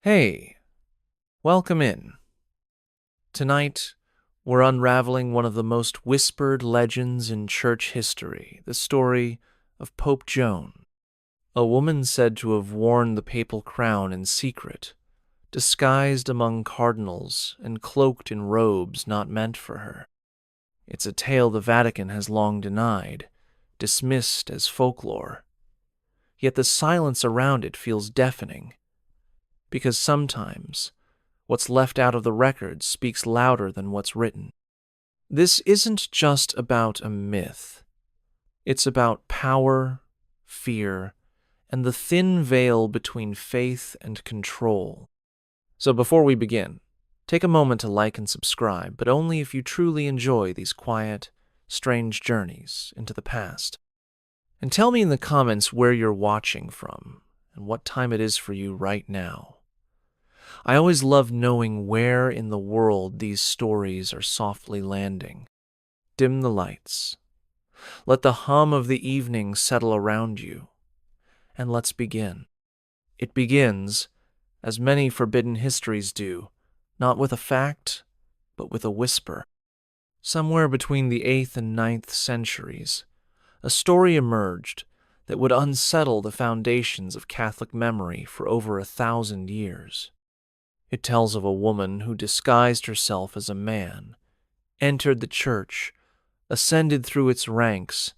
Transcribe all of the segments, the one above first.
Hey, welcome in. Tonight, we're unraveling one of the most whispered legends in church history, the story of Pope Joan, a woman said to have worn the papal crown in secret, disguised among cardinals and cloaked in robes not meant for her. It's a tale the Vatican has long denied, dismissed as folklore. Yet the silence around it feels deafening, because sometimes what's left out of the records speaks louder than what's written. This isn't just about a myth. It's about power, fear, and the thin veil between faith and control. So before we begin, take a moment to like and subscribe, but only if you truly enjoy these quiet, strange journeys into the past. And tell me in the comments where you're watching from and what time it is for you right now. I always love knowing where in the world these stories are softly landing. Dim the lights. Let the hum of the evening settle around you. And let's begin. It begins, as many forbidden histories do, not with a fact, but with a whisper. Somewhere between the 8th and 9th centuries, a story emerged that would unsettle the foundations of Catholic memory for over 1,000 years. It tells of a woman who disguised herself as a man, entered the church, ascended through its ranks,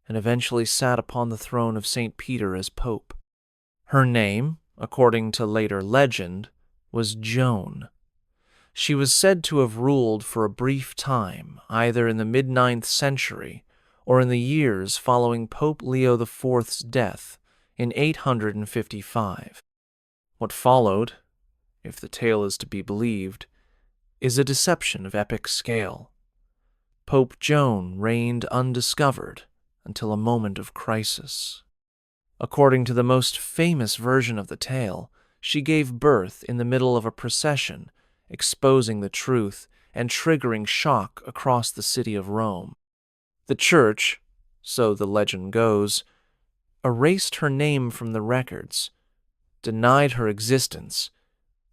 and eventually sat upon the throne of St. Peter as Pope. Her name, according to later legend, was Joan. She was said to have ruled for a brief time, either in the mid-9th century or in the years following Pope Leo IV's death in 855. What followed, if the tale is to be believed, is a deception of epic scale. Pope Joan reigned undiscovered until a moment of crisis. According to the most famous version of the tale, she gave birth in the middle of a procession, exposing the truth and triggering shock across the city of Rome. The church, so the legend goes, erased her name from the records, denied her existence,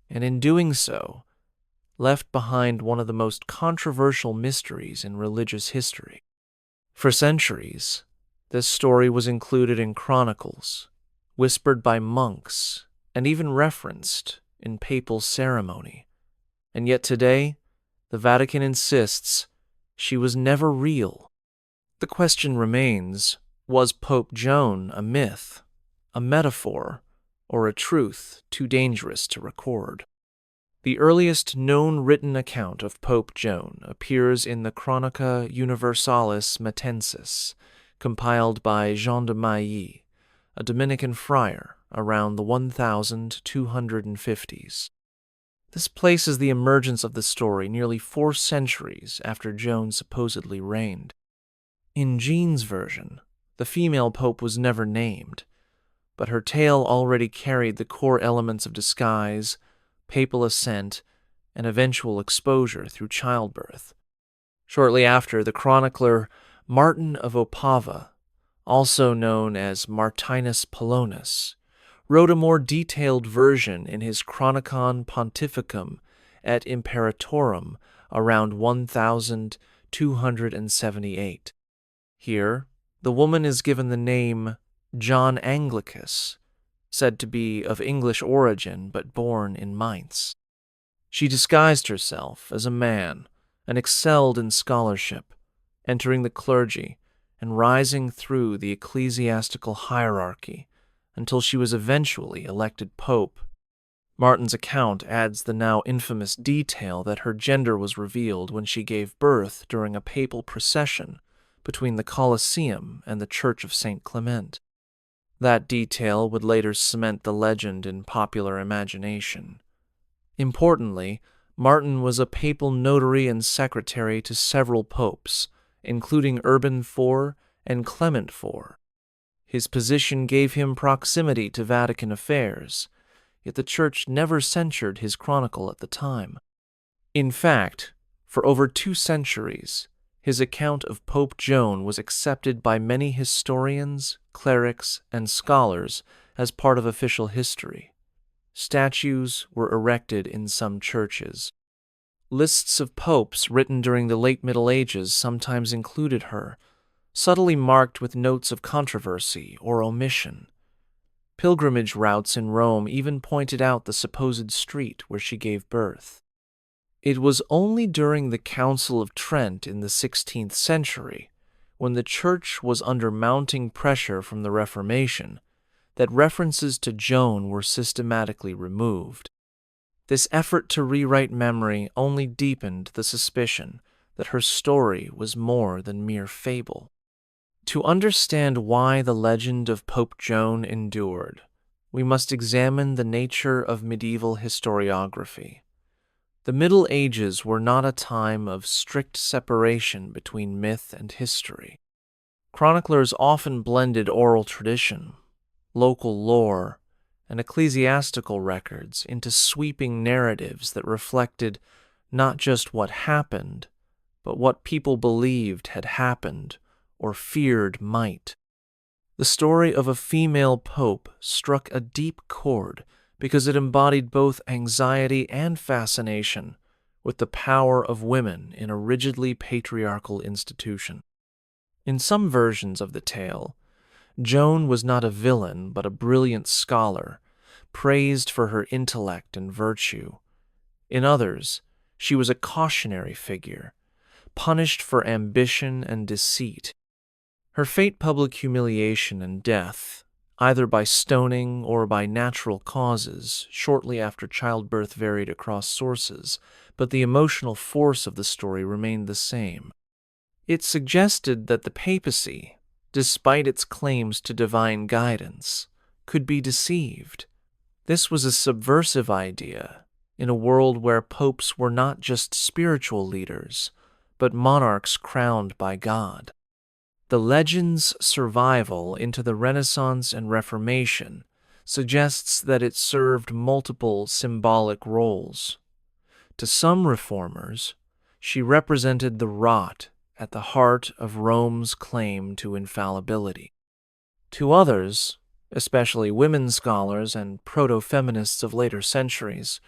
and in doing so, left behind one of the most controversial mysteries in religious history. For centuries, this story was included in chronicles, whispered by monks, and even referenced in papal ceremony. And yet today, the Vatican insists she was never real. The question remains, was Pope Joan a myth, a metaphor, or a truth too dangerous to record? The earliest known written account of Pope Joan appears in the Chronica Universalis Metensis, compiled by Jean de Mailly, a Dominican friar around the 1250s. This places the emergence of the story nearly 4 centuries after Joan supposedly reigned. In Jean's version, the female pope was never named, but her tale already carried the core elements of disguise, papal ascent, and eventual exposure through childbirth. Shortly after, the chronicler Martin of Opava, also known as Martinus Polonus, wrote a more detailed version in his Chronicon Pontificum et Imperatorum around 1278. Here, the woman is given the name John Anglicus, said to be of English origin but born in Mainz. She disguised herself as a man and excelled in scholarship, entering the clergy and rising through the ecclesiastical hierarchy until she was eventually elected pope. Martin's account adds the now infamous detail that her gender was revealed when she gave birth during a papal procession between the Colosseum and the Church of St. Clement. That detail would later cement the legend in popular imagination. Importantly, Martin was a papal notary and secretary to several popes, including Urban IV and Clement IV. His position gave him proximity to Vatican affairs, yet the Church never censured his chronicle at the time. In fact, for over 2 centuries, his account of Pope Joan was accepted by many historians, clerics, and scholars as part of official history. Statues were erected in some churches. Lists of popes written during the late Middle Ages sometimes included her, subtly marked with notes of controversy or omission. Pilgrimage routes in Rome even pointed out the supposed street where she gave birth. It was only during the Council of Trent in the 16th century, when the Church was under mounting pressure from the Reformation, that references to Joan were systematically removed. This effort to rewrite memory only deepened the suspicion that her story was more than mere fable. To understand why the legend of Pope Joan endured, we must examine the nature of medieval historiography. The Middle Ages were not a time of strict separation between myth and history. Chroniclers often blended oral tradition, local lore, and ecclesiastical records into sweeping narratives that reflected not just what happened, but what people believed had happened or feared might. The story of a female pope struck a deep chord because it embodied both anxiety and fascination with the power of women in a rigidly patriarchal institution. In some versions of the tale, Joan was not a villain but a brilliant scholar, praised for her intellect and virtue. In others, she was a cautionary figure, punished for ambition and deceit. Her fate, public humiliation and death, either by stoning or by natural causes, shortly after childbirth varied across sources, but the emotional force of the story remained the same. It suggested that the papacy, despite its claims to divine guidance, could be deceived. This was a subversive idea in a world where popes were not just spiritual leaders, but monarchs crowned by God. The legend's survival into the Renaissance and Reformation suggests that it served multiple symbolic roles. To some reformers, she represented the rot at the heart of Rome's claim to infallibility. To others, especially women scholars and proto-feminists of later centuries,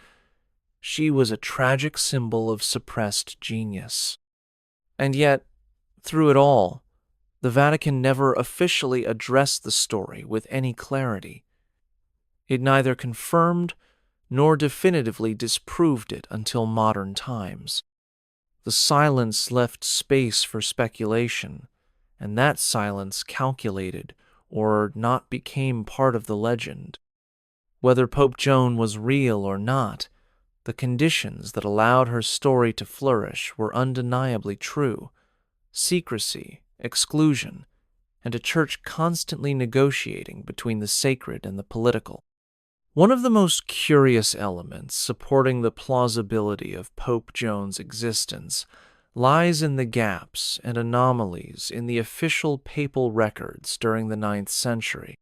she was a tragic symbol of suppressed genius. And yet, through it all, the Vatican never officially addressed the story with any clarity. It neither confirmed nor definitively disproved it until modern times. The silence left space for speculation, and that silence calculated or not became part of the legend. Whether Pope Joan was real or not, the conditions that allowed her story to flourish were undeniably true: secrecy, exclusion, and a church constantly negotiating between the sacred and the political. One of the most curious elements supporting the plausibility of Pope Joan's existence lies in the gaps and anomalies in the official papal records during the 9th century.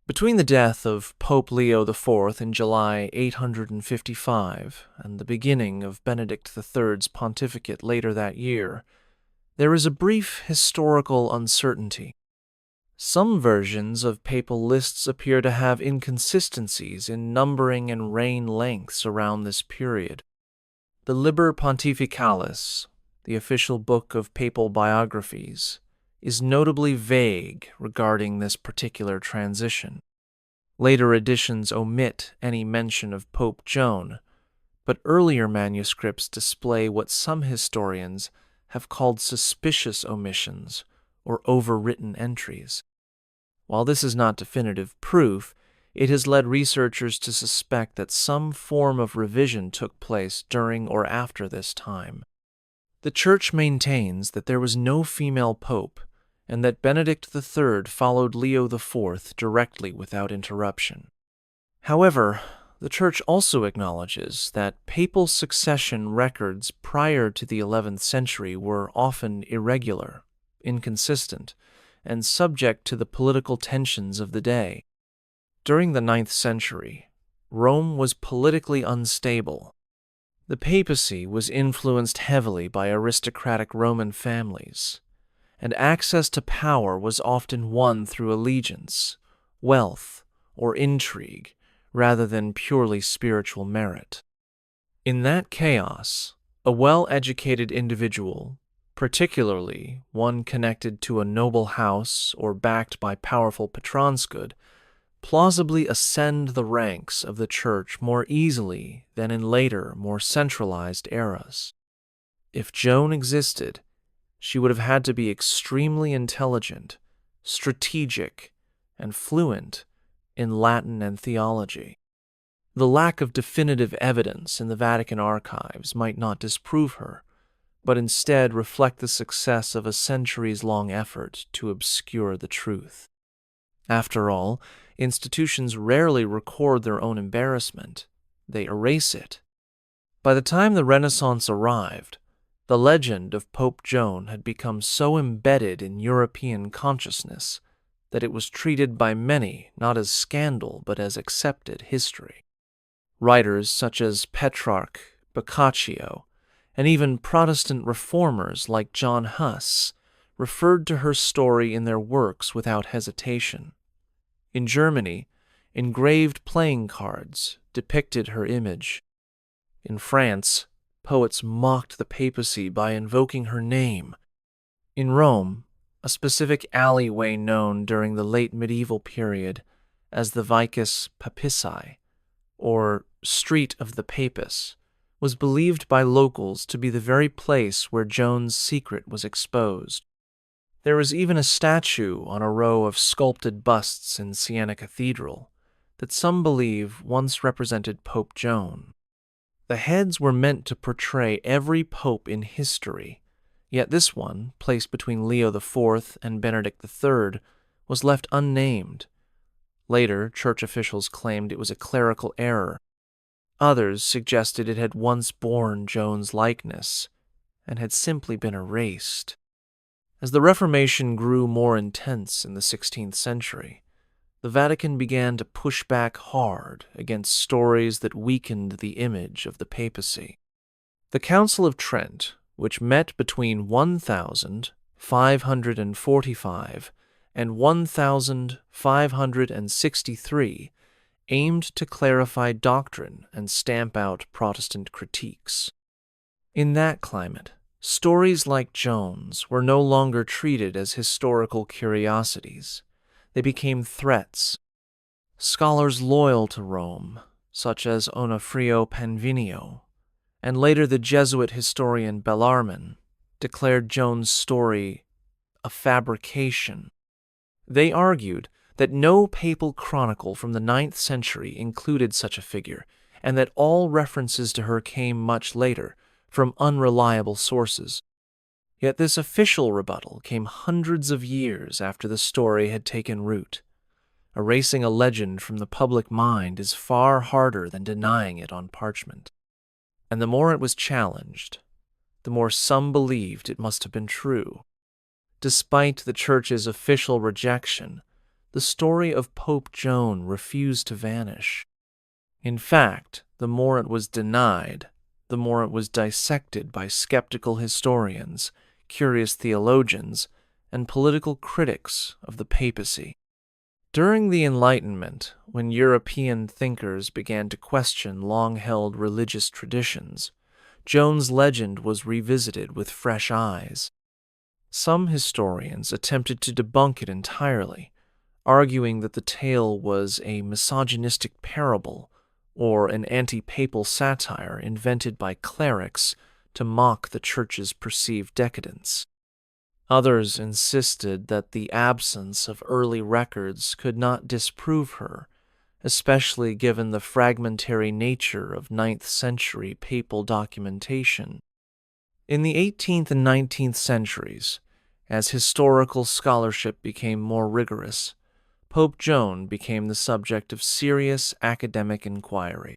Between the death of Pope Leo IV in July 855 and the beginning of Benedict III's pontificate later that year, there is a brief historical uncertainty. Some versions of papal lists appear to have inconsistencies in numbering and reign lengths around this period. The Liber Pontificalis, the official book of papal biographies, is notably vague regarding this particular transition. Later editions omit any mention of Pope Joan, but earlier manuscripts display what some historians have called suspicious omissions or overwritten entries. While this is not definitive proof, it has led researchers to suspect that some form of revision took place during or after this time. The Church maintains that there was no female pope and that Benedict III followed Leo IV directly without interruption. However, the Church also acknowledges that papal succession records prior to the 11th century were often irregular, inconsistent, and subject to the political tensions of the day. During the 9th century, Rome was politically unstable. The papacy was influenced heavily by aristocratic Roman families, and access to power was often won through allegiance, wealth, or intrigue, rather than purely spiritual merit. In that chaos, a well-educated individual, particularly one connected to a noble house or backed by powerful patrons, could plausibly ascend the ranks of the Church more easily than in later, more centralized eras. If Joan existed, she would have had to be extremely intelligent, strategic, and fluent in Latin and theology. The lack of definitive evidence in the Vatican archives might not disprove her, but instead reflect the success of a centuries-long effort to obscure the truth. After all, institutions rarely record their own embarrassment. They erase it. By the time the Renaissance arrived, the legend of Pope Joan had become so embedded in European consciousness that it was treated by many not as scandal but as accepted history. Writers such as Petrarch, Boccaccio, and even Protestant reformers like John Huss referred to her story in their works without hesitation. In Germany, engraved playing cards depicted her image. In France, poets mocked the papacy by invoking her name. In Rome, a specific alleyway known during the late medieval period as the Vicus Papici, or Street of the Papists, was believed by locals to be the very place where Joan's secret was exposed. There is even a statue on a row of sculpted busts in Siena Cathedral that some believe once represented Pope Joan. The heads were meant to portray every pope in history, yet this one, placed between Leo IV and Benedict III, was left unnamed. Later, church officials claimed it was a clerical error. Others suggested it had once borne Joan's likeness and had simply been erased. As the Reformation grew more intense in the 16th century, the Vatican began to push back hard against stories that weakened the image of the papacy. The Council of Trent, which met between 1545 and 1563, aimed to clarify doctrine and stamp out Protestant critiques. In that climate, stories like Joan's were no longer treated as historical curiosities. They became threats. Scholars loyal to Rome, such as Onofrio Panvinio, and later the Jesuit historian Bellarmine, declared Joan's story a fabrication. They argued that no papal chronicle from the 9th century included such a figure, and that all references to her came much later, from unreliable sources. Yet this official rebuttal came hundreds of years after the story had taken root. Erasing a legend from the public mind is far harder than denying it on parchment. And the more it was challenged, the more some believed it must have been true. Despite the Church's official rejection, the story of Pope Joan refused to vanish. In fact, the more it was denied, the more it was dissected by skeptical historians, curious theologians, and political critics of the papacy. During the Enlightenment, when European thinkers began to question long-held religious traditions, Joan's legend was revisited with fresh eyes. Some historians attempted to debunk it entirely, arguing that the tale was a misogynistic parable or an anti-papal satire invented by clerics to mock the Church's perceived decadence. Others insisted that the absence of early records could not disprove her, especially given the fragmentary nature of 9th century papal documentation. In the 18th and 19th centuries, as historical scholarship became more rigorous, Pope Joan became the subject of serious academic inquiry.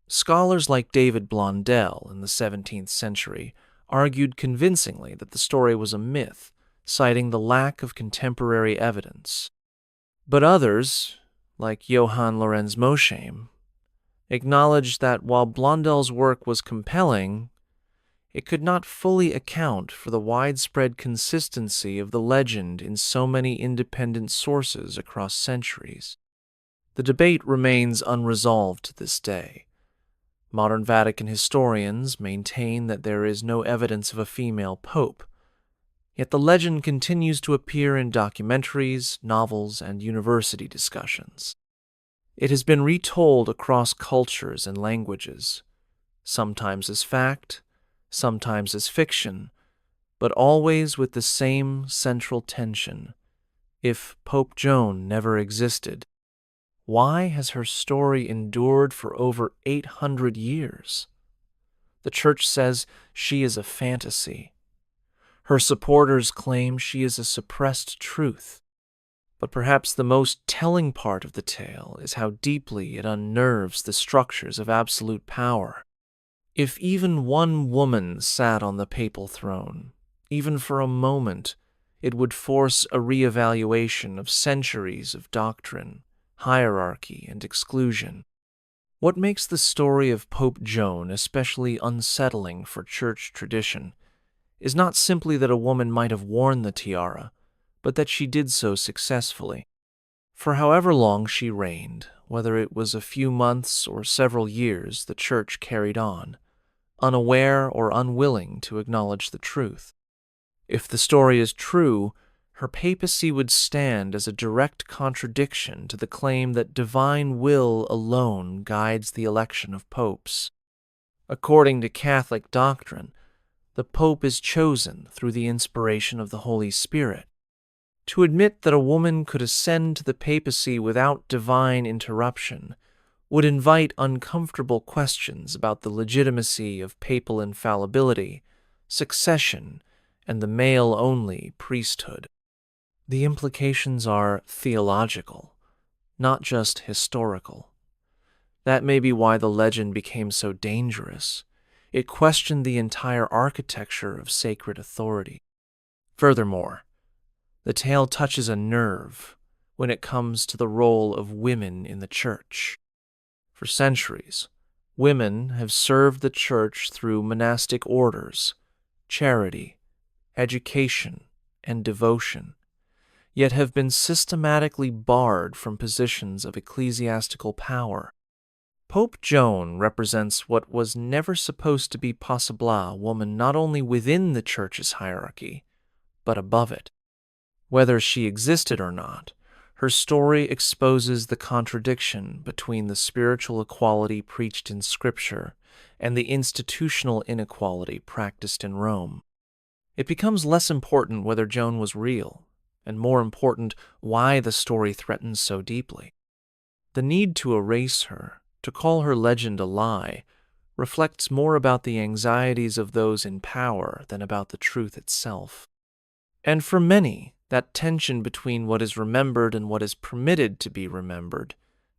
Scholars like David Blondel in the 17th century argued convincingly that the story was a myth, citing the lack of contemporary evidence. But others, like Johann Lorenz Mosheim, acknowledged that while Blondel's work was compelling, it could not fully account for the widespread consistency of the legend in so many independent sources across centuries. The The debate remains unresolved to this day. Modern Vatican historians maintain that there is no evidence of a female pope, yet the legend continues to appear in documentaries, novels, and university discussions. It has been retold across cultures and languages, sometimes as fact, sometimes as fiction, but always with the same central tension. If Pope Joan never existed, why has her story endured for over 800 years? The Church says she is a fantasy. Her supporters claim she is a suppressed truth. But perhaps the most telling part of the tale is how deeply it unnerves the structures of absolute power. If even one woman sat on the papal throne, even for a moment, it would force a reevaluation of centuries of doctrine, hierarchy, and exclusion. What makes the story of Pope Joan especially unsettling for church tradition is not simply that a woman might have worn the tiara, but that she did so successfully. For however long she reigned, whether it was a few months or several years, the Church carried on, unaware or unwilling to acknowledge the truth. If the story is true, her papacy would stand as a direct contradiction to the claim that divine will alone guides the election of popes. According to Catholic doctrine, the pope is chosen through the inspiration of the Holy Spirit. To admit that a woman could ascend to the papacy without divine interruption would invite uncomfortable questions about the legitimacy of papal infallibility, succession, and the male-only priesthood. The implications are theological, not just historical. That may be why the legend became so dangerous. It questioned the entire architecture of sacred authority. Furthermore, the tale touches a nerve when it comes to the role of women in the Church. For centuries, women have served the Church through monastic orders, charity, education, and devotion, yet have been systematically barred from positions of ecclesiastical power. Pope Joan represents what was never supposed to be possible, a woman not only within the Church's hierarchy, but above it. Whether she existed or not, her story exposes the contradiction between the spiritual equality preached in Scripture and the institutional inequality practiced in Rome. It becomes less important whether Joan was real, and more important why the story threatens so deeply. The need to erase her, to call her legend a lie, reflects more about the anxieties of those in power than about the truth itself. And for many, that tension between what is remembered and what is permitted to be remembered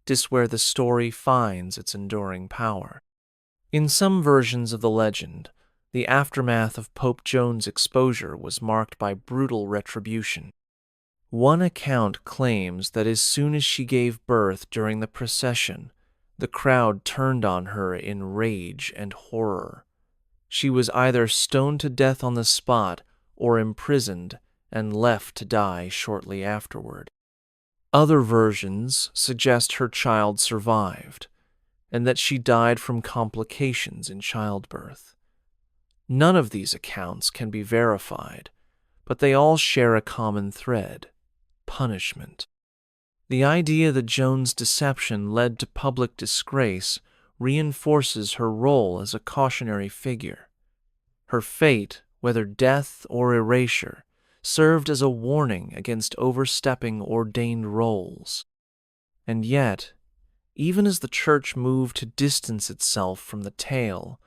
is where the story finds its enduring power. In some versions of the legend, the aftermath of Pope Joan's exposure was marked by brutal retribution. One account claims that as soon as she gave birth during the procession, the crowd turned on her in rage and horror. She was either stoned to death on the spot or imprisoned and left to die shortly afterward. Other versions suggest her child survived, and that she died from complications in childbirth. None of these accounts can be verified, but they all share a common thread: punishment. The idea that Joan's deception led to public disgrace reinforces her role as a cautionary figure. Her fate, whether death or erasure, served as a warning against overstepping ordained roles. And yet, even as the Church moved to distance itself from the tale,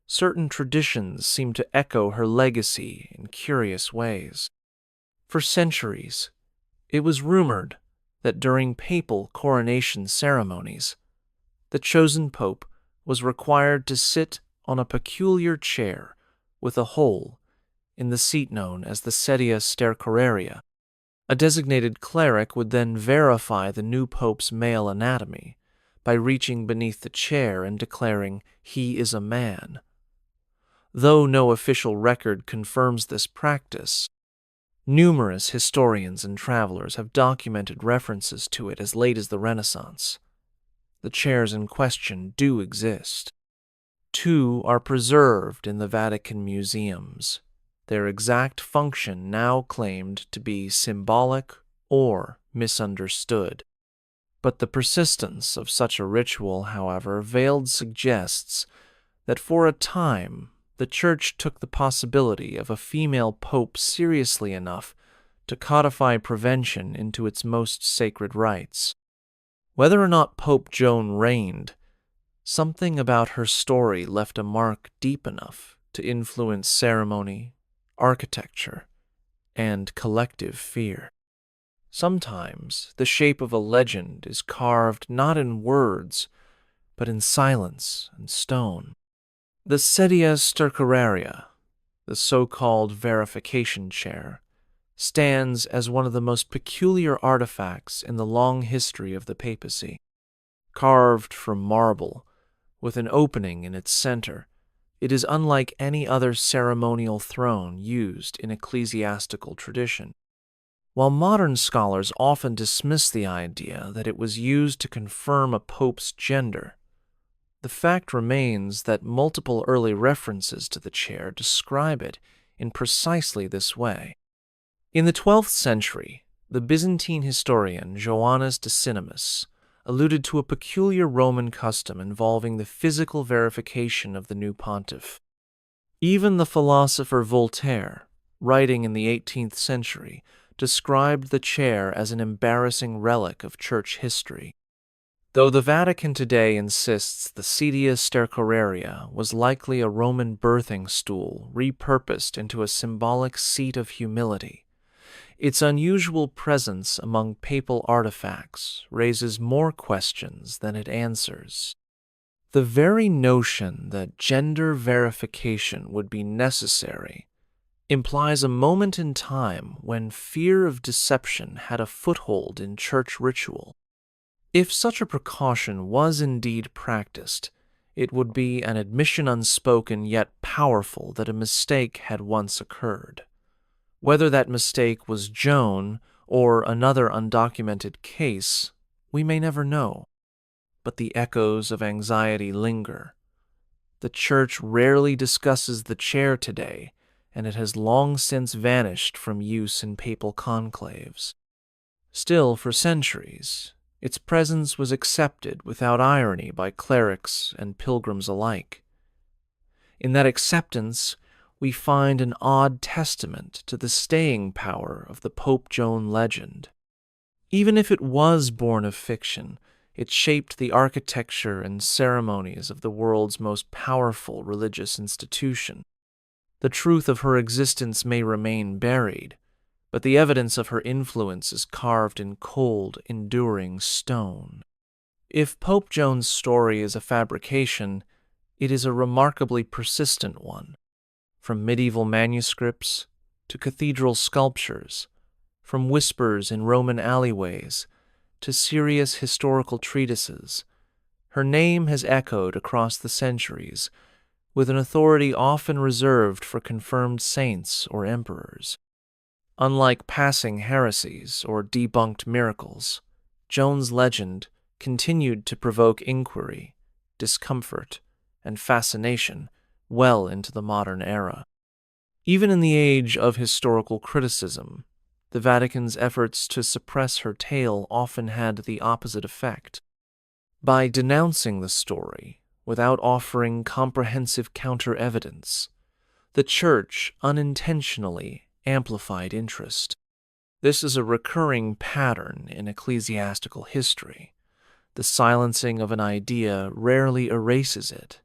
certain traditions seem to echo her legacy in curious ways. For centuries, it was rumored that during papal coronation ceremonies, the chosen pope was required to sit on a peculiar chair with a hole in the seat known as the sedia stercoraria. A designated cleric would then verify the new pope's male anatomy by reaching beneath the chair and declaring, "He is a man." Though no official record confirms this practice, numerous historians and travelers have documented references to it as late as the Renaissance. the chairs in question do exist. 2 are preserved in the Vatican museums, their exact function now claimed to be symbolic or misunderstood. But the persistence of such a ritual, however, veiled suggests that for a time the Church took the possibility of a female pope seriously enough to codify prevention into its most sacred rites. Whether or not Pope Joan reigned, something about her story left a mark deep enough to influence ceremony, architecture, and collective fear. Sometimes the shape of a legend is carved not in words, but in silence and stone. The sedia stercoraria, the so-called verification chair, stands as one of the most peculiar artifacts in the long history of the papacy. Carved from marble, with an opening in its center, it is unlike any other ceremonial throne used in ecclesiastical tradition. While modern scholars often dismiss the idea that it was used to confirm a pope's gender, the fact remains that multiple early references to the chair describe it in precisely this way. In the 12th century, the Byzantine historian Joannes de Cinemus alluded to a peculiar Roman custom involving the physical verification of the new pontiff. Even the philosopher Voltaire, writing in the 18th century, described the chair as an embarrassing relic of church history. Though the Vatican today insists the sedia stercoraria was likely a Roman birthing stool repurposed into a symbolic seat of humility, its unusual presence among papal artifacts raises more questions than it answers. The very notion that gender verification would be necessary implies a moment in time when fear of deception had a foothold in church ritual. If such a precaution was indeed practiced, it would be an admission unspoken yet powerful that a mistake had once occurred. Whether that mistake was Joan or another undocumented case, we may never know. But the echoes of anxiety linger. The Church rarely discusses the chair today, and it has long since vanished from use in papal conclaves. Still, for centuries, its presence was accepted without irony by clerics and pilgrims alike. In that acceptance, we find an odd testament to the staying power of the Pope Joan legend. Even if it was born of fiction, it shaped the architecture and ceremonies of the world's most powerful religious institution. The truth of her existence may remain buried, but the evidence of her influence is carved in cold, enduring stone. If Pope Joan's story is a fabrication, it is a remarkably persistent one. From medieval manuscripts to cathedral sculptures, from whispers in Roman alleyways to serious historical treatises, her name has echoed across the centuries, with an authority often reserved for confirmed saints or emperors. Unlike passing heresies or debunked miracles, Joan's legend continued to provoke inquiry, discomfort, and fascination well into the modern era. Even in the age of historical criticism, the Vatican's efforts to suppress her tale often had the opposite effect. By denouncing the story without offering comprehensive counter-evidence, the Church unintentionally amplified interest. This is a recurring pattern in ecclesiastical history. The silencing of an idea rarely erases it.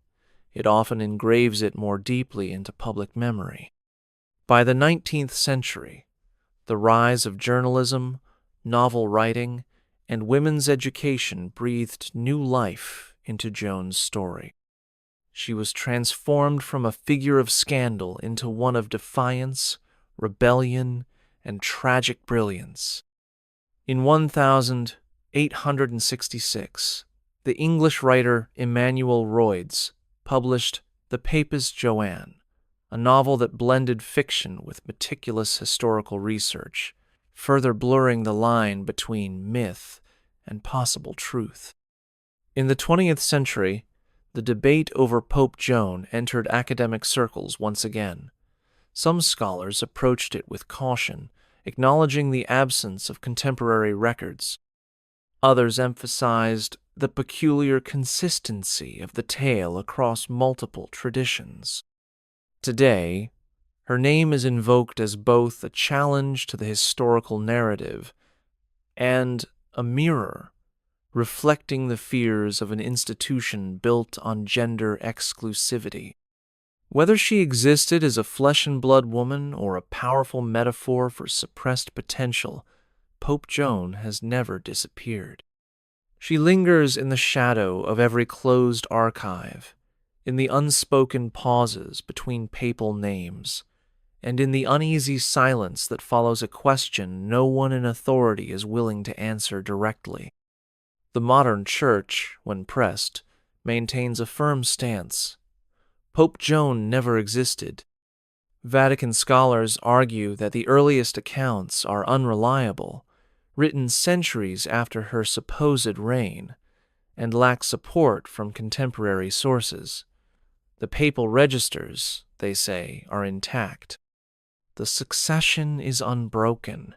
It often engraves it more deeply into public memory. By the 19th century, the rise of journalism, novel writing, and women's education breathed new life into Joan's story. She was transformed from a figure of scandal into one of defiance, rebellion, and tragic brilliance. In 1866, the English writer Emmanuel Royds published The Papist Joan, a novel that blended fiction with meticulous historical research, further blurring the line between myth and possible truth. In the 20th century, the debate over Pope Joan entered academic circles once again. Some scholars approached it with caution, acknowledging the absence of contemporary records. Others emphasized the peculiar consistency of the tale across multiple traditions. Today, her name is invoked as both a challenge to the historical narrative and a mirror reflecting the fears of an institution built on gender exclusivity. Whether she existed as a flesh-and-blood woman or a powerful metaphor for suppressed potential, Pope Joan has never disappeared. She lingers in the shadow of every closed archive, in the unspoken pauses between papal names, and in the uneasy silence that follows a question no one in authority is willing to answer directly. The modern Church, when pressed, maintains a firm stance. Pope Joan never existed. Vatican scholars argue that the earliest accounts are unreliable, written centuries after her supposed reign, and lack support from contemporary sources. The papal registers, they say, are intact. The succession is unbroken.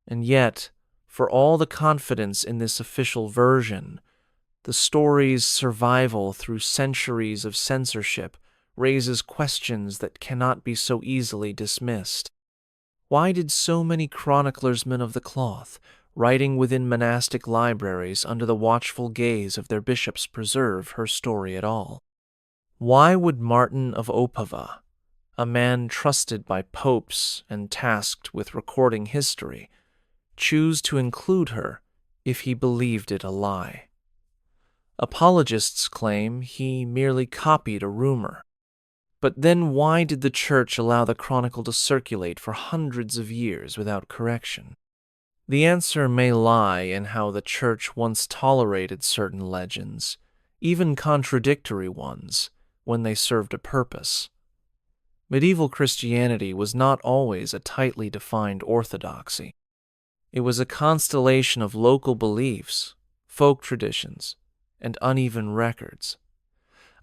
And yet, for all the confidence in this official version, the story's survival through centuries of censorship raises questions that cannot be so easily dismissed. Why did so many chroniclersmen of the cloth, writing within monastic libraries under the watchful gaze of their bishops, preserve her story at all? Why would Martin of Opava, a man trusted by popes and tasked with recording history, choose to include her if he believed it a lie? Apologists claim he merely copied a rumor. But then why did the Church allow the chronicle to circulate for hundreds of years without correction? The answer may lie in how the Church once tolerated certain legends, even contradictory ones, when they served a purpose. Medieval Christianity was not always a tightly defined orthodoxy. It was a constellation of local beliefs, folk traditions, and uneven records.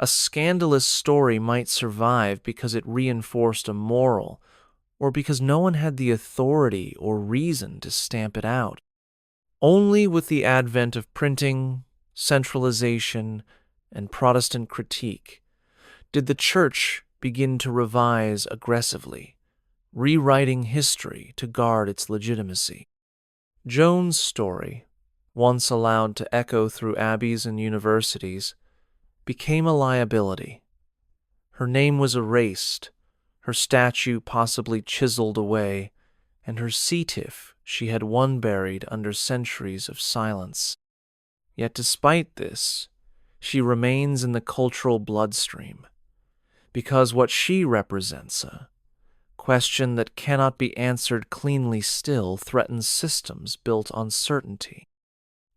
A scandalous story might survive because it reinforced a moral, or because no one had the authority or reason to stamp it out. Only with the advent of printing, centralization, and Protestant critique did the Church begin to revise aggressively, rewriting history to guard its legitimacy. Joan's story, once allowed to echo through abbeys and universities, became a liability. Her name was erased, her statue possibly chiseled away, and her caitiff she had won buried under centuries of silence. Yet despite this, she remains in the cultural bloodstream, because what she represents, a question that cannot be answered cleanly still, threatens systems built on certainty.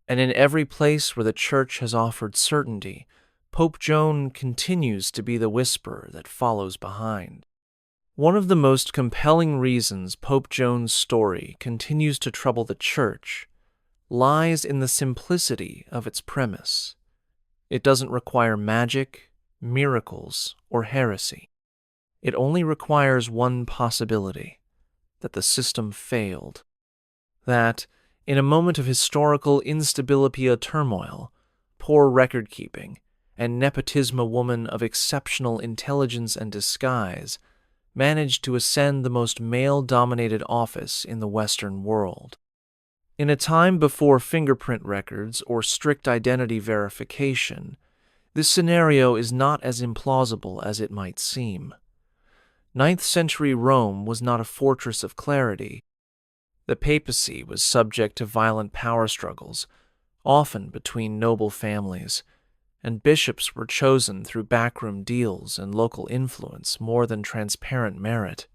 And in every place where the Church has offered certainty, Pope Joan continues to be the whisper that follows behind. One of the most compelling reasons Pope Joan's story continues to trouble the Church lies in the simplicity of its premise. It doesn't require magic, miracles, or heresy. It only requires one possibility: that the system failed. That, in a moment of historical instability or turmoil, poor record-keeping, and nepotism, a woman of exceptional intelligence and disguise, managed to ascend the most male-dominated office in the Western world. In a time before fingerprint records or strict identity verification, this scenario is not as implausible as it might seem. 9th century Rome was not a fortress of clarity. The papacy was subject to violent power struggles, often between noble families, and bishops were chosen through backroom deals and local influence more than transparent merit.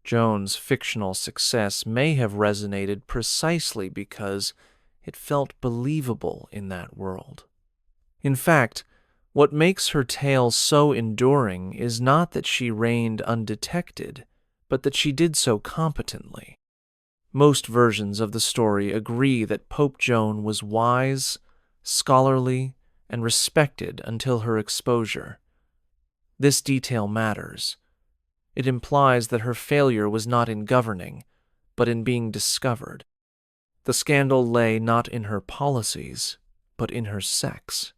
Joan's fictional success may have resonated precisely because it felt believable in that world. In fact, what makes her tale so enduring is not that she reigned undetected, but that she did so competently. Most versions of the story agree that Pope Joan was wise, scholarly, and respected until her exposure. This detail matters. It implies that her failure was not in governing, but in being discovered. The scandal lay not in her policies, but in her sex.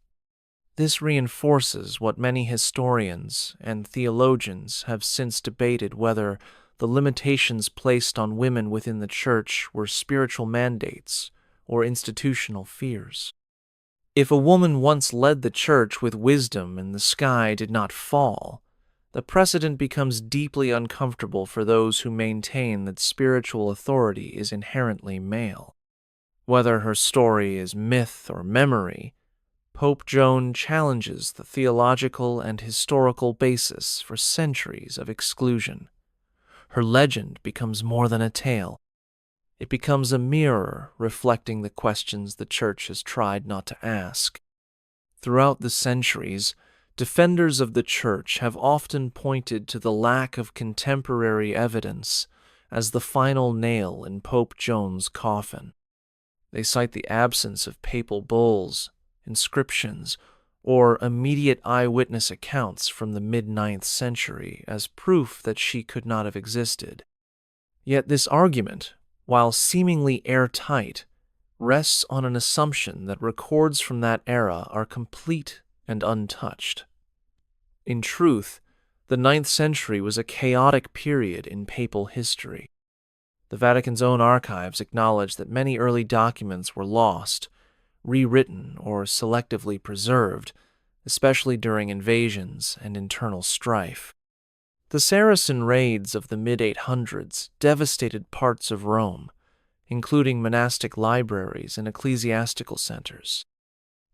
This reinforces what many historians and theologians have since debated, whether the limitations placed on women within the Church were spiritual mandates or institutional fears. If a woman once led the Church with wisdom and the sky did not fall, the precedent becomes deeply uncomfortable for those who maintain that spiritual authority is inherently male. Whether her story is myth or memory, Pope Joan challenges the theological and historical basis for centuries of exclusion. Her legend becomes more than a tale. It becomes a mirror reflecting the questions the Church has tried not to ask. Throughout the centuries, defenders of the Church have often pointed to the lack of contemporary evidence as the final nail in Pope Joan's coffin. They cite the absence of papal bulls, inscriptions, or immediate eyewitness accounts from the mid-9th century as proof that she could not have existed. Yet this argument, while seemingly airtight, rests on an assumption that records from that era are complete and untouched. In truth, the 9th century was a chaotic period in papal history. The Vatican's own archives acknowledge that many early documents were lost, rewritten, or selectively preserved, especially during invasions and internal strife. The Saracen raids of the mid-800s devastated parts of Rome, including monastic libraries and ecclesiastical centers.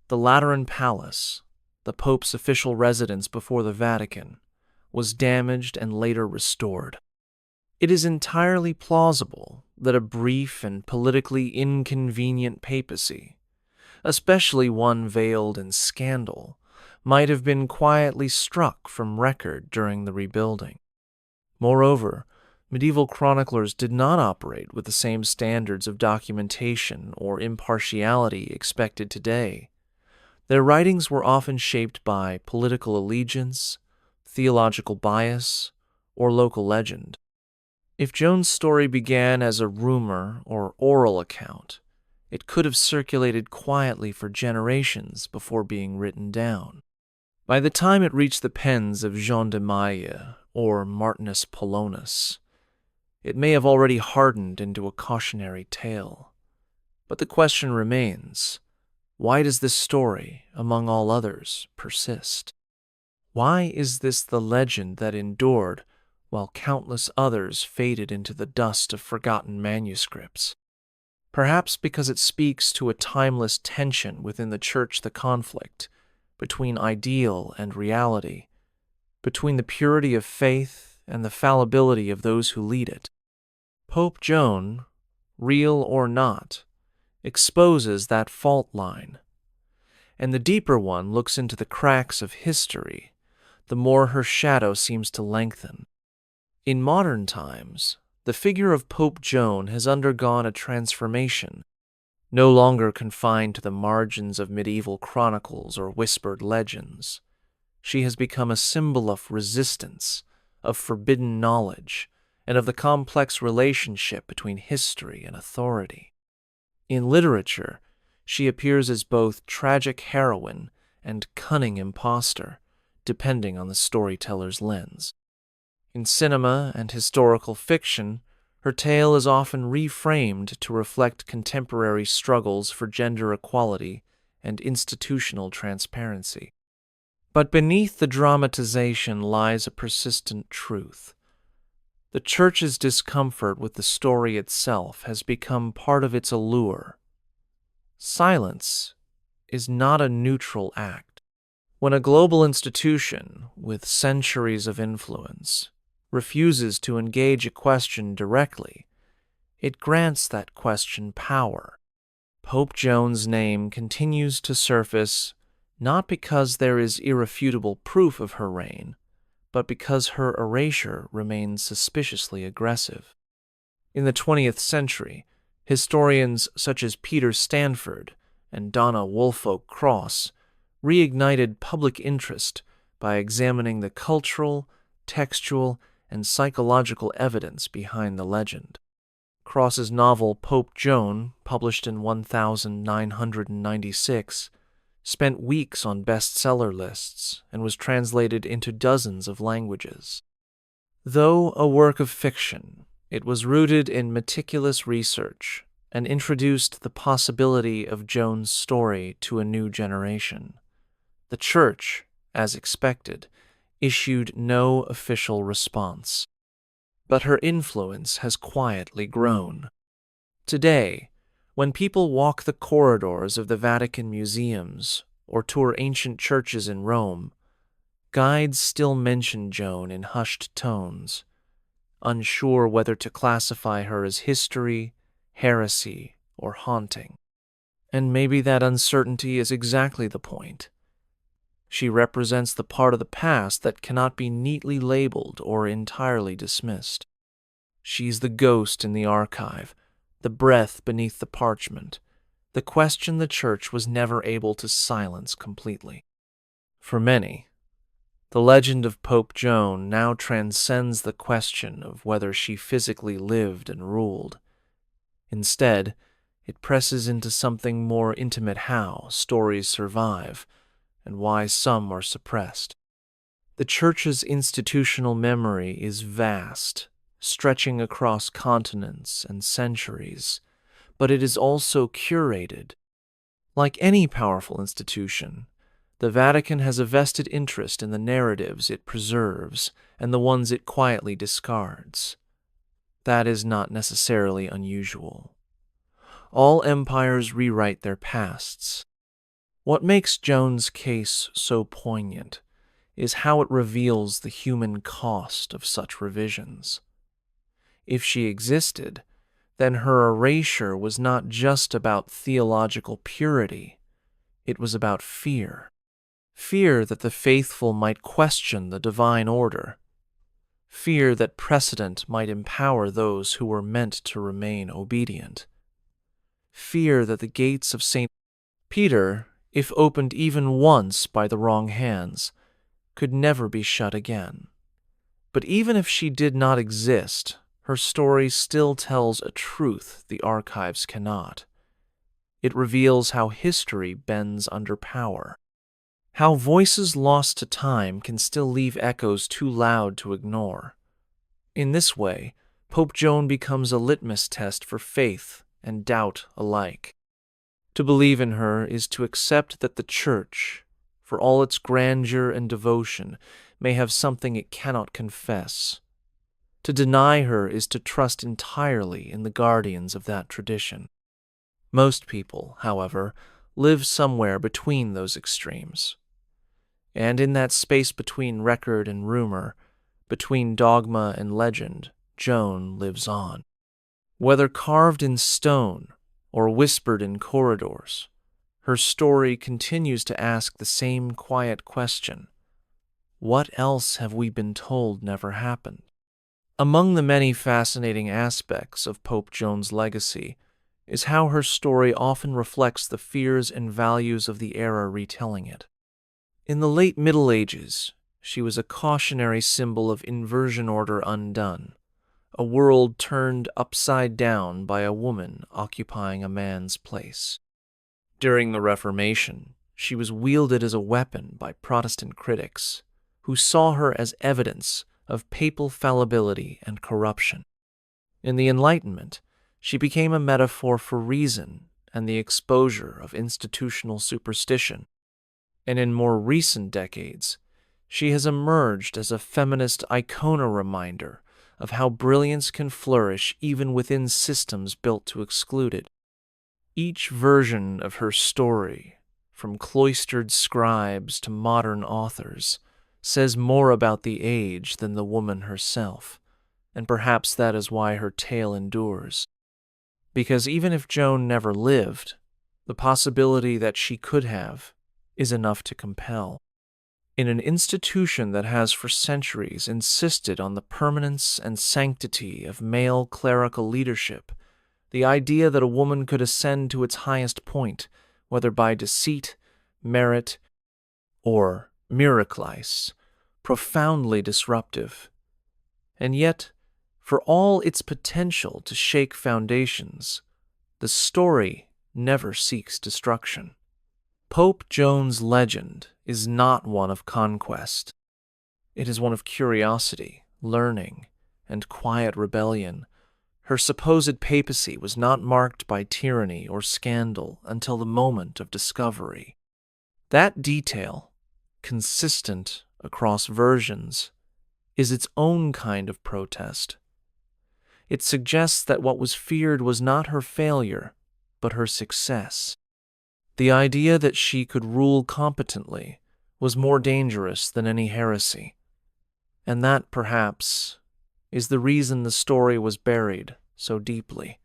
The Lateran Palace, the Pope's official residence before the Vatican, was damaged and later restored. It is entirely plausible that a brief and politically inconvenient papacy, especially one veiled in scandal, might have been quietly struck from record during the rebuilding. Moreover, medieval chroniclers did not operate with the same standards of documentation or impartiality expected today. Their writings were often shaped by political allegiance, theological bias, or local legend. If Joan's story began as a rumor or oral account, it could have circulated quietly for generations before being written down. By the time it reached the pens of Jean de Maille or Martinus Polonus, it may have already hardened into a cautionary tale. But the question remains, why does this story, among all others, persist? Why is this the legend that endured while countless others faded into the dust of forgotten manuscripts? Perhaps because it speaks to a timeless tension within the Church, the conflict between ideal and reality, between the purity of faith and the fallibility of those who lead it. Pope Joan, real or not, exposes that fault line, and the deeper one looks into the cracks of history, the more her shadow seems to lengthen. In modern times, the figure of Pope Joan has undergone a transformation, no longer confined to the margins of medieval chronicles or whispered legends. She has become a symbol of resistance, of forbidden knowledge, and of the complex relationship between history and authority. In literature, she appears as both tragic heroine and cunning impostor, depending on the storyteller's lens. In cinema and historical fiction, her tale is often reframed to reflect contemporary struggles for gender equality and institutional transparency. But beneath the dramatization lies a persistent truth. The Church's discomfort with the story itself has become part of its allure. Silence is not a neutral act. When a global institution with centuries of influence refuses to engage a question directly, it grants that question power. Pope Joan's name continues to surface not because there is irrefutable proof of her reign, but because her erasure remains suspiciously aggressive. In the 20th century, historians such as Peter Stanford and Donna Woolfolk Cross reignited public interest by examining the cultural, textual, and psychological evidence behind the legend. Cross's novel Pope Joan, published in 1996, spent weeks on bestseller lists and was translated into dozens of languages. Though a work of fiction, it was rooted in meticulous research and introduced the possibility of Joan's story to a new generation. The Church, as expected, issued no official response, but her influence has quietly grown. Today, when people walk the corridors of the Vatican museums or tour ancient churches in Rome, guides still mention Joan in hushed tones, unsure whether to classify her as history, heresy, or haunting. And maybe that uncertainty is exactly the point. She represents the part of the past that cannot be neatly labeled or entirely dismissed. She's the ghost in the archive, the breath beneath the parchment, the question the Church was never able to silence completely. For many, the legend of Pope Joan now transcends the question of whether she physically lived and ruled. Instead, it presses into something more intimate: how stories survive and why some are suppressed. The Church's institutional memory is vast, stretching across continents and centuries, but it is also curated. Like any powerful institution, the Vatican has a vested interest in the narratives it preserves and the ones it quietly discards. That is not necessarily unusual. All empires rewrite their pasts. What makes Joan's case so poignant is how it reveals the human cost of such revisions. If she existed, then her erasure was not just about theological purity. It was about fear. Fear that the faithful might question the divine order. Fear that precedent might empower those who were meant to remain obedient. Fear that the gates of St. Peter, if opened even once by the wrong hands, could never be shut again. But even if she did not exist, her story still tells a truth the archives cannot. It reveals how history bends under power, how voices lost to time can still leave echoes too loud to ignore. In this way, Pope Joan becomes a litmus test for faith and doubt alike. To believe in her is to accept that the Church, for all its grandeur and devotion, may have something it cannot confess. To deny her is to trust entirely in the guardians of that tradition. Most people, however, live somewhere between those extremes. And in that space between record and rumor, between dogma and legend, Joan lives on. Whether carved in stone or whispered in corridors, her story continues to ask the same quiet question: what else have we been told never happened? Among the many fascinating aspects of Pope Joan's legacy is how her story often reflects the fears and values of the era retelling it. In the late Middle Ages, she was a cautionary symbol of inversion order undone, a world turned upside down by a woman occupying a man's place. During the Reformation, she was wielded as a weapon by Protestant critics, who saw her as evidence of papal fallibility and corruption. In the Enlightenment, she became a metaphor for reason and the exposure of institutional superstition. And in more recent decades, she has emerged as a feminist icona reminder of how brilliance can flourish even within systems built to exclude it. Each version of her story, from cloistered scribes to modern authors, says more about the age than the woman herself, and perhaps that is why her tale endures. Because even if Joan never lived, the possibility that she could have is enough to compel. In an institution that has for centuries insisted on the permanence and sanctity of male clerical leadership, the idea that a woman could ascend to its highest point, whether by deceit, merit, or miracles, profoundly disruptive. And yet, for all its potential to shake foundations, the story never seeks destruction. Pope Joan's legend is not one of conquest. It is one of curiosity, learning, and quiet rebellion. Her supposed papacy was not marked by tyranny or scandal until the moment of discovery. That detail, consistent across versions, is its own kind of protest. It suggests that what was feared was not her failure, but her success. The idea that she could rule competently was more dangerous than any heresy. And that, perhaps, is the reason the story was buried so deeply.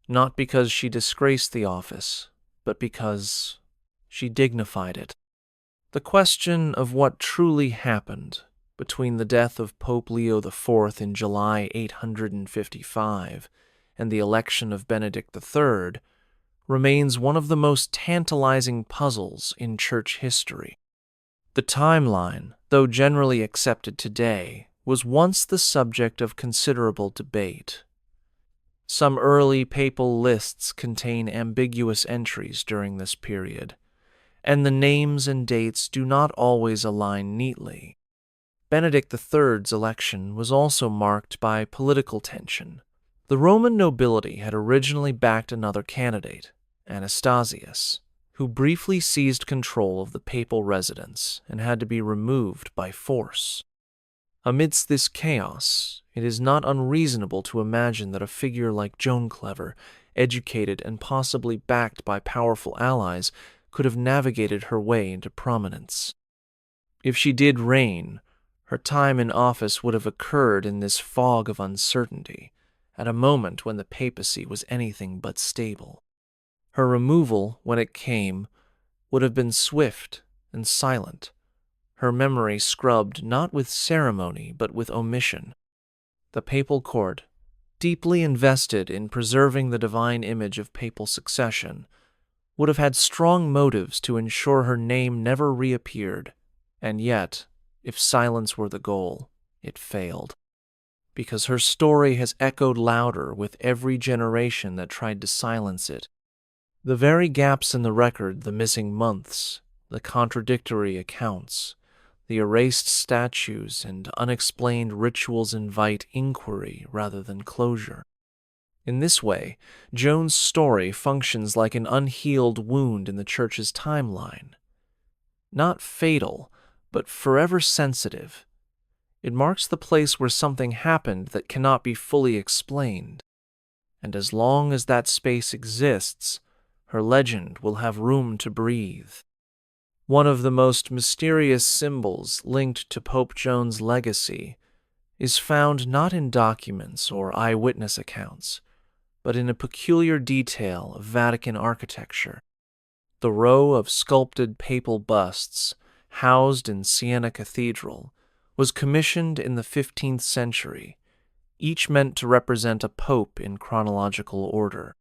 Not because she disgraced the office, but because she dignified it. The question of what truly happened between the death of Pope Leo IV in July 855 and the election of Benedict III remains one of the most tantalizing puzzles in church history. The timeline, though generally accepted today, was once the subject of considerable debate. Some early papal lists contain ambiguous entries during this period, and the names and dates do not always align neatly. Benedict III's election was also marked by political tension. The Roman nobility had originally backed another candidate, Anastasius, who briefly seized control of the papal residence and had to be removed by force. Amidst this chaos, it is not unreasonable to imagine that a figure like Joan Clever, educated and possibly backed by powerful allies, could have navigated her way into prominence. If she did reign, her time in office would have occurred in this fog of uncertainty, at a moment when the papacy was anything but stable. Her removal, when it came, would have been swift and silent, her memory scrubbed not with ceremony but with omission. The papal court, deeply invested in preserving the divine image of papal succession, would have had strong motives to ensure her name never reappeared, and yet, if silence were the goal, it failed. Because her story has echoed louder with every generation that tried to silence it. The very gaps in the record, the missing months, the contradictory accounts, the erased statues and unexplained rituals invite inquiry rather than closure. In this way, Joan's story functions like an unhealed wound in the Church's timeline. Not fatal, but forever sensitive. It marks the place where something happened that cannot be fully explained. And as long as that space exists, her legend will have room to breathe. One of the most mysterious symbols linked to Pope Joan's legacy is found not in documents or eyewitness accounts, but in a peculiar detail of Vatican architecture. The row of sculpted papal busts housed in Siena Cathedral was commissioned in the 15th century, each meant to represent a pope in chronological order.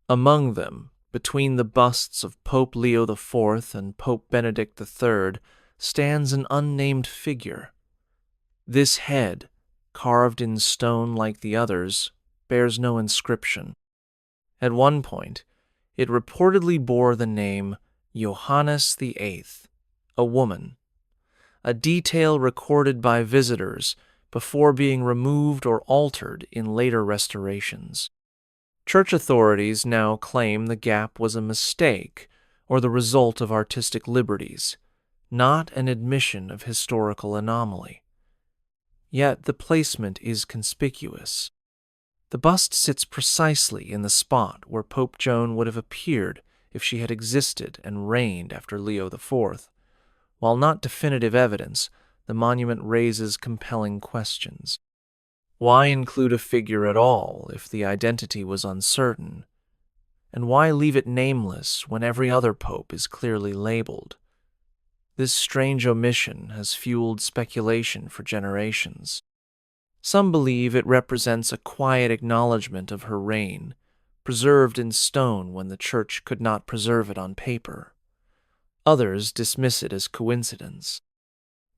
Among them, between the busts of Pope Leo IV and Pope Benedict III, stands an unnamed figure. This head, carved in stone like the others, bears no inscription. At one point, it reportedly bore the name Johannes VIII, a woman, a detail recorded by visitors before being removed or altered in later restorations. Church authorities now claim the gap was a mistake or the result of artistic liberties, not an admission of historical anomaly. Yet the placement is conspicuous. The bust sits precisely in the spot where Pope Joan would have appeared if she had existed and reigned after Leo IV. While not definitive evidence, the monument raises compelling questions. Why include a figure at all if the identity was uncertain? And why leave it nameless when every other pope is clearly labeled? This strange omission has fueled speculation for generations. Some believe it represents a quiet acknowledgement of her reign, preserved in stone when the Church could not preserve it on paper. Others dismiss it as coincidence.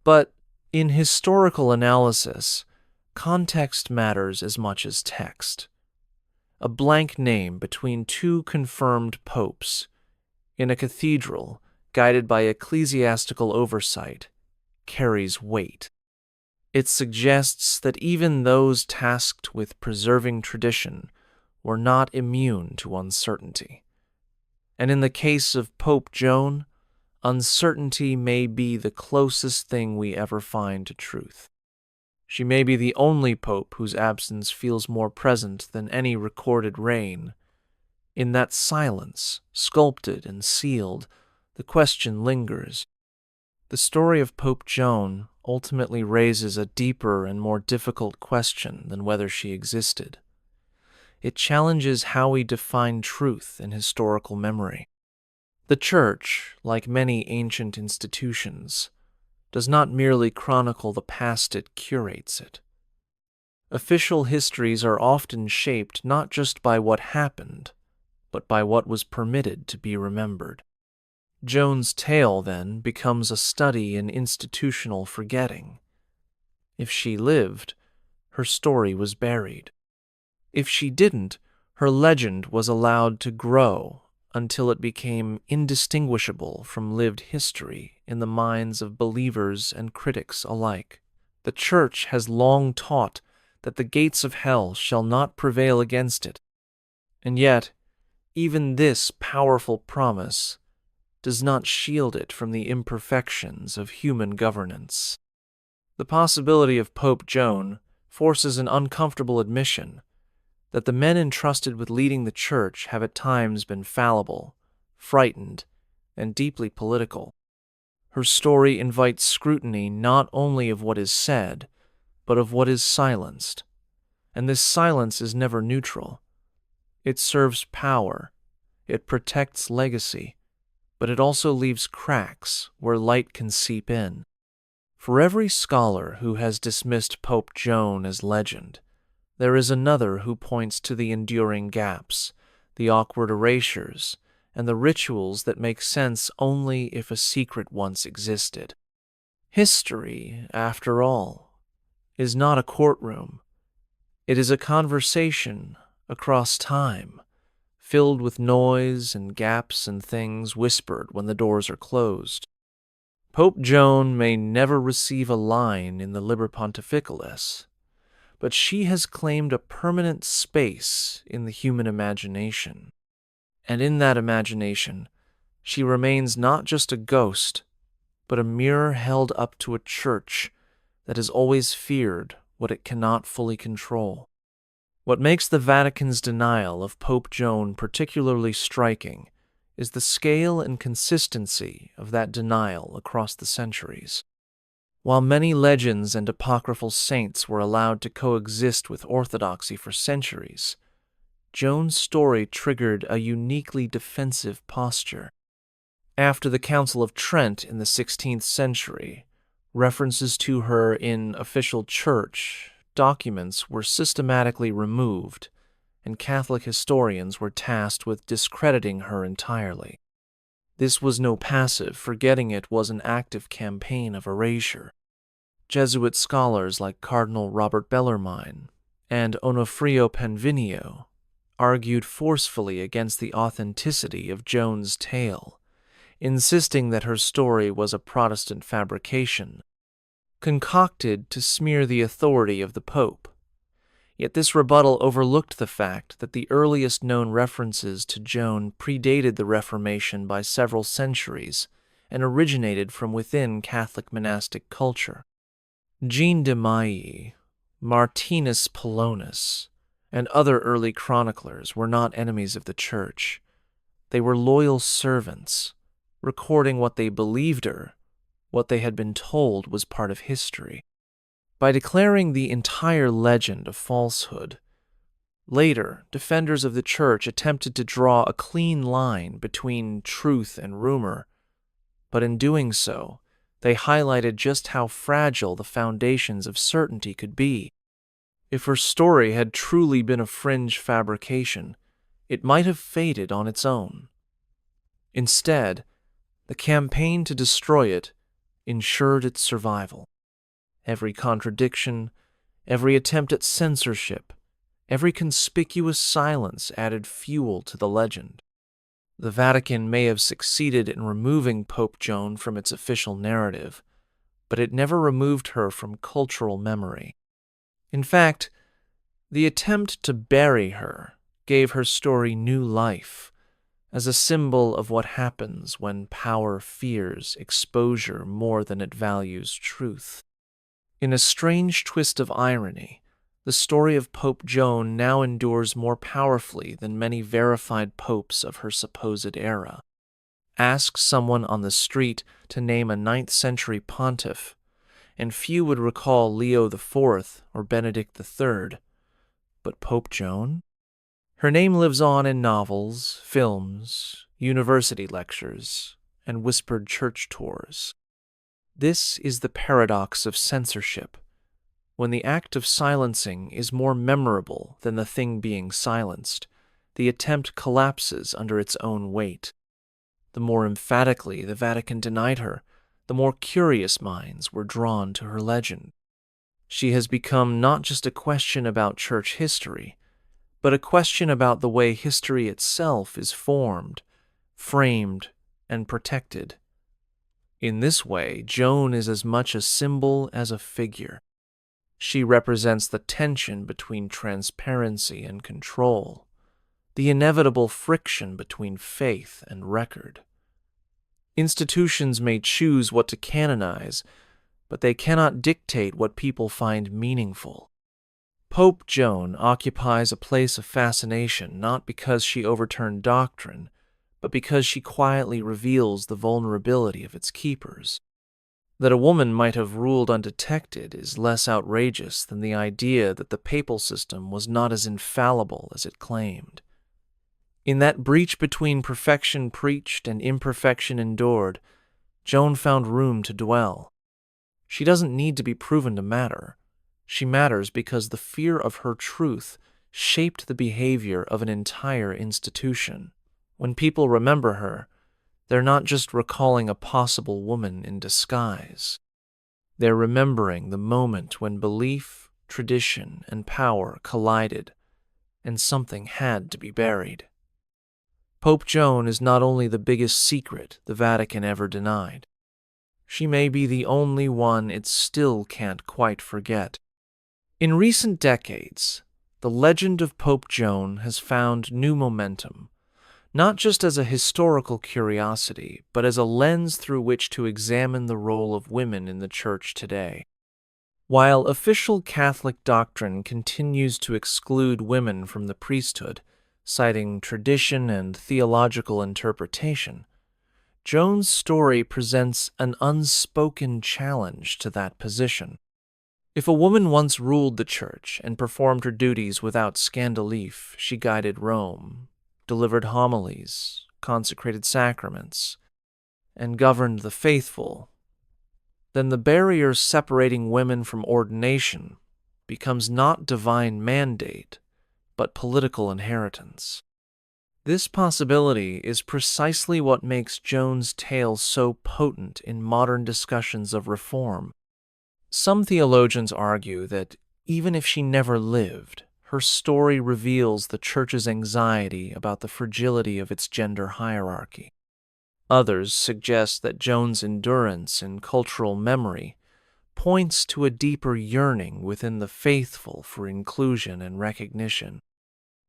But in historical analysis, context matters as much as text. A blank name between two confirmed popes in a cathedral guided by ecclesiastical oversight carries weight. It suggests that even those tasked with preserving tradition were not immune to uncertainty. And in the case of Pope Joan, uncertainty may be the closest thing we ever find to truth. She may be the only pope whose absence feels more present than any recorded reign. In that silence, sculpted and sealed, the question lingers. The story of Pope Joan ultimately raises a deeper and more difficult question than whether she existed. It challenges how we define truth in historical memory. The Church, like many ancient institutions, does not merely chronicle the past, it curates it. Official histories are often shaped not just by what happened, but by what was permitted to be remembered. Joan's tale, then, becomes a study in institutional forgetting. If she lived, her story was buried. If she didn't, her legend was allowed to grow until it became indistinguishable from lived history in the minds of believers and critics alike. The Church has long taught that the gates of hell shall not prevail against it. And yet, even this powerful promise does not shield it from the imperfections of human governance. The possibility of Pope Joan forces an uncomfortable admission that the men entrusted with leading the Church have at times been fallible, frightened, and deeply political. Her story invites scrutiny not only of what is said, but of what is silenced. And this silence is never neutral. It serves power, it protects legacy, but it also leaves cracks where light can seep in. For every scholar who has dismissed Pope Joan as legend, there is another who points to the enduring gaps, the awkward erasures, and the rituals that make sense only if a secret once existed. History, after all, is not a courtroom. It is a conversation across time, filled with noise and gaps and things whispered when the doors are closed. Pope Joan may never receive a line in the Liber Pontificalis, but she has claimed a permanent space in the human imagination. And in that imagination, she remains not just a ghost, but a mirror held up to a church that has always feared what it cannot fully control. What makes the Vatican's denial of Pope Joan particularly striking is the scale and consistency of that denial across the centuries. While many legends and apocryphal saints were allowed to coexist with orthodoxy for centuries, Joan's story triggered a uniquely defensive posture. After the Council of Trent in the 16th century, references to her in official church documents were systematically removed, and Catholic historians were tasked with discrediting her entirely. This was no passive forgetting, it was an active campaign of erasure. Jesuit scholars like Cardinal Robert Bellarmine and Onofrio Panvinio argued forcefully against the authenticity of Joan's tale, insisting that her story was a Protestant fabrication, concocted to smear the authority of the Pope. Yet this rebuttal overlooked the fact that the earliest known references to Joan predated the Reformation by several centuries and originated from within Catholic monastic culture. Jean de Mailly, Martinus Polonus, and other early chroniclers were not enemies of the Church. They were loyal servants, recording what they believed her, what they had been told was part of history. By declaring the entire legend a falsehood, later, defenders of the Church attempted to draw a clean line between truth and rumor, but in doing so, they highlighted just how fragile the foundations of certainty could be. If her story had truly been a fringe fabrication, it might have faded on its own. Instead, The campaign to destroy it ensured its survival. Every contradiction, every attempt at censorship, every conspicuous silence added fuel to the legend. The Vatican may have succeeded in removing Pope Joan from its official narrative, but it never removed her from cultural memory. In fact, the attempt to bury her gave her story new life, as a symbol of what happens when power fears exposure more than it values truth. In a strange twist of irony, the story of Pope Joan now endures more powerfully than many verified popes of her supposed era. Ask someone on the street to name a 9th-century pontiff, and few would recall Leo IV or Benedict III. But Pope Joan? Her name lives on in novels, films, university lectures, and whispered church tours. This is the paradox of censorship. When the act of silencing is more memorable than the thing being silenced, the attempt collapses under its own weight. The more emphatically the Vatican denied her, the more curious minds were drawn to her legend. She has become not just a question about church history, but a question about the way history itself is formed, framed, and protected. In this way, Joan is as much a symbol as a figure. She represents the tension between transparency and control, the inevitable friction between faith and record. Institutions may choose what to canonize, but they cannot dictate what people find meaningful. Pope Joan occupies a place of fascination not because she overturned doctrine, but because she quietly reveals the vulnerability of its keepers. That a woman might have ruled undetected is less outrageous than the idea that the papal system was not as infallible as it claimed. In that breach between perfection preached and imperfection endured, Joan found room to dwell. She doesn't need to be proven to matter. She matters because the fear of her truth shaped the behavior of an entire institution. When people remember her, they're not just recalling a possible woman in disguise. They're remembering the moment when belief, tradition, and power collided, and something had to be buried. Pope Joan is not only the biggest secret the Vatican ever denied. She may be the only one it still can't quite forget. In recent decades, the legend of Pope Joan has found new momentum, not just as a historical curiosity, but as a lens through which to examine the role of women in the Church today. While official Catholic doctrine continues to exclude women from the priesthood, citing tradition and theological interpretation, Joan's story presents an unspoken challenge to that position. If a woman once ruled the Church and performed her duties without scandalef, she guided Rome, delivered homilies, consecrated sacraments, and governed the faithful, then the barrier separating women from ordination becomes not divine mandate, but political inheritance. This possibility is precisely what makes Joan's tale so potent in modern discussions of reform. Some theologians argue that even if she never lived, her story reveals the Church's anxiety about the fragility of its gender hierarchy. Others suggest that Joan's endurance in cultural memory points to a deeper yearning within the faithful for inclusion and recognition.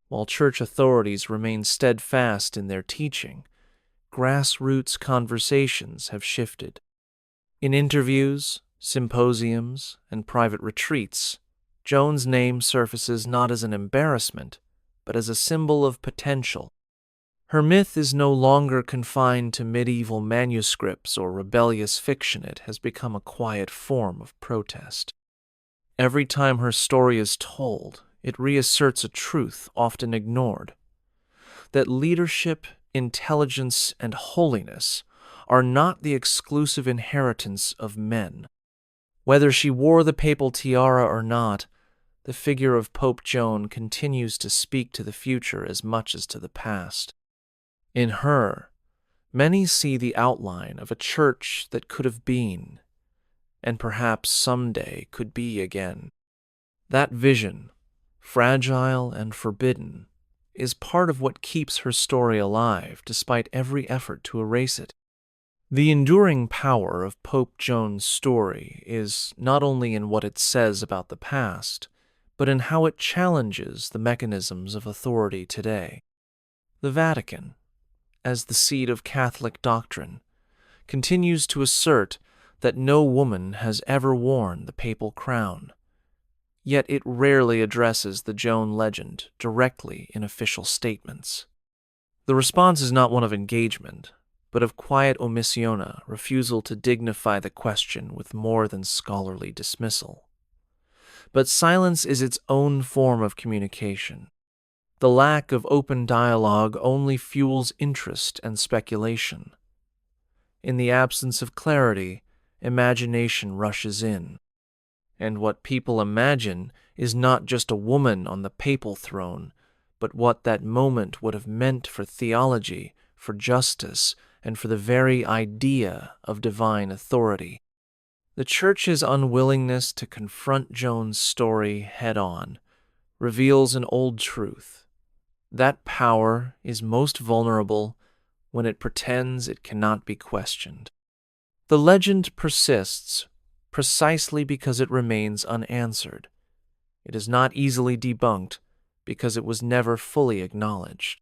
While church authorities remain steadfast in their teaching, grassroots conversations have shifted. In interviews, symposiums, and private retreats, Joan's name surfaces not as an embarrassment, but as a symbol of potential. Her myth is no longer confined to medieval manuscripts or rebellious fiction. It has become a quiet form of protest. Every time her story is told, it reasserts a truth often ignored, that leadership, intelligence, and holiness are not the exclusive inheritance of men. Whether she wore the papal tiara or not, the figure of Pope Joan continues to speak to the future as much as to the past. In her, Many see the outline of a church that could have been, and perhaps someday could be again. That vision, fragile and forbidden, is part of what keeps her story alive despite every effort to erase it. The enduring power of Pope Joan's story is not only in what it says about the past, but in how it challenges the mechanisms of authority today. The Vatican, as the seat of Catholic doctrine, continues to assert that no woman has ever worn the papal crown. Yet it rarely addresses the Joan legend directly in official statements. The response is not one of engagement, but of quiet omissione, refusal to dignify the question with more than scholarly dismissal. But silence is its own form of communication. The lack of open dialogue only fuels interest and speculation. In the absence of clarity, imagination rushes in. And what people imagine is not just a woman on the papal throne, but what that moment would have meant for theology, for justice, and for the very idea of divine authority. The Church's unwillingness to confront Joan's story head-on reveals an old truth. That power is most vulnerable when it pretends it cannot be questioned. The legend persists precisely because it remains unanswered. It is not easily debunked because it was never fully acknowledged.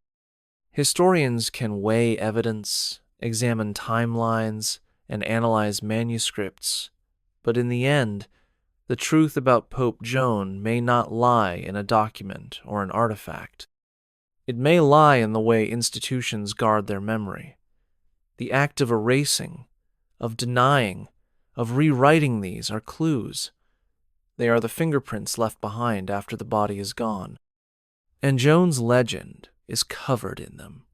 Historians can weigh evidence, examine timelines, and analyze manuscripts, but in the end, the truth about Pope Joan may not lie in a document or an artifact. It may lie in the way institutions guard their memory. The act of erasing, of denying, of rewriting these are clues. They are the fingerprints left behind after the body is gone. And Joan's legend is covered in them.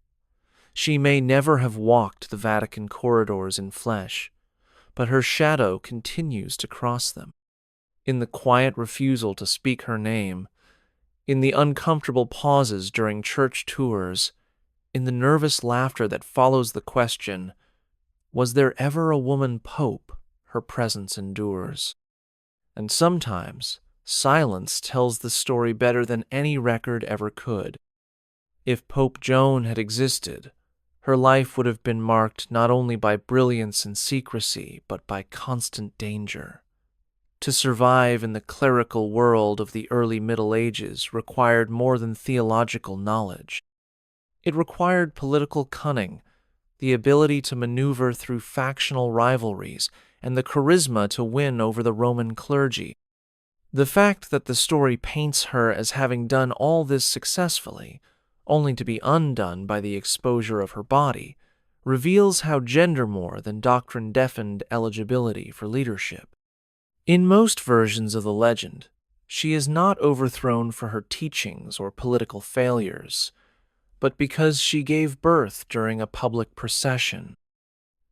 She may never have walked the Vatican corridors in flesh, but her shadow continues to cross them. In the quiet refusal to speak her name, in the uncomfortable pauses during church tours, in the nervous laughter that follows the question, "Was there ever a woman pope?" her presence endures. And sometimes, silence tells the story better than any record ever could. If Pope Joan had existed, her life would have been marked not only by brilliance and secrecy, but by constant danger. To survive in the clerical world of the early Middle Ages required more than theological knowledge. It required political cunning, the ability to maneuver through factional rivalries, and the charisma to win over the Roman clergy. The fact that the story paints her as having done all this successfully, only to be undone by the exposure of her body, reveals how gender more than doctrine deafened eligibility for leadership. In most versions of the legend, she is not overthrown for her teachings or political failures, but because she gave birth during a public procession.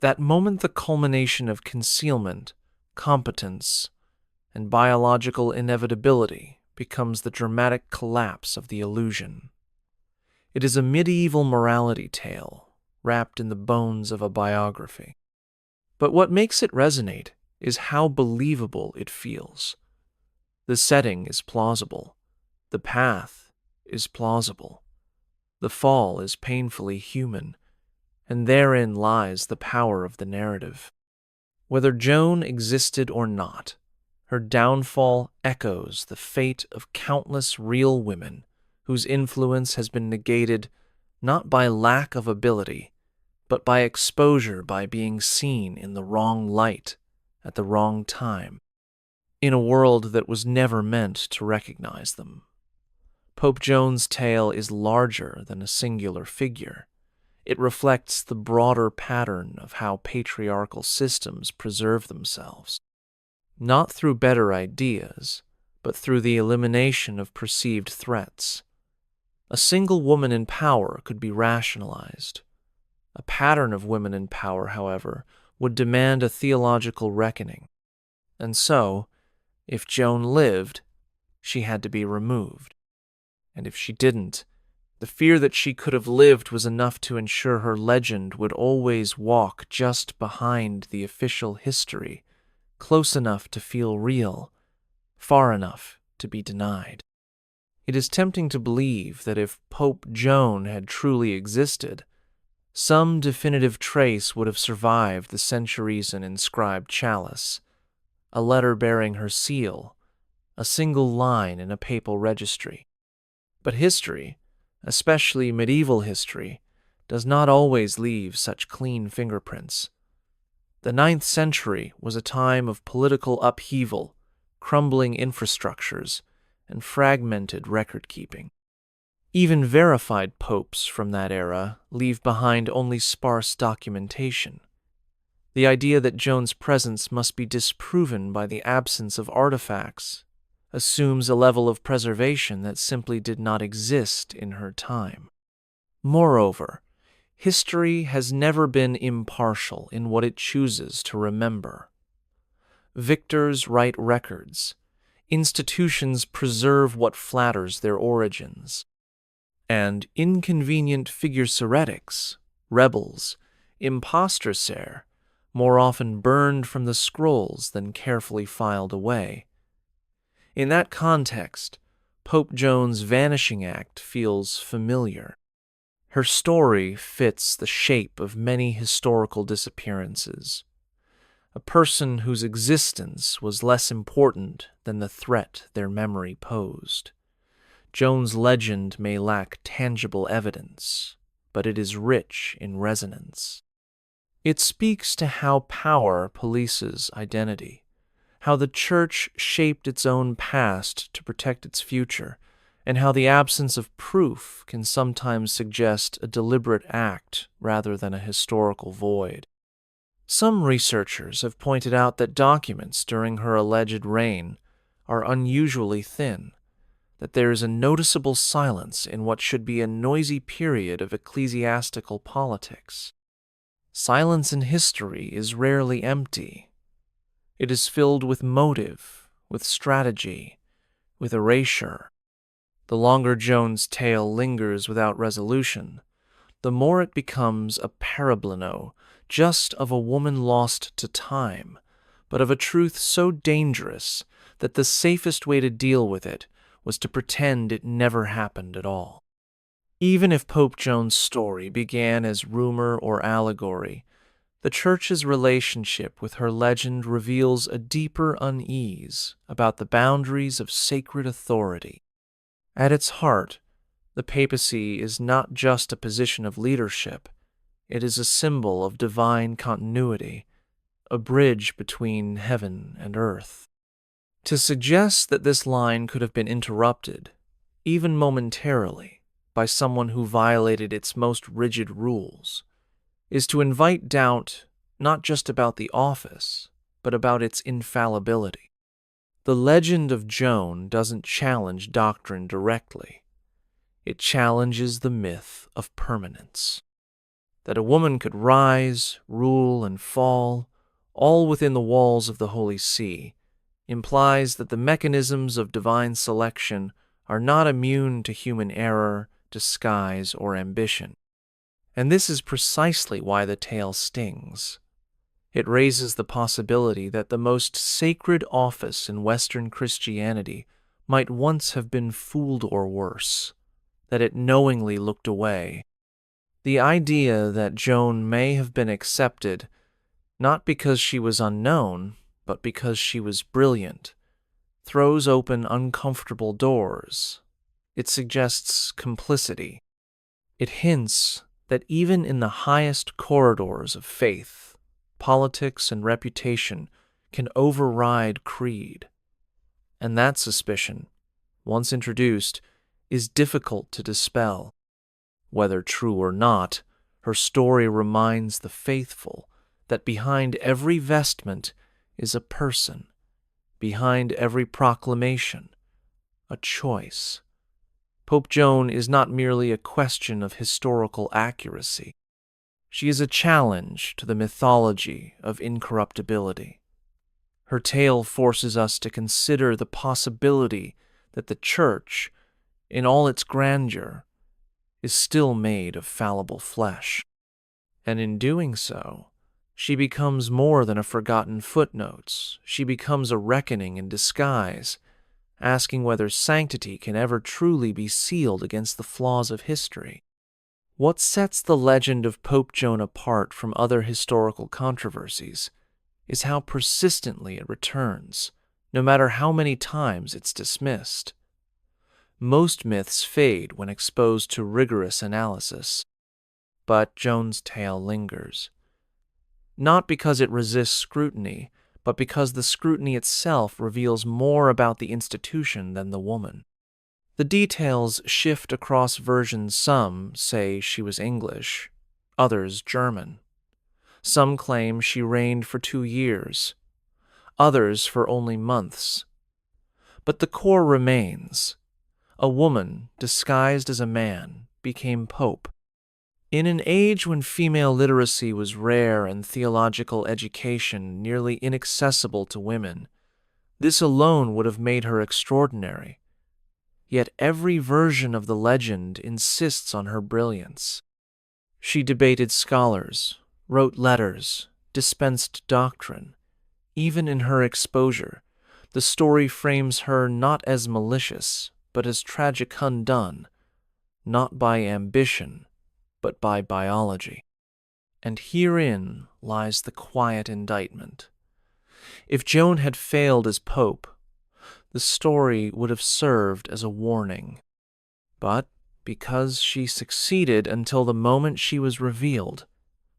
That moment, the culmination of concealment, competence, and biological inevitability, becomes the dramatic collapse of the illusion. It is a medieval morality tale, wrapped in the bones of a biography. But what makes it resonate is how believable it feels. The setting is plausible. The path is plausible. The fall is painfully human, and therein lies the power of the narrative. Whether Joan existed or not, her downfall echoes the fate of countless real women whose influence has been negated not by lack of ability, but by exposure, by being seen in the wrong light at the wrong time, in a world that was never meant to recognize them. Pope Joan's tale is larger than a singular figure. It reflects the broader pattern of how patriarchal systems preserve themselves, not through better ideas, but through the elimination of perceived threats. A single woman in power could be rationalized. A pattern of women in power, however, would demand a theological reckoning. And so, if Joan lived, she had to be removed. And if she didn't, The fear that she could have lived was enough to ensure her legend would always walk just behind the official history, close enough to feel real, far enough to be denied. It is tempting to believe that if Pope Joan had truly existed, some definitive trace would have survived the centuries in inscribed chalice, a letter bearing her seal, a single line in a papal registry. But history, especially medieval history, does not always leave such clean fingerprints. The 9th century was a time of political upheaval, crumbling infrastructures, and fragmented record-keeping. Even verified popes from that era leave behind only sparse documentation. The idea that Joan's presence must be disproven by the absence of artifacts assumes a level of preservation that simply did not exist in her time. Moreover, history has never been impartial in what it chooses to remember. Victors write records. Institutions preserve what flatters their origins. And inconvenient figureseretics, rebels, impostors more often burned from the scrolls than carefully filed away. In that context, Pope Joan's vanishing act feels familiar. Her story fits the shape of many historical disappearances. A person whose existence was less important than the threat their memory posed. Joan's legend may lack tangible evidence, but it is rich in resonance. It speaks to how power polices identity, how the Church shaped its own past to protect its future, and how the absence of proof can sometimes suggest a deliberate act rather than a historical void. Some researchers have pointed out that documents during her alleged reign are unusually thin, that there is a noticeable silence in what should be a noisy period of ecclesiastical politics. Silence in history is rarely empty. It is filled with motive, with strategy, with erasure. The longer Joan's tale lingers without resolution, the more it becomes a parablino, just of a woman lost to time, but of a truth so dangerous that the safest way to deal with it was to pretend it never happened at all. Even if Pope Joan's story began as rumor or allegory, the Church's relationship with her legend reveals a deeper unease about the boundaries of sacred authority. At its heart, the papacy is not just a position of leadership, it is a symbol of divine continuity, a bridge between heaven and earth. To suggest that this line could have been interrupted, even momentarily, by someone who violated its most rigid rules, is to invite doubt not just about the office, but about its infallibility. The legend of Joan doesn't challenge doctrine directly. It challenges the myth of permanence. That a woman could rise, rule, and fall, all within the walls of the Holy See, implies that the mechanisms of divine selection are not immune to human error, disguise, or ambition. And this is precisely why the tale stings. It raises the possibility that the most sacred office in Western Christianity might once have been fooled or worse, that it knowingly looked away. The idea that Joan may have been accepted, not because she was unknown, but because she was brilliant, throws open uncomfortable doors. It suggests complicity. It hints that even in the highest corridors of faith, politics and reputation can override creed. And that suspicion, once introduced, is difficult to dispel. Whether true or not, her story reminds the faithful that behind every vestment is a person, behind every proclamation, a choice. Pope Joan is not merely a question of historical accuracy. She is a challenge to the mythology of incorruptibility. Her tale forces us to consider the possibility that the Church, in all its grandeur, is still made of fallible flesh. And in doing so, she becomes more than a forgotten footnote. She becomes a reckoning in disguise, asking whether sanctity can ever truly be sealed against the flaws of history. What sets the legend of Pope Joan apart from other historical controversies is how persistently it returns, no matter how many times it's dismissed. Most myths fade when exposed to rigorous analysis, but Joan's tale lingers. Not because it resists scrutiny, but because the scrutiny itself reveals more about the institution than the woman. The details shift across versions. Some say she was English, others German. Some claim she reigned for 2 years, others for only months. But the core remains. A woman, disguised as a man, became pope. In an age when female literacy was rare and theological education nearly inaccessible to women, this alone would have made her extraordinary. Yet every version of the legend insists on her brilliance. She debated scholars, wrote letters, dispensed doctrine. Even in her exposure, the story frames her not as malicious, but as tragic undone, not by ambition, but by biology. And herein lies the quiet indictment. If Joan had failed as pope, the story would have served as a warning. But because she succeeded until the moment she was revealed,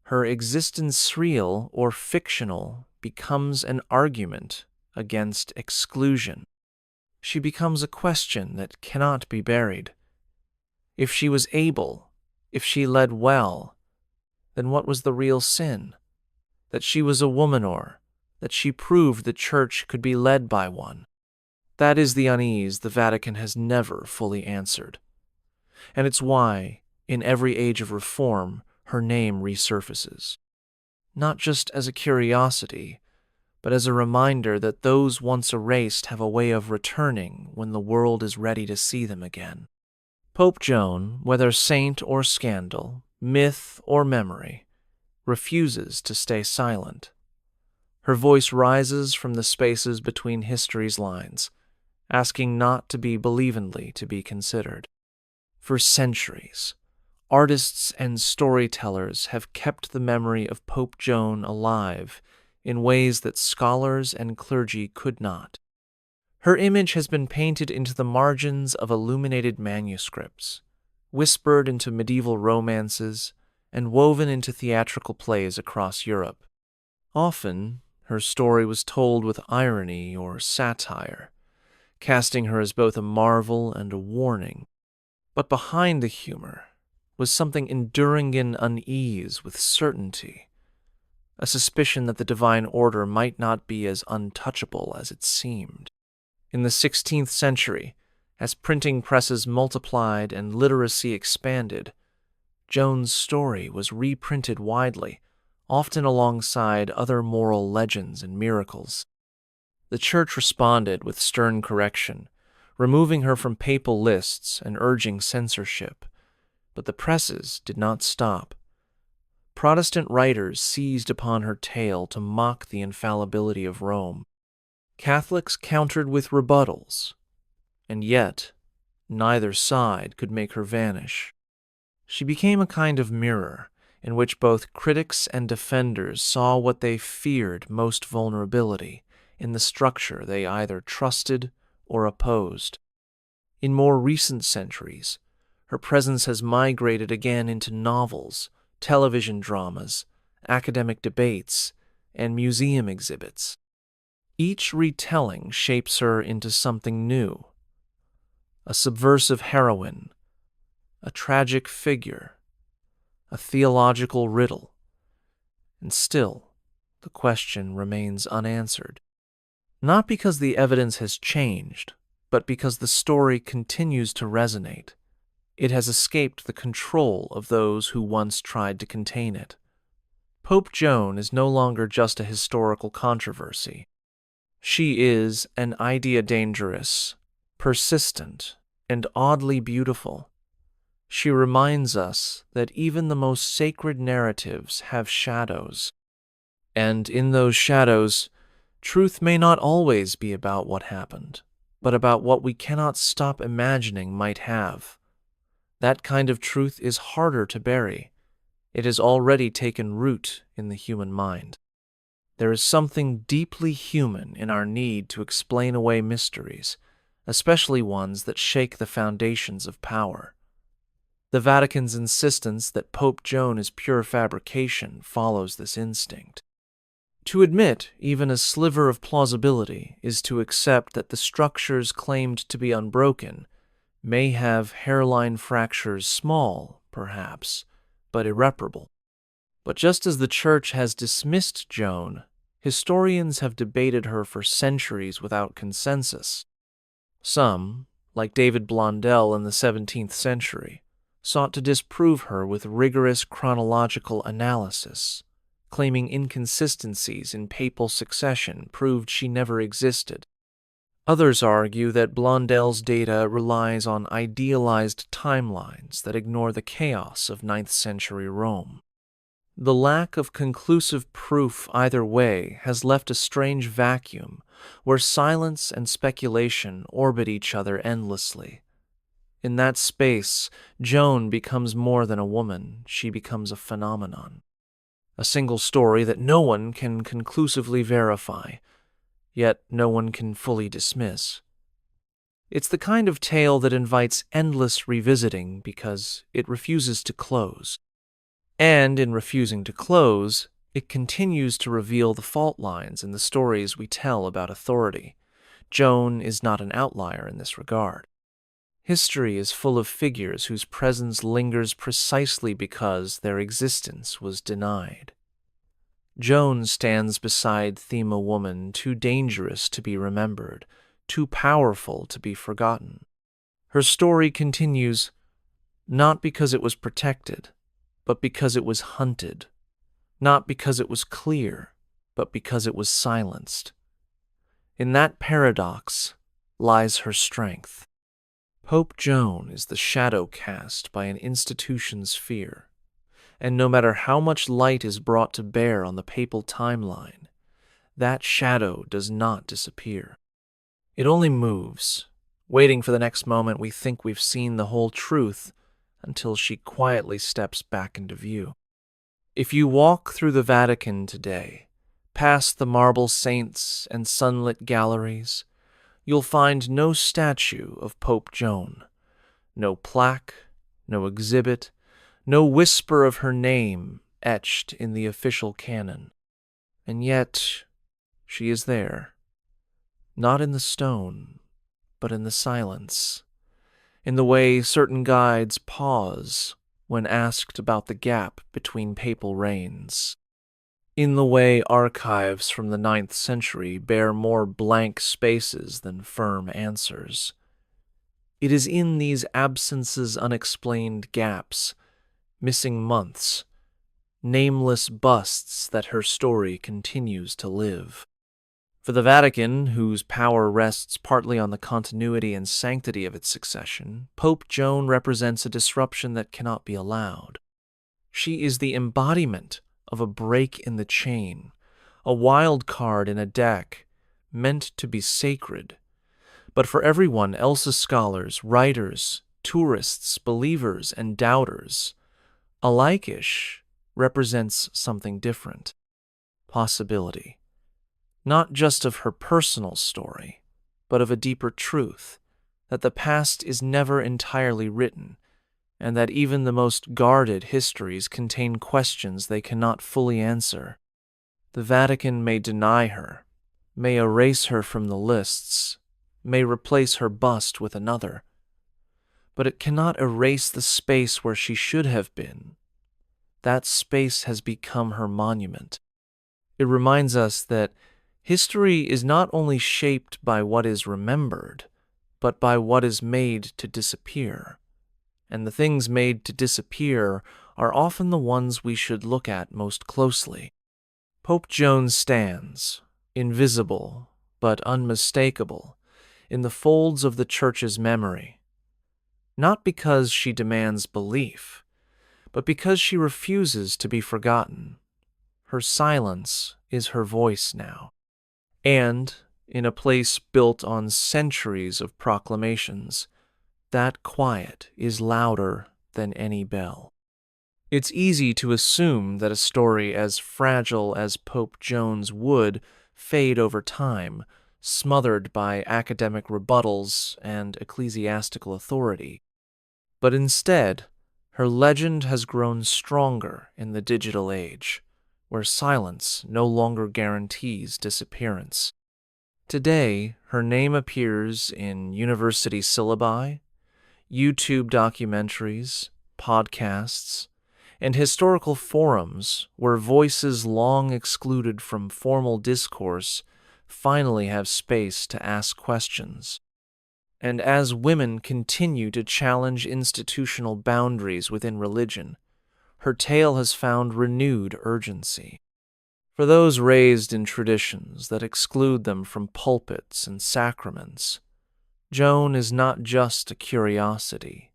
her existence, real or fictional, becomes an argument against exclusion. She becomes a question that cannot be buried. If she was able, if she led well, then what was the real sin? That she was a woman, or that she proved the Church could be led by one? That is the unease the Vatican has never fully answered. And it's why, in every age of reform, her name resurfaces. Not just as a curiosity, but as a reminder that those once erased have a way of returning when the world is ready to see them again. Pope Joan, whether saint or scandal, myth or memory, refuses to stay silent. Her voice rises from the spaces between history's lines, asking not to be believingly to be considered. For centuries, artists and storytellers have kept the memory of Pope Joan alive in ways that scholars and clergy could not. Her image has been painted into the margins of illuminated manuscripts, whispered into medieval romances, and woven into theatrical plays across Europe. Often, her story was told with irony or satire, casting her as both a marvel and a warning. But behind the humor was something enduring in unease with certainty, a suspicion that the divine order might not be as untouchable as it seemed. In the 16th century, as printing presses multiplied and literacy expanded, Joan's story was reprinted widely, often alongside other moral legends and miracles. The Church responded with stern correction, removing her from papal lists and urging censorship. But the presses did not stop. Protestant writers seized upon her tale to mock the infallibility of Rome. Catholics countered with rebuttals, and yet neither side could make her vanish. She became a kind of mirror in which both critics and defenders saw what they feared most: vulnerability in the structure they either trusted or opposed. In more recent centuries, her presence has migrated again into novels, television dramas, academic debates, and museum exhibits. Each retelling shapes her into something new: a subversive heroine, a tragic figure, a theological riddle. And still, the question remains unanswered. Not because the evidence has changed, but because the story continues to resonate. It has escaped the control of those who once tried to contain it. Pope Joan is no longer just a historical controversy. She is an idea, dangerous, persistent, and oddly beautiful. She reminds us that even the most sacred narratives have shadows, and in those shadows, truth may not always be about what happened, but about what we cannot stop imagining might have. That kind of truth is harder to bury. It has already taken root in the human mind. There is something deeply human in our need to explain away mysteries, especially ones that shake the foundations of power. The Vatican's insistence that Pope Joan is pure fabrication follows this instinct. To admit even a sliver of plausibility is to accept that the structures claimed to be unbroken may have hairline fractures small, perhaps, but irreparable. But just as the Church has dismissed Joan, historians have debated her for centuries without consensus. Some, like David Blondel in the 17th century, sought to disprove her with rigorous chronological analysis, claiming inconsistencies in papal succession proved she never existed. Others argue that Blondel's data relies on idealized timelines that ignore the chaos of 9th century Rome. The lack of conclusive proof either way has left a strange vacuum where silence and speculation orbit each other endlessly. In that space, Joan becomes more than a woman, she becomes a phenomenon. A single story that no one can conclusively verify, yet no one can fully dismiss. It's the kind of tale that invites endless revisiting because it refuses to close. And in refusing to close, it continues to reveal the fault lines in the stories we tell about authority. Joan is not an outlier in this regard. History is full of figures whose presence lingers precisely because their existence was denied. Joan stands beside Thema woman too dangerous to be remembered, too powerful to be forgotten. Her story continues not because it was protected, but because it was hunted, not because it was clear, but because it was silenced. In that paradox lies her strength. Pope Joan is the shadow cast by an institution's fear, and no matter how much light is brought to bear on the papal timeline, that shadow does not disappear. It only moves, waiting for the next moment we think we've seen the whole truth until she quietly steps back into view. If you walk through the Vatican today, past the marble saints and sunlit galleries, you'll find no statue of Pope Joan, no plaque, no exhibit, no whisper of her name etched in the official canon. And yet, she is there, not in the stone, but in the silence, in the way certain guides pause when asked about the gap between papal reigns, in the way archives from the 9th century bear more blank spaces than firm answers. It is in these absences, unexplained gaps, missing months, nameless busts that her story continues to live. For the Vatican, whose power rests partly on the continuity and sanctity of its succession, Pope Joan represents a disruption that cannot be allowed. She is the embodiment of a break in the chain, a wild card in a deck meant to be sacred. But for everyone, Elsa scholars, writers, tourists, believers, and doubters, alike-ish represents something different. Possibility. Not just of her personal story, but of a deeper truth, that the past is never entirely written, and that even the most guarded histories contain questions they cannot fully answer. The Vatican may deny her, may erase her from the lists, may replace her bust with another, but it cannot erase the space where she should have been. That space has become her monument. It reminds us that history is not only shaped by what is remembered, but by what is made to disappear. And the things made to disappear are often the ones we should look at most closely. Pope Joan stands, invisible but unmistakable, in the folds of the Church's memory. not because she demands belief, but because she refuses to be forgotten. Her silence is her voice now. And, in a place built on centuries of proclamations, that quiet is louder than any bell. It's easy to assume that a story as fragile as Pope Joan's would fade over time, smothered by academic rebuttals and ecclesiastical authority. But instead, her legend has grown stronger in the digital age, where silence no longer guarantees disappearance. Today, her name appears in university syllabi, YouTube documentaries, podcasts, and historical forums where voices long excluded from formal discourse finally have space to ask questions. And as women continue to challenge institutional boundaries within religion, her tale has found renewed urgency. For those raised in traditions that exclude them from pulpits and sacraments, Joan is not just a curiosity.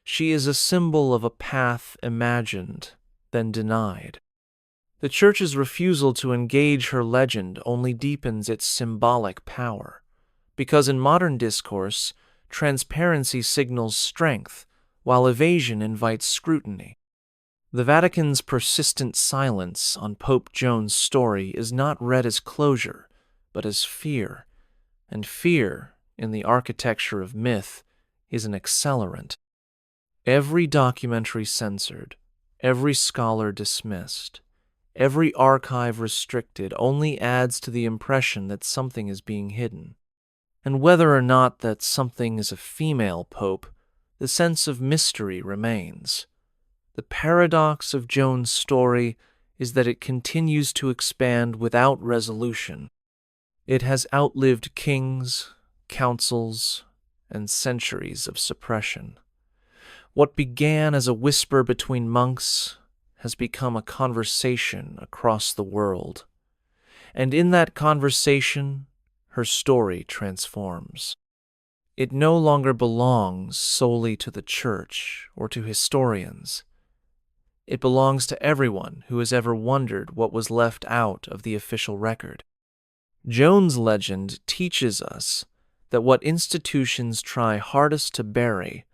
She is a symbol of a path imagined, then denied. The Church's refusal to engage her legend only deepens its symbolic power, because in modern discourse, transparency signals strength, while evasion invites scrutiny. The Vatican's persistent silence on Pope Joan's story is not read as closure, but as fear, and fear, in the architecture of myth, is an accelerant. Every documentary censored, every scholar dismissed, every archive restricted only adds to the impression that something is being hidden. And whether or not that something is a female pope, the sense of mystery remains. The paradox of Joan's story is that it continues to expand without resolution. It has outlived kings, councils, and centuries of suppression. What began as a whisper between monks has become a conversation across the world. And in that conversation, her story transforms. It no longer belongs solely to the Church or to historians. It belongs to everyone who has ever wondered what was left out of the official record. Joan's legend teaches us that what institutions try hardest to bury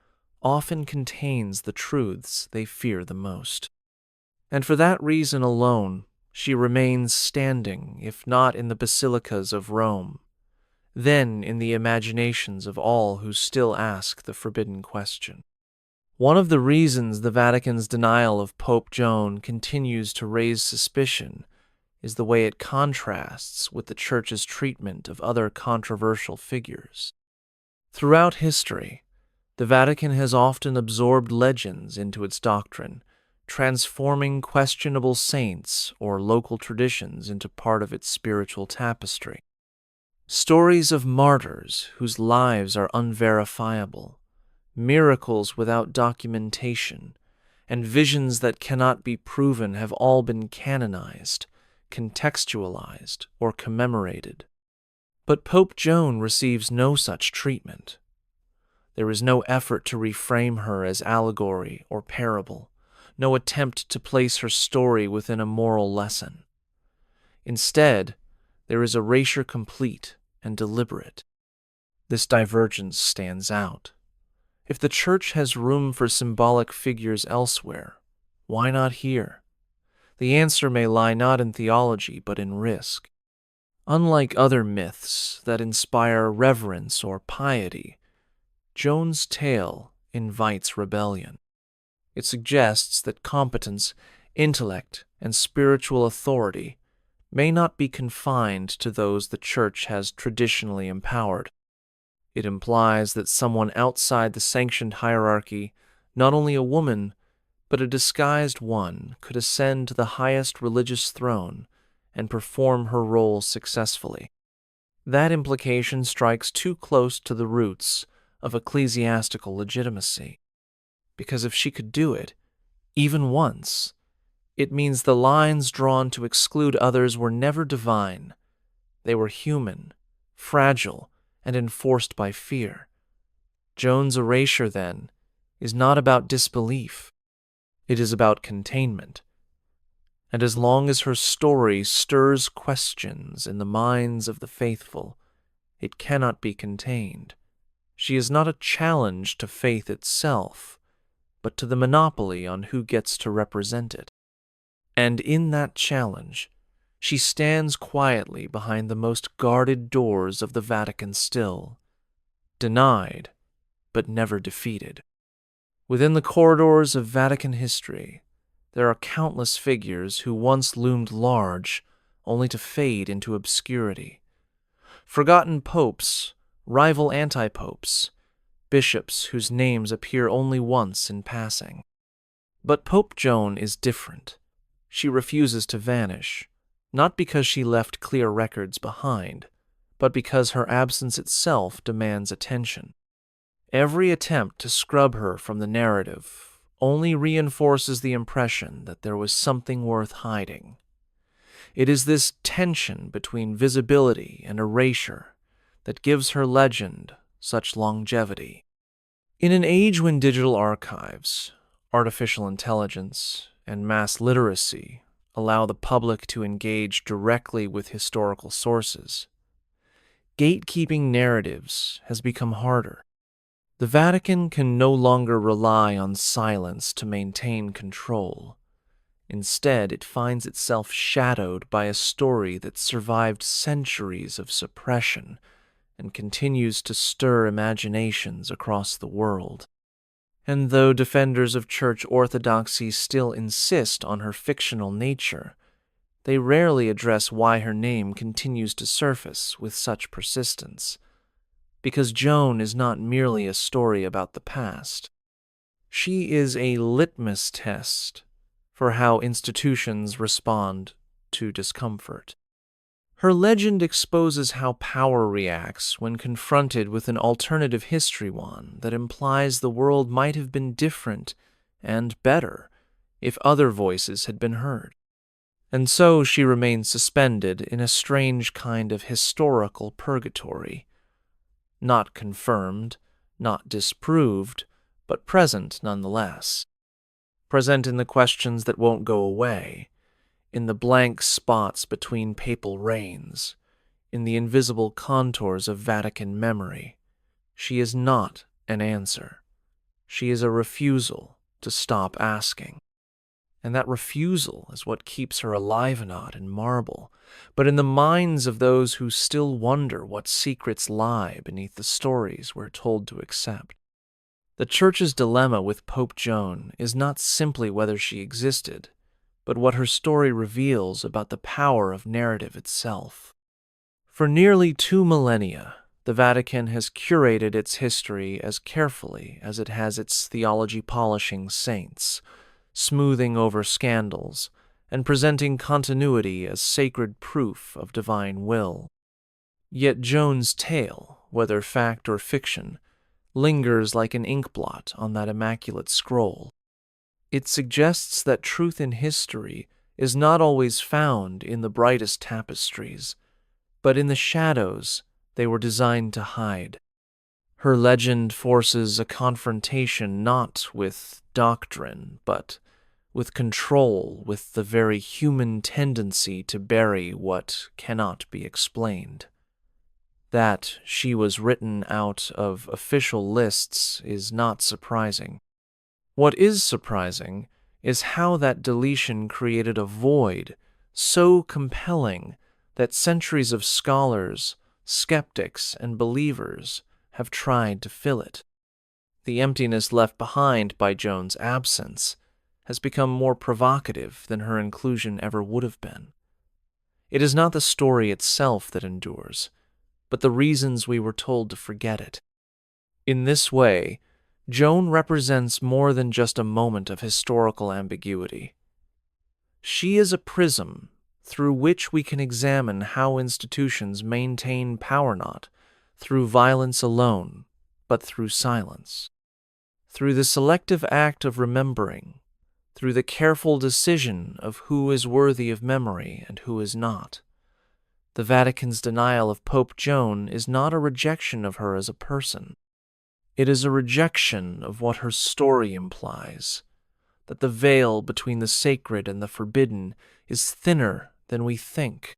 often contains the truths they fear the most. And for that reason alone, she remains standing, if not in the basilicas of Rome, then in the imaginations of all who still ask the forbidden question. One of the reasons the Vatican's denial of Pope Joan continues to raise suspicion is the way it contrasts with the Church's treatment of other controversial figures. Throughout history, the Vatican has often absorbed legends into its doctrine, transforming questionable saints or local traditions into part of its spiritual tapestry. Stories of martyrs whose lives are unverifiable, miracles without documentation, and visions that cannot be proven have all been canonized, contextualized, or commemorated. But Pope Joan receives no such treatment. There is no effort to reframe her as allegory or parable, no attempt to place her story within a moral lesson. Instead, there is erasure complete and deliberate. This divergence stands out. If the Church has room for symbolic figures elsewhere, why not here? The answer may lie not in theology, but in risk. Unlike other myths that inspire reverence or piety, Joan's tale invites rebellion. It suggests that competence, intellect, and spiritual authority may not be confined to those the Church has traditionally empowered. It implies that someone outside the sanctioned hierarchy, not only a woman, but a disguised one, could ascend to the highest religious throne and perform her role successfully. That implication strikes too close to the roots of ecclesiastical legitimacy. Because if she could do it, even once, it means the lines drawn to exclude others were never divine. They were human, fragile, and enforced by fear. Joan's erasure, then, is not about disbelief. It is about containment. And as long as her story stirs questions in the minds of the faithful, it cannot be contained. She is not a challenge to faith itself, but to the monopoly on who gets to represent it. And in that challenge, she stands quietly behind the most guarded doors of the Vatican still, denied, but never defeated. Within the corridors of Vatican history, there are countless figures who once loomed large, only to fade into obscurity. Forgotten popes, rival anti-popes, bishops whose names appear only once in passing. But Pope Joan is different. She refuses to vanish, not because she left clear records behind, but because her absence itself demands attention. Every attempt to scrub her from the narrative only reinforces the impression that there was something worth hiding. It is this tension between visibility and erasure that gives her legend such longevity. In an age when digital archives, artificial intelligence, and mass literacy allow the public to engage directly with historical sources, gatekeeping narratives has become harder. The Vatican can no longer rely on silence to maintain control. Instead, it finds itself shadowed by a story that survived centuries of suppression and continues to stir imaginations across the world. And though defenders of church orthodoxy still insist on her fictional nature, they rarely address why her name continues to surface with such persistence. Because Joan is not merely a story about the past. She is a litmus test for how institutions respond to discomfort. Her legend exposes how power reacts when confronted with an alternative history, one that implies the world might have been different and better if other voices had been heard. And so she remains suspended in a strange kind of historical purgatory, not confirmed, not disproved, but present nonetheless. Present in the questions that won't go away, in the blank spots between papal reigns, in the invisible contours of Vatican memory. She is not an answer. She is a refusal to stop asking. And that refusal is what keeps her alive not in marble, but in the minds of those who still wonder what secrets lie beneath the stories we're told to accept. The Church's dilemma with Pope Joan is not simply whether she existed, but what her story reveals about the power of narrative itself. For nearly 2 millennia, the Vatican has curated its history as carefully as it has its theology-polishing saints, smoothing over scandals and presenting continuity as sacred proof of divine will. Yet Joan's tale, whether fact or fiction, lingers like an inkblot on that immaculate scroll. It suggests that truth in history is not always found in the brightest tapestries, but in the shadows they were designed to hide. Her legend forces a confrontation not with doctrine, but with control, with the very human tendency to bury what cannot be explained. That she was written out of official lists is not surprising. What is surprising is how that deletion created a void so compelling that centuries of scholars, skeptics, and believers have tried to fill it. The emptiness left behind by Joan's absence has become more provocative than her inclusion ever would have been. It is not the story itself that endures, but the reasons we were told to forget it. In this way, Joan represents more than just a moment of historical ambiguity. She is a prism through which we can examine how institutions maintain power not through violence alone, but through silence. Through the selective act of remembering, through the careful decision of who is worthy of memory and who is not. The Vatican's denial of Pope Joan is not a rejection of her as a person. It is a rejection of what her story implies, that the veil between the sacred and the forbidden is thinner than we think,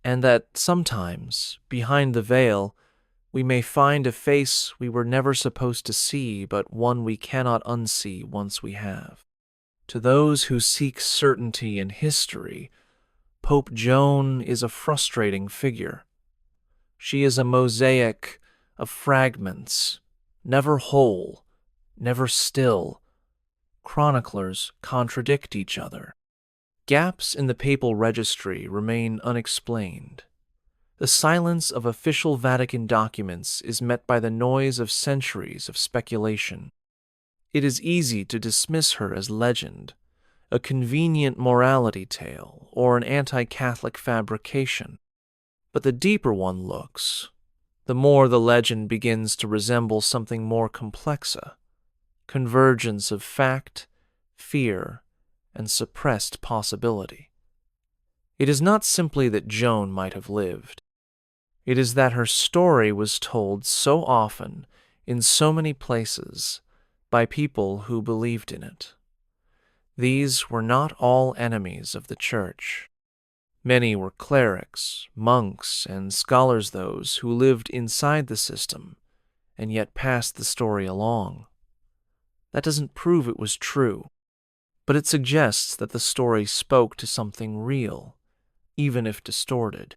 and that sometimes, behind the veil, we may find a face we were never supposed to see, but one we cannot unsee once we have. To those who seek certainty in history, Pope Joan is a frustrating figure. She is a mosaic of fragments, never whole, never still. Chroniclers contradict each other. Gaps in the papal registry remain unexplained. The silence of official Vatican documents is met by the noise of centuries of speculation. It is easy to dismiss her as legend, a convenient morality tale, or an anti-Catholic fabrication. But the deeper one looks, the more the legend begins to resemble something more complex, convergence of fact, fear, and suppressed possibility. It is not simply that Joan might have lived. It is that her story was told so often, in so many places, by people who believed in it. These were not all enemies of the Church. Many were clerics, monks, and scholars, those who lived inside the system and yet passed the story along. That doesn't prove it was true, but it suggests that the story spoke to something real, even if distorted.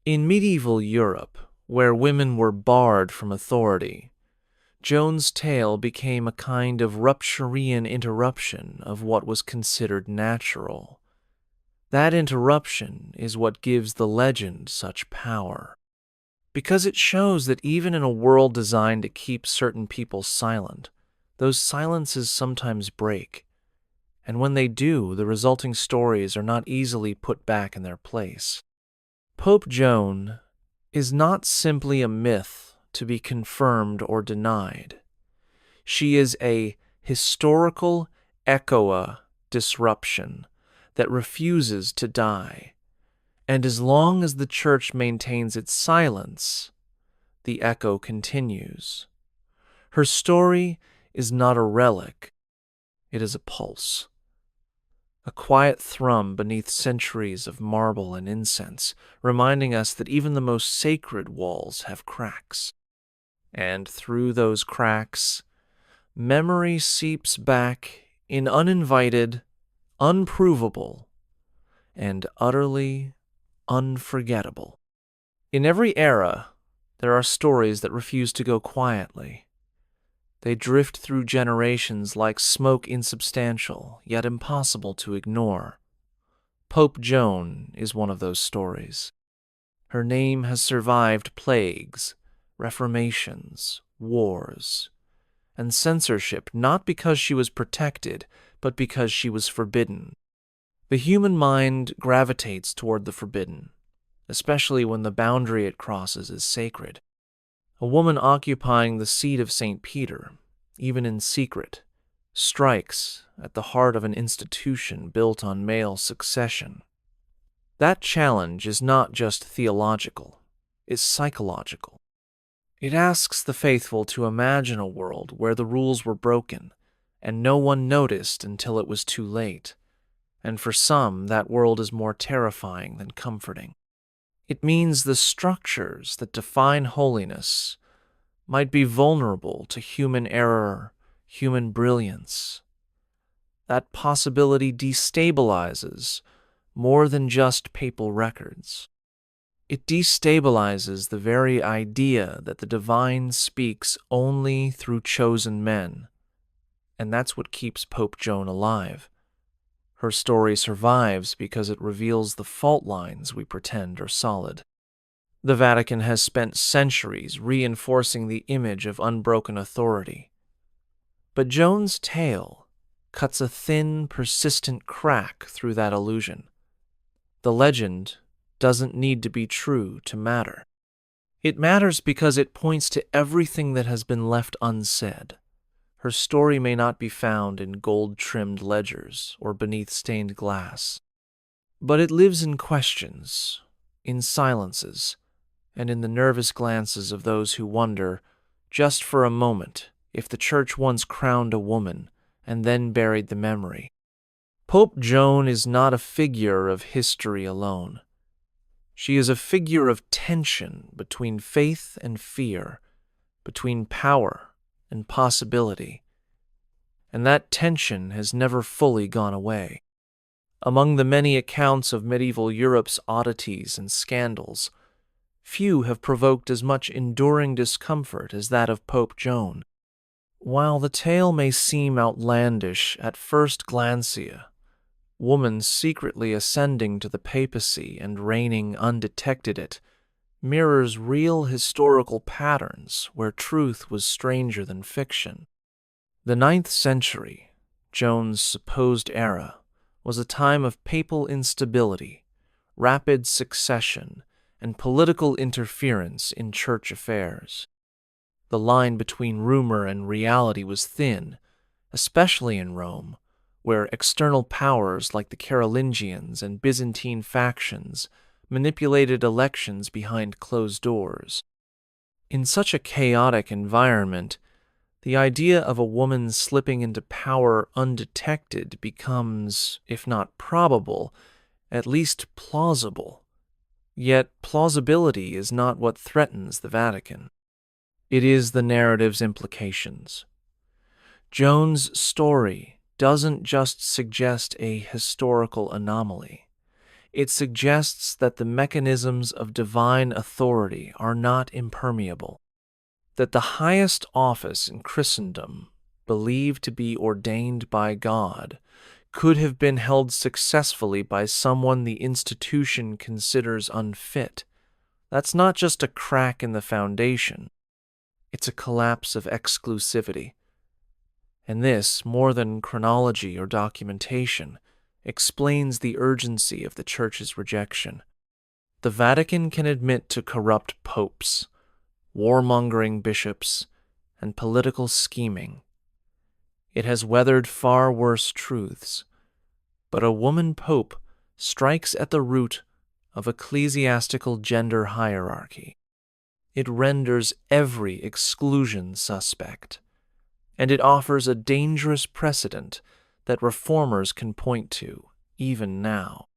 In medieval Europe, where women were barred from authority, Joan's tale became a kind of rupturian interruption of what was considered natural. That interruption is what gives the legend such power, because it shows that even in a world designed to keep certain people silent, those silences sometimes break, and when they do, the resulting stories are not easily put back in their place. Pope Joan is not simply a myth to be confirmed or denied. She is a historical echoa disruption that refuses to die, and as long as the Church maintains its silence, the echo continues. Her story is not a relic, it is a pulse. A quiet thrum beneath centuries of marble and incense, reminding us that even the most sacred walls have cracks. And through those cracks, memory seeps back in uninvited, unprovable, and utterly unforgettable. In every era, there are stories that refuse to go quietly. They drift through generations like smoke, insubstantial, yet impossible to ignore. Pope Joan is one of those stories. Her name has survived plagues, reformations, wars, and censorship, not because she was protected, but because she was forbidden. The human mind gravitates toward the forbidden, especially when the boundary it crosses is sacred. A woman occupying the seat of St. Peter, even in secret, strikes at the heart of an institution built on male succession. That challenge is not just theological, it's psychological. It asks the faithful to imagine a world where the rules were broken, and no one noticed until it was too late. And for some, that world is more terrifying than comforting. It means the structures that define holiness might be vulnerable to human error, human brilliance. That possibility destabilizes more than just papal records. It destabilizes the very idea that the divine speaks only through chosen men, and that's what keeps Pope Joan alive. Her story survives because it reveals the fault lines we pretend are solid. The Vatican has spent centuries reinforcing the image of unbroken authority. But Joan's tale cuts a thin, persistent crack through that illusion. The legend doesn't need to be true to matter. It matters because it points to everything that has been left unsaid. Her story may not be found in gold-trimmed ledgers or beneath stained glass, but it lives in questions, in silences, and in the nervous glances of those who wonder, just for a moment, if the Church once crowned a woman and then buried the memory. Pope Joan is not a figure of history alone. She is a figure of tension between faith and fear, between power and possibility. And that tension has never fully gone away. Among the many accounts of medieval Europe's oddities and scandals, few have provoked as much enduring discomfort as that of Pope Joan. While the tale may seem outlandish at first glancia, woman secretly ascending to the papacy and reigning undetected it, mirrors real historical patterns where truth was stranger than fiction. The 9th century, Joan's supposed era, was a time of papal instability, rapid succession, and political interference in church affairs. The line between rumor and reality was thin, especially in Rome, where external powers like the Carolingians and Byzantine factions manipulated elections behind closed doors. In such a chaotic environment, the idea of a woman slipping into power undetected becomes, if not probable, at least plausible. Yet plausibility is not what threatens the Vatican. It is the narrative's implications. Joan's story doesn't just suggest a historical anomaly. It suggests that the mechanisms of divine authority are not impermeable, that the highest office in Christendom, believed to be ordained by God, could have been held successfully by someone the institution considers unfit. That's not just a crack in the foundation. It's a collapse of exclusivity. And this, more than chronology or documentation, explains the urgency of the Church's rejection. The Vatican can admit to corrupt popes, warmongering bishops, and political scheming. It has weathered far worse truths, but a woman pope strikes at the root of ecclesiastical gender hierarchy. It renders every exclusion suspect, and it offers a dangerous precedent that reformers can point to, even now.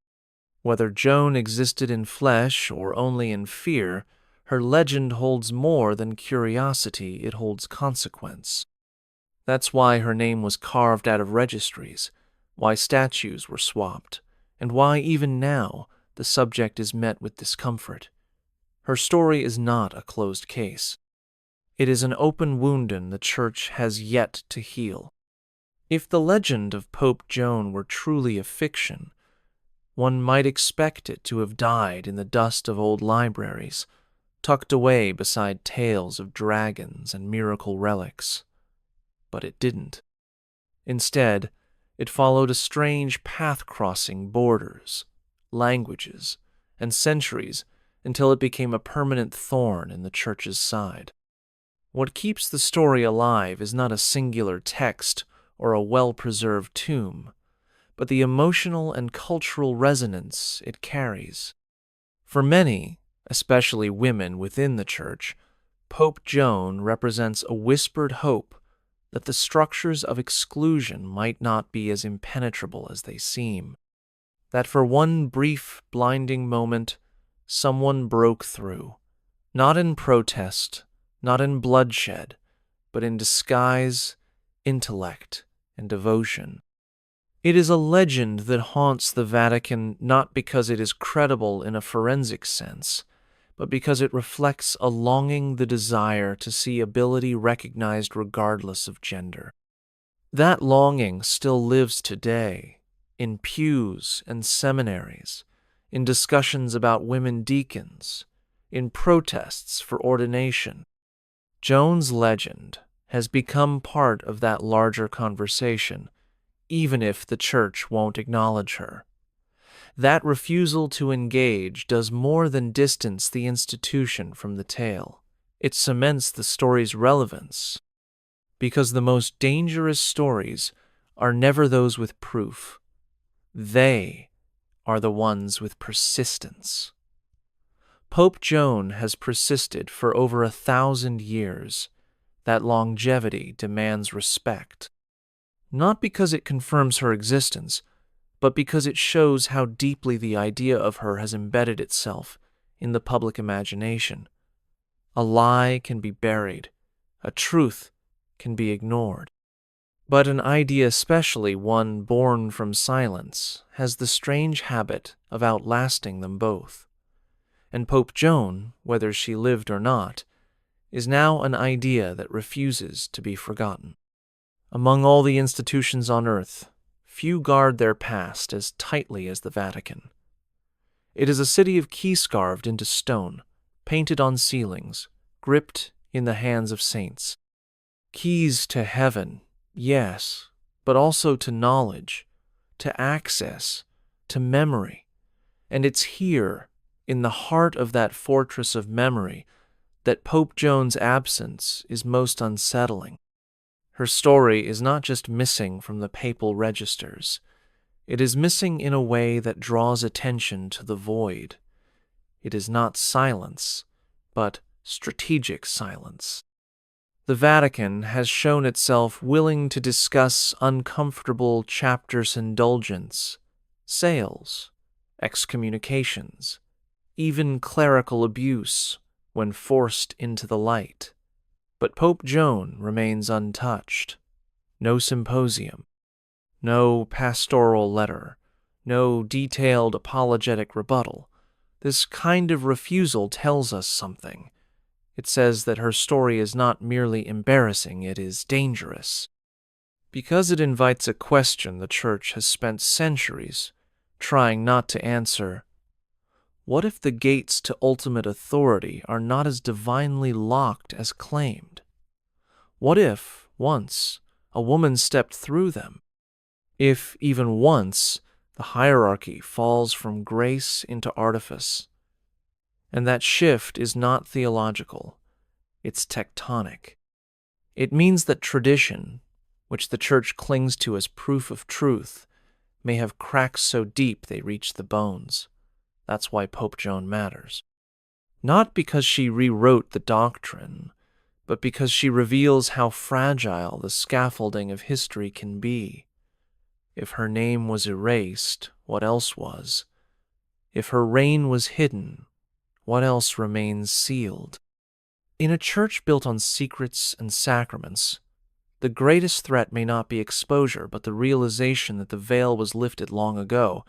Whether Joan existed in flesh or only in fear, her legend holds more than curiosity, it holds consequence. That's why her name was carved out of registries, why statues were swapped, and why even now the subject is met with discomfort. Her story is not a closed case. It is an open wound the Church has yet to heal. If the legend of Pope Joan were truly a fiction, one might expect it to have died in the dust of old libraries, tucked away beside tales of dragons and miracle relics. But it didn't. Instead, it followed a strange path crossing borders, languages, and centuries until it became a permanent thorn in the Church's side. What keeps the story alive is not a singular text or a well-preserved tomb, but the emotional and cultural resonance it carries. For many, especially women within the Church, Pope Joan represents a whispered hope that the structures of exclusion might not be as impenetrable as they seem, that for one brief, blinding moment, someone broke through, not in protest, not in bloodshed, but in disguise, intellect, and devotion. It is a legend that haunts the Vatican not because it is credible in a forensic sense, but because it reflects a longing, the desire to see ability recognized regardless of gender. That longing still lives today, in pews and seminaries, in discussions about women deacons, in protests for ordination. Joan's legend has become part of that larger conversation, even if the Church won't acknowledge her. That refusal to engage does more than distance the institution from the tale. It cements the story's relevance, because the most dangerous stories are never those with proof. They are the ones with persistence. Pope Joan has persisted for over 1,000 years, That longevity demands respect, not because it confirms her existence, but because it shows how deeply the idea of her has embedded itself in the public imagination. A lie can be buried, a truth can be ignored. But an idea, especially one born from silence, has the strange habit of outlasting them both. And Pope Joan, whether she lived or not, is now an idea that refuses to be forgotten. Among all the institutions on earth, few guard their past as tightly as the Vatican. It is a city of keys carved into stone, painted on ceilings, gripped in the hands of saints. Keys to heaven, yes, but also to knowledge, to access, to memory. And it's here, in the heart of that fortress of memory, that Pope Joan's absence is most unsettling. Her story is not just missing from the papal registers. It is missing in a way that draws attention to the void. It is not silence, but strategic silence. The Vatican has shown itself willing to discuss uncomfortable chapters indulgence, sales, excommunications, even clerical abuse when forced into the light. But Pope Joan remains untouched. No symposium, no pastoral letter, no detailed apologetic rebuttal. This kind of refusal tells us something. It says that her story is not merely embarrassing, it is dangerous. Because it invites a question the Church has spent centuries trying not to answer. What if the gates to ultimate authority are not as divinely locked as claimed? What if, once, a woman stepped through them? If, even once, the hierarchy falls from grace into artifice? And that shift is not theological, it's tectonic. It means that tradition, which the Church clings to as proof of truth, may have cracks so deep they reach the bones. That's why Pope Joan matters. Not because she rewrote the doctrine, but because she reveals how fragile the scaffolding of history can be. If her name was erased, what else was? If her reign was hidden, what else remains sealed? In a church built on secrets and sacraments, the greatest threat may not be exposure, but the realization that the veil was lifted long ago,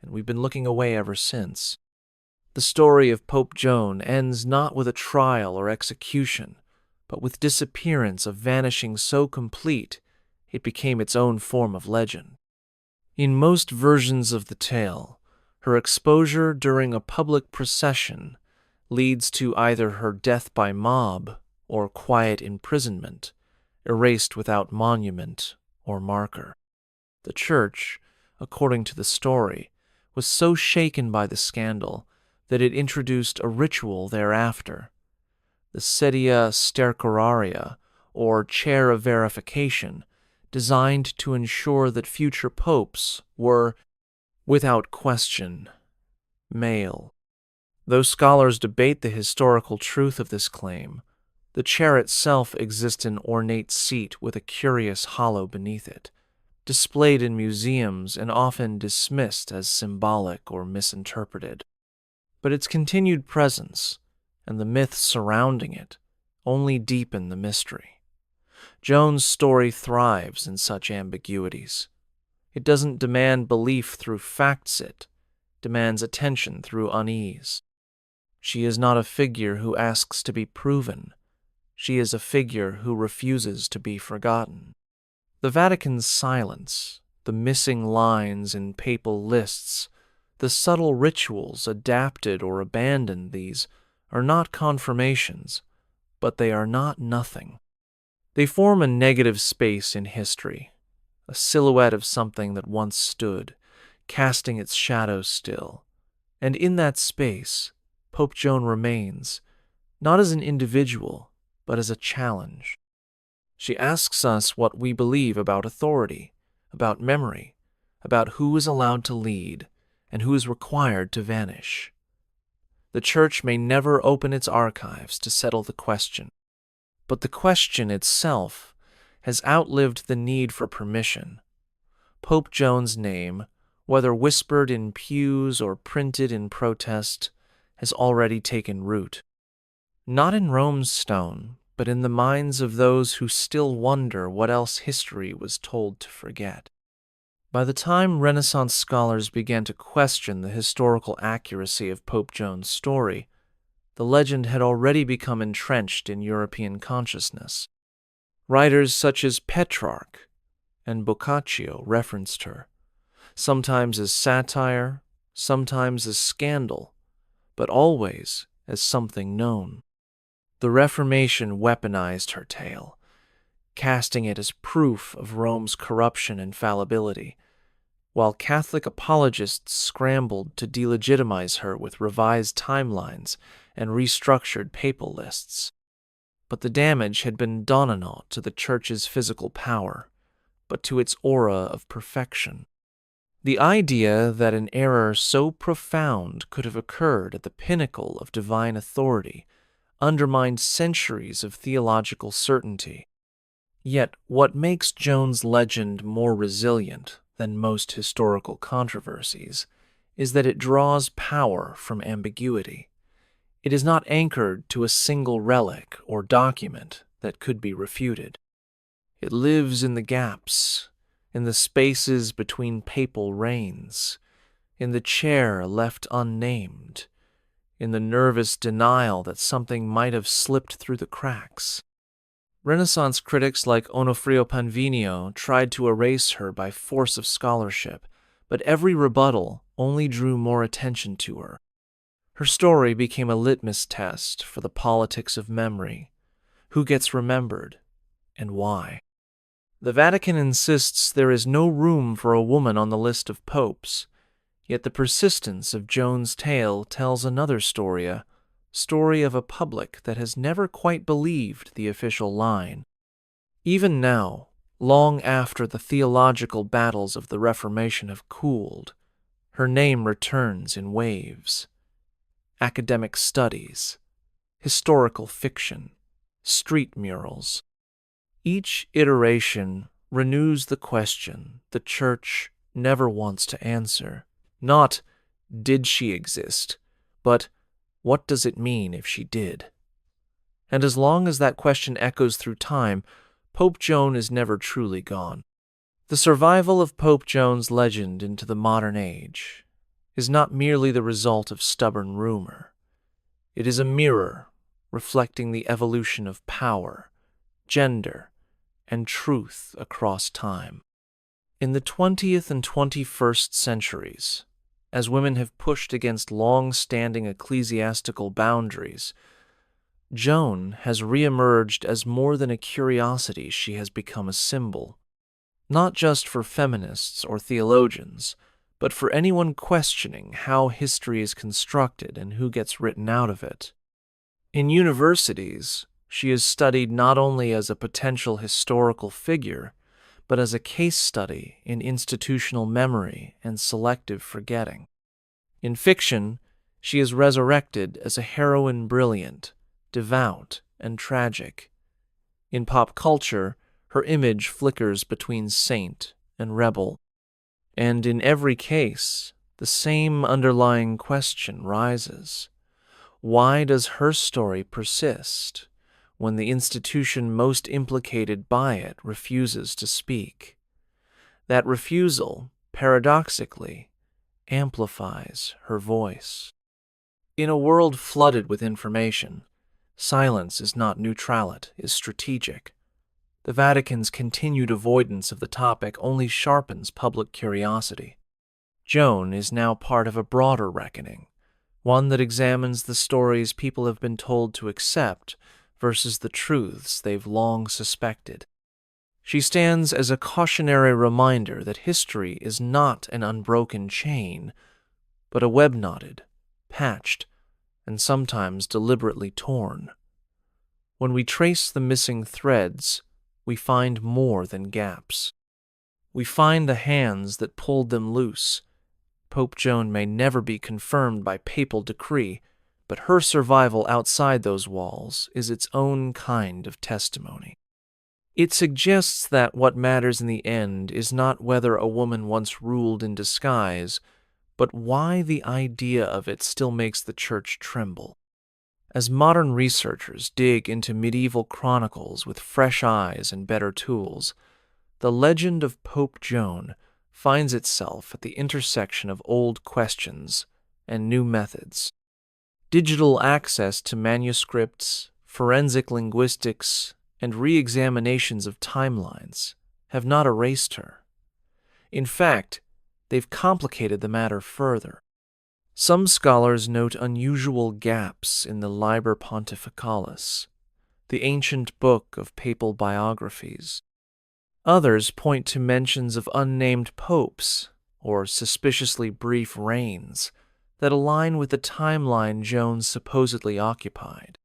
and we've been looking away ever since. The story of Pope Joan ends not with a trial or execution, but with disappearance of vanishing so complete it became its own form of legend. In most versions of the tale, her exposure during a public procession leads to either her death by mob or quiet imprisonment, erased without monument or marker. The Church, according to the story, was so shaken by the scandal that it introduced a ritual thereafter. The sedia stercoraria, or chair of verification, designed to ensure that future popes were, without question, male. Though scholars debate the historical truth of this claim, the chair itself exists an ornate seat with a curious hollow beneath it, displayed in museums and often dismissed as symbolic or misinterpreted. But its continued presence, and the myths surrounding it, only deepen the mystery. Joan's story thrives in such ambiguities. It doesn't demand belief through facts, it demands attention through unease. She is not a figure who asks to be proven. She is a figure who refuses to be forgotten. The Vatican's silence, the missing lines in papal lists, the subtle rituals adapted or abandoned, these are not confirmations, but they are not nothing. They form a negative space in history, a silhouette of something that once stood, casting its shadow still. And in that space, Pope Joan remains, not as an individual, but as a challenge. She asks us what we believe about authority, about memory, about who is allowed to lead, and who is required to vanish. The Church may never open its archives to settle the question, But the question itself has outlived the need for permission. Pope Joan's name, whether whispered in pews or printed in protest, has already taken root. Not in Rome's stone, but in the minds of those who still wonder what else history was told to forget. By the time Renaissance scholars began to question the historical accuracy of Pope Joan's story, the legend had already become entrenched in European consciousness. Writers such as Petrarch and Boccaccio referenced her, sometimes as satire, sometimes as scandal, but always as something known. The Reformation weaponized her tale, casting it as proof of Rome's corruption and fallibility, while Catholic apologists scrambled to delegitimize her with revised timelines and restructured papal lists. But the damage had been done not to the Church's physical power, but to its aura of perfection. The idea that an error so profound could have occurred at the pinnacle of divine authority undermined centuries of theological certainty. Yet what makes Joan's legend more resilient than most historical controversies is that it draws power from ambiguity. It is not anchored to a single relic or document that could be refuted. It lives in the gaps, in the spaces between papal reigns, in the chair left unnamed, in the nervous denial that something might have slipped through the cracks. Renaissance critics like Onofrio Panvino tried to erase her by force of scholarship, but every rebuttal only drew more attention to her. Her story became a litmus test for the politics of memory, who gets remembered, and why. The Vatican insists there is no room for a woman on the list of popes, yet the persistence of Joan's tale tells another story of a public that has never quite believed the official line. Even now, long after the theological battles of the Reformation have cooled, her name returns in waves. Academic studies, historical fiction, street murals. Each iteration renews the question the Church never wants to answer. Not, did she exist, but what does it mean if she did? And as long as that question echoes through time, Pope Joan is never truly gone. The survival of Pope Joan's legend into the modern age is not merely the result of stubborn rumor. It is a mirror reflecting the evolution of power, gender, and truth across time. In the 20th and 21st centuries, as women have pushed against long-standing ecclesiastical boundaries, Joan has reemerged as more than a curiosity. She has become a symbol, not just for feminists or theologians, but for anyone questioning how history is constructed and who gets written out of it. In universities, she is studied not only as a potential historical figure, but as a case study in institutional memory and selective forgetting. In fiction, she is resurrected as a heroine brilliant, devout, and tragic. In pop culture, her image flickers between saint and rebel. And in every case, the same underlying question rises. Why does her story persist when the institution most implicated by it refuses to speak? That refusal, paradoxically, amplifies her voice. In a world flooded with information, silence is not neutral, it is strategic. The Vatican's continued avoidance of the topic only sharpens public curiosity. Joan is now part of a broader reckoning, one that examines the stories people have been told to accept versus the truths they've long suspected. She stands as a cautionary reminder that history is not an unbroken chain, but a web-knotted, patched, and sometimes deliberately torn. When we trace the missing threads, we find more than gaps. We find the hands that pulled them loose. Pope Joan may never be confirmed by papal decree, but her survival outside those walls is its own kind of testimony. It suggests that what matters in the end is not whether a woman once ruled in disguise, but why the idea of it still makes the Church tremble. As modern researchers dig into medieval chronicles with fresh eyes and better tools, the legend of Pope Joan finds itself at the intersection of old questions and new methods. Digital access to manuscripts, forensic linguistics, and re-examinations of timelines have not erased her. In fact, they've complicated the matter further. Some scholars note unusual gaps in the Liber Pontificalis, the ancient book of papal biographies. Others point to mentions of unnamed popes or suspiciously brief reigns that align with the timeline Joan supposedly occupied.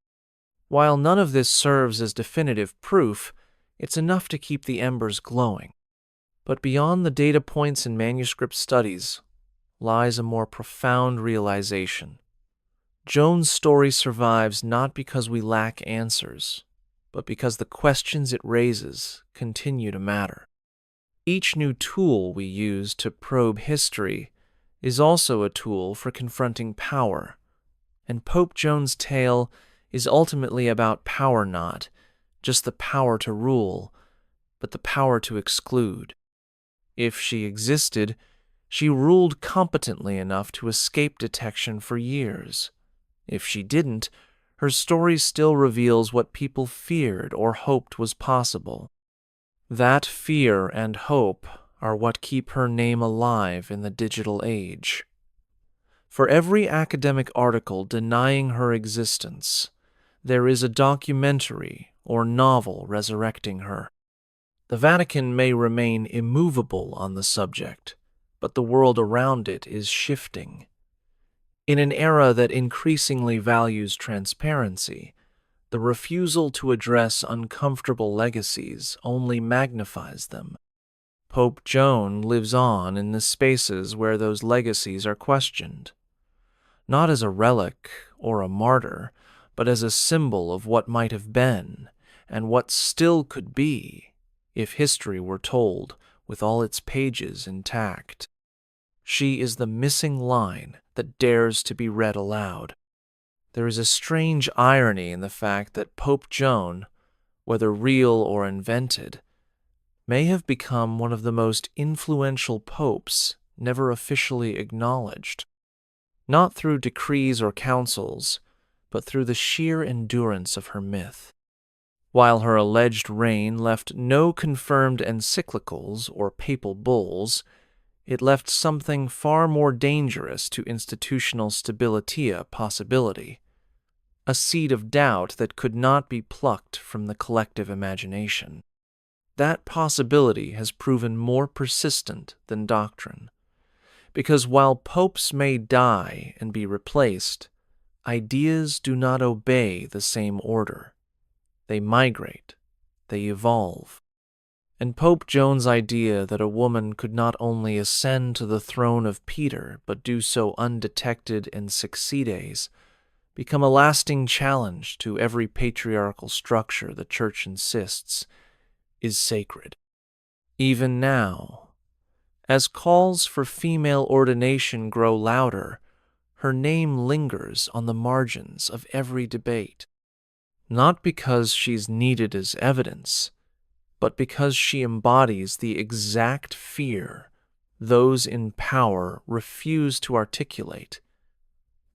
While none of this serves as definitive proof, it's enough to keep the embers glowing. But beyond the data points and manuscript studies lies a more profound realization. Joan's story survives not because we lack answers, but because the questions it raises continue to matter. Each new tool we use to probe history is also a tool for confronting power, and Pope Joan's tale is ultimately about power, not just the power to rule, but the power to exclude. If she existed, she ruled competently enough to escape detection for years. If she didn't, her story still reveals what people feared or hoped was possible. That fear and hope are what keep her name alive in the digital age. For every academic article denying her existence, there is a documentary or novel resurrecting her. The Vatican may remain immovable on the subject, but the world around it is shifting. In an era that increasingly values transparency, the refusal to address uncomfortable legacies only magnifies them. Pope Joan lives on in the spaces where those legacies are questioned, not as a relic or a martyr, but as a symbol of what might have been and what still could be if history were told with all its pages intact. She is the missing line that dares to be read aloud. There is a strange irony in the fact that Pope Joan, whether real or invented, may have become one of the most influential popes never officially acknowledged, not through decrees or councils, but through the sheer endurance of her myth. While her alleged reign left no confirmed encyclicals or papal bulls, it left something far more dangerous to institutional stability, a possibility, a seed of doubt that could not be plucked from the collective imagination. That possibility has proven more persistent than doctrine, because while popes may die and be replaced, ideas do not obey the same order. They migrate, they evolve. And Pope Joan's idea that a woman could not only ascend to the throne of Peter, but do so undetected and succeedes, become a lasting challenge to every patriarchal structure the Church insists is sacred. Even now, as calls for female ordination grow louder, her name lingers on the margins of every debate, not because she's needed as evidence, but because she embodies the exact fear those in power refuse to articulate.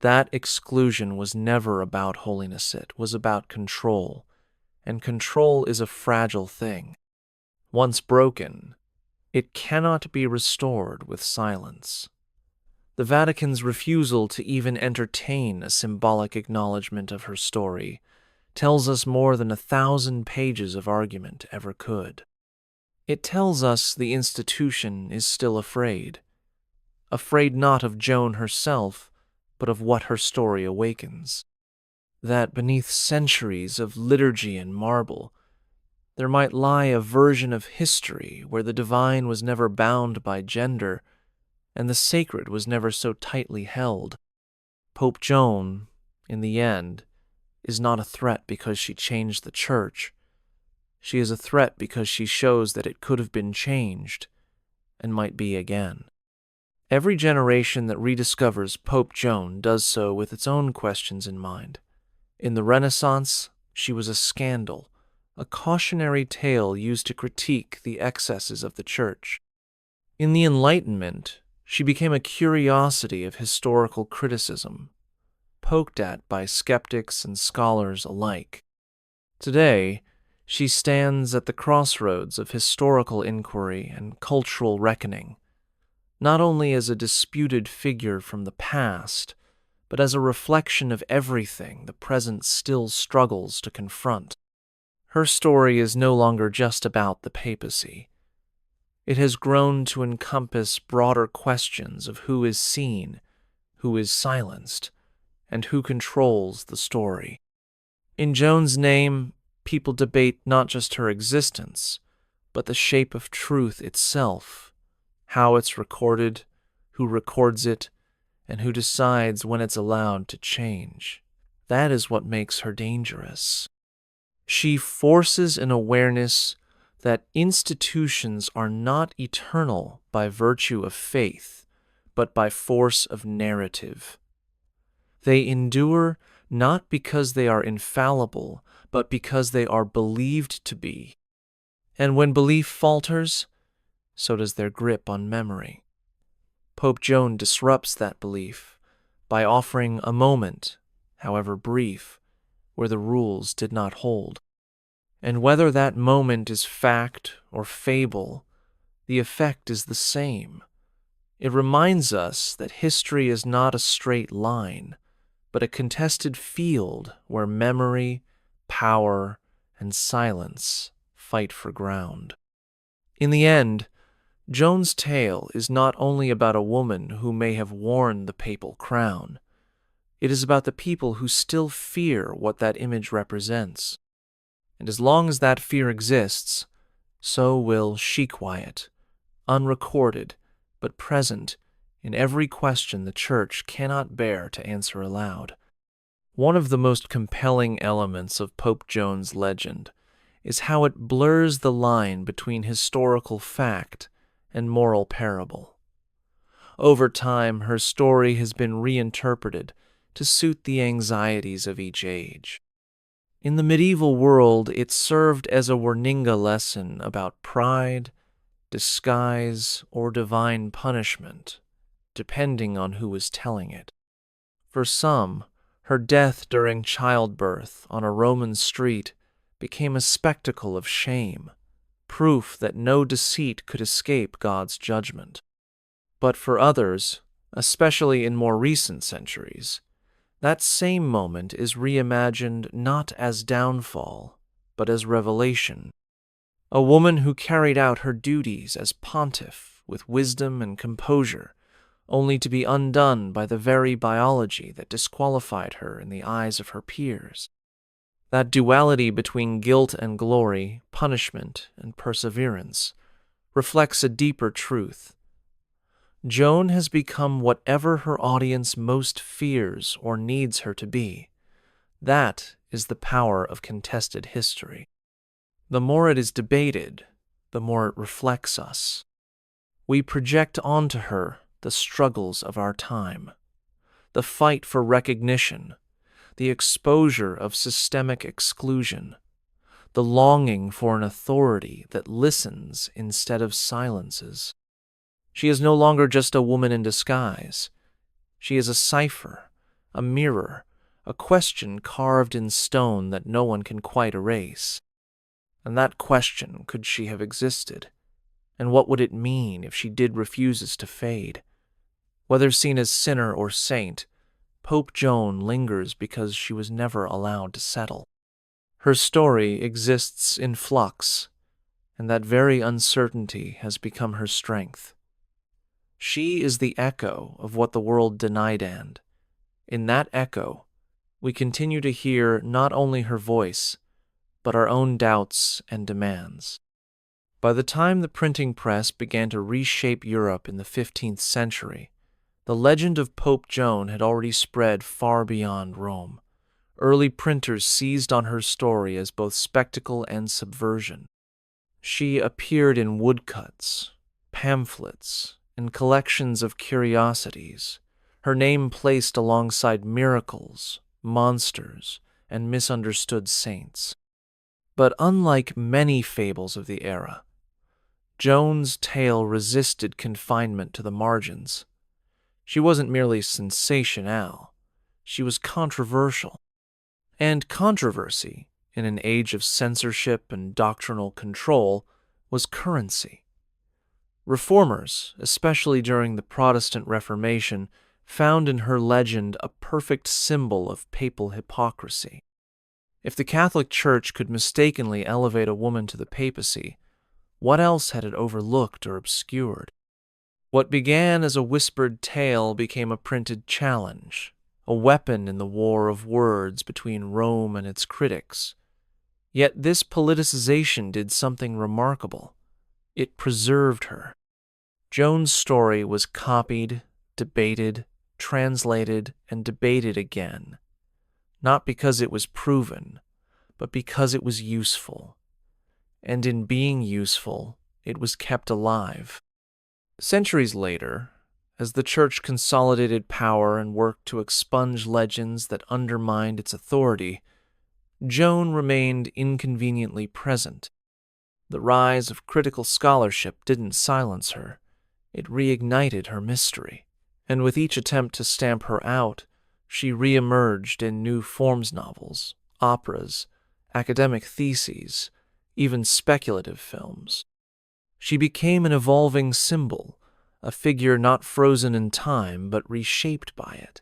That exclusion was never about holiness, it was about control, and control is a fragile thing. Once broken, it cannot be restored with silence. The Vatican's refusal to even entertain a symbolic acknowledgement of her story tells us more than 1,000 pages of argument ever could. It tells us the institution is still afraid not of Joan herself, but of what her story awakens. That beneath centuries of liturgy and marble, there might lie a version of history where the divine was never bound by gender, and the sacred was never so tightly held. Pope Joan in the end, is not a threat because she changed the church. She is a threat because she shows that it could have been changed and might be again. Every generation that rediscovers Pope Joan does so with its own questions in mind. In the Renaissance, she was a scandal, a cautionary tale used to critique the excesses of the Church. In the Enlightenment, she became a curiosity of historical criticism, poked at by skeptics and scholars alike. Today, she stands at the crossroads of historical inquiry and cultural reckoning, not only as a disputed figure from the past, but as a reflection of everything the present still struggles to confront. Her story is no longer just about the papacy. It has grown to encompass broader questions of who is seen, who is silenced, and who controls the story. In Joan's name, people debate not just her existence, but the shape of truth itself, how it's recorded, who records it, and who decides when it's allowed to change. That is what makes her dangerous. She forces an awareness that institutions are not eternal by virtue of faith, but by force of narrative. They endure not because they are infallible, but because they are believed to be. And when belief falters, so does their grip on memory. Pope Joan disrupts that belief by offering a moment, however brief, where the rules did not hold. And whether that moment is fact or fable, the effect is the same. It reminds us that history is not a straight line, but a contested field where memory, power, and silence fight for ground. In the end, Joan's tale is not only about a woman who may have worn the papal crown. It is about the people who still fear what that image represents. And as long as that fear exists, so will she quiet, unrecorded, but present in every question the Church cannot bear to answer aloud. One of the most compelling elements of Pope Joan's legend is how it blurs the line between historical fact and moral parable. Over time, her story has been reinterpreted to suit the anxieties of each age. In the medieval world, it served as a warninga lesson about pride, disguise, or divine punishment, depending on who was telling it. For some, her death during childbirth on a Roman street became a spectacle of shame, proof that no deceit could escape God's judgment. But for others, especially in more recent centuries, that same moment is reimagined not as downfall, but as revelation. A woman who carried out her duties as pontiff with wisdom and composure, only to be undone by the very biology that disqualified her in the eyes of her peers. That duality between guilt and glory, punishment and perseverance, reflects a deeper truth. Joan has become whatever her audience most fears or needs her to be. That is the power of contested history. The more it is debated, the more it reflects us. We project onto her the struggles of our time, the fight for recognition, the exposure of systemic exclusion, the longing for an authority that listens instead of silences. She is no longer just a woman in disguise. She is a cipher, a mirror, a question carved in stone that no one can quite erase. And that question, could she have existed? And what would it mean if she did refuses to fade? Whether seen as sinner or saint, Pope Joan lingers because she was never allowed to settle. Her story exists in flux, and that very uncertainty has become her strength. She is the echo of what the world denied, and in that echo, we continue to hear not only her voice, but our own doubts and demands. By the time the printing press began to reshape Europe in the 15th century, The legend of Pope Joan had already spread far beyond Rome. Early printers seized on her story as both spectacle and subversion. She appeared in woodcuts, pamphlets, and collections of curiosities, her name placed alongside miracles, monsters, and misunderstood saints. But unlike many fables of the era, Joan's tale resisted confinement to the margins. She wasn't merely sensational, she was controversial. And controversy, in an age of censorship and doctrinal control, was currency. Reformers, especially during the Protestant Reformation, found in her legend a perfect symbol of papal hypocrisy. If the Catholic Church could mistakenly elevate a woman to the papacy, what else had it overlooked or obscured? What began as a whispered tale became a printed challenge, a weapon in the war of words between Rome and its critics. Yet this politicization did something remarkable. It preserved her. Joan's story was copied, debated, translated, and debated again, not because it was proven, but because it was useful. And in being useful, it was kept alive. Centuries later, as the Church consolidated power and worked to expunge legends that undermined its authority, Joan remained inconveniently present. The rise of critical scholarship didn't silence her. It reignited her mystery. And with each attempt to stamp her out, she re-emerged in new forms novels, operas, academic theses, even speculative films. She became an evolving symbol, a figure not frozen in time but reshaped by it,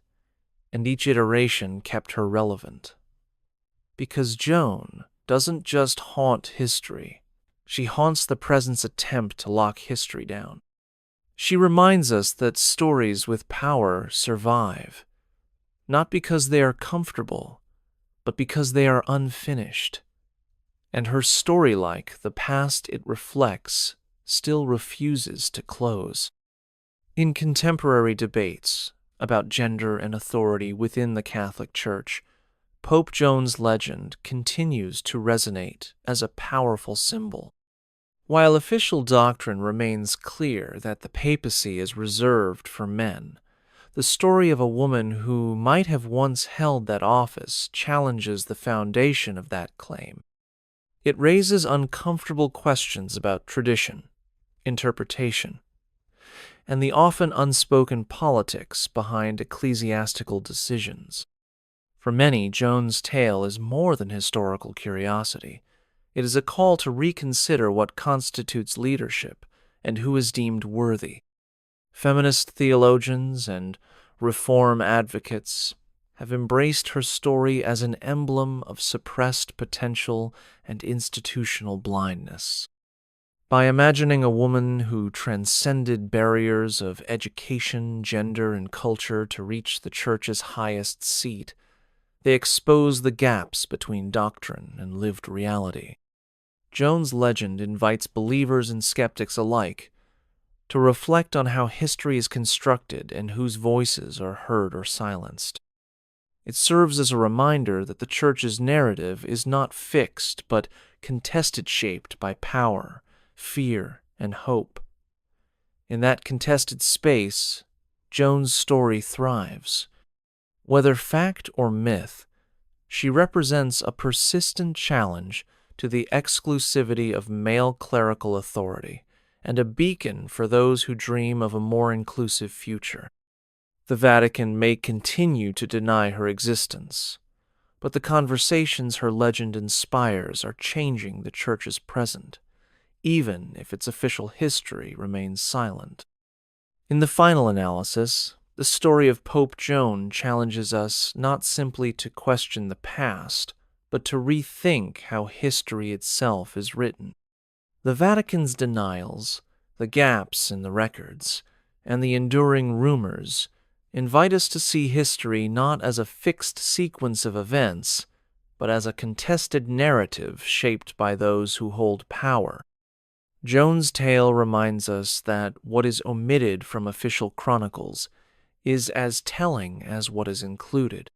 and each iteration kept her relevant. Because Joan doesn't just haunt history, she haunts the present's attempt to lock history down. She reminds us that stories with power survive, not because they are comfortable, but because they are unfinished. And her story, like the past it reflects, still refuses to close. In contemporary debates about gender and authority within the Catholic Church, Pope Joan's legend continues to resonate as a powerful symbol. While official doctrine remains clear that the papacy is reserved for men, the story of a woman who might have once held that office challenges the foundation of that claim. It raises uncomfortable questions about tradition, interpretation, and the often unspoken politics behind ecclesiastical decisions. For many, Joan's tale is more than historical curiosity. It is a call to reconsider what constitutes leadership and who is deemed worthy. Feminist theologians and reform advocates have embraced her story as an emblem of suppressed potential and institutional blindness. By imagining a woman who transcended barriers of education, gender, and culture to reach the Church's highest seat, they expose the gaps between doctrine and lived reality. Joan's legend invites believers and skeptics alike to reflect on how history is constructed and whose voices are heard or silenced. It serves as a reminder that the Church's narrative is not fixed but contested, shaped by power, fear, and hope. In that contested space, Joan's story thrives. Whether fact or myth, she represents a persistent challenge to the exclusivity of male clerical authority and a beacon for those who dream of a more inclusive future. The Vatican may continue to deny her existence, but the conversations her legend inspires are changing the Church's present, even if its official history remains silent. In the final analysis, the story of Pope Joan challenges us not simply to question the past, but to rethink how history itself is written. The Vatican's denials, the gaps in the records, and the enduring rumors invite us to see history not as a fixed sequence of events, but as a contested narrative shaped by those who hold power. Joan's tale reminds us that what is omitted from official chronicles is as telling as what is included.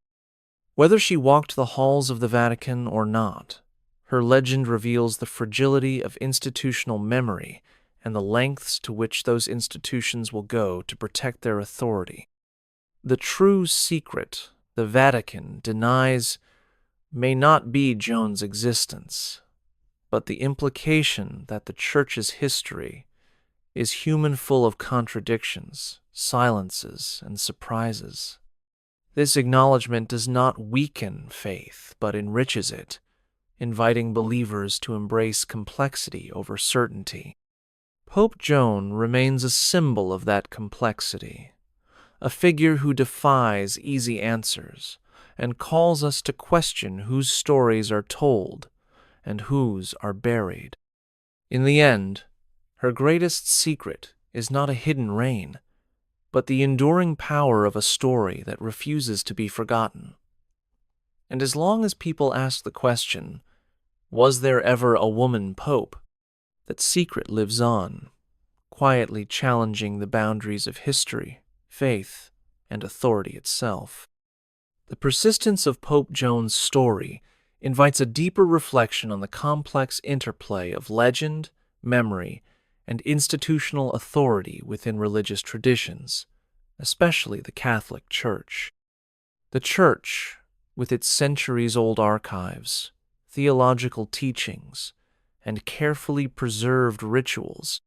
Whether she walked the halls of the Vatican or not, her legend reveals the fragility of institutional memory and the lengths to which those institutions will go to protect their authority. The true secret the Vatican denies may not be Joan's existence, but the implication that the Church's history is human, full of contradictions, silences, and surprises. This acknowledgement does not weaken faith, but enriches it, inviting believers to embrace complexity over certainty. Pope Joan remains a symbol of that complexity, a figure who defies easy answers and calls us to question whose stories are told and whose are buried. In the end, her greatest secret is not a hidden reign, but the enduring power of a story that refuses to be forgotten. And as long as people ask the question, was there ever a woman pope, that secret lives on, quietly challenging the boundaries of history, faith, and authority itself. The persistence of Pope Joan's story invites a deeper reflection on the complex interplay of legend, memory, and institutional authority within religious traditions, especially the Catholic Church. The Church, with its centuries-old archives, theological teachings, and carefully preserved rituals,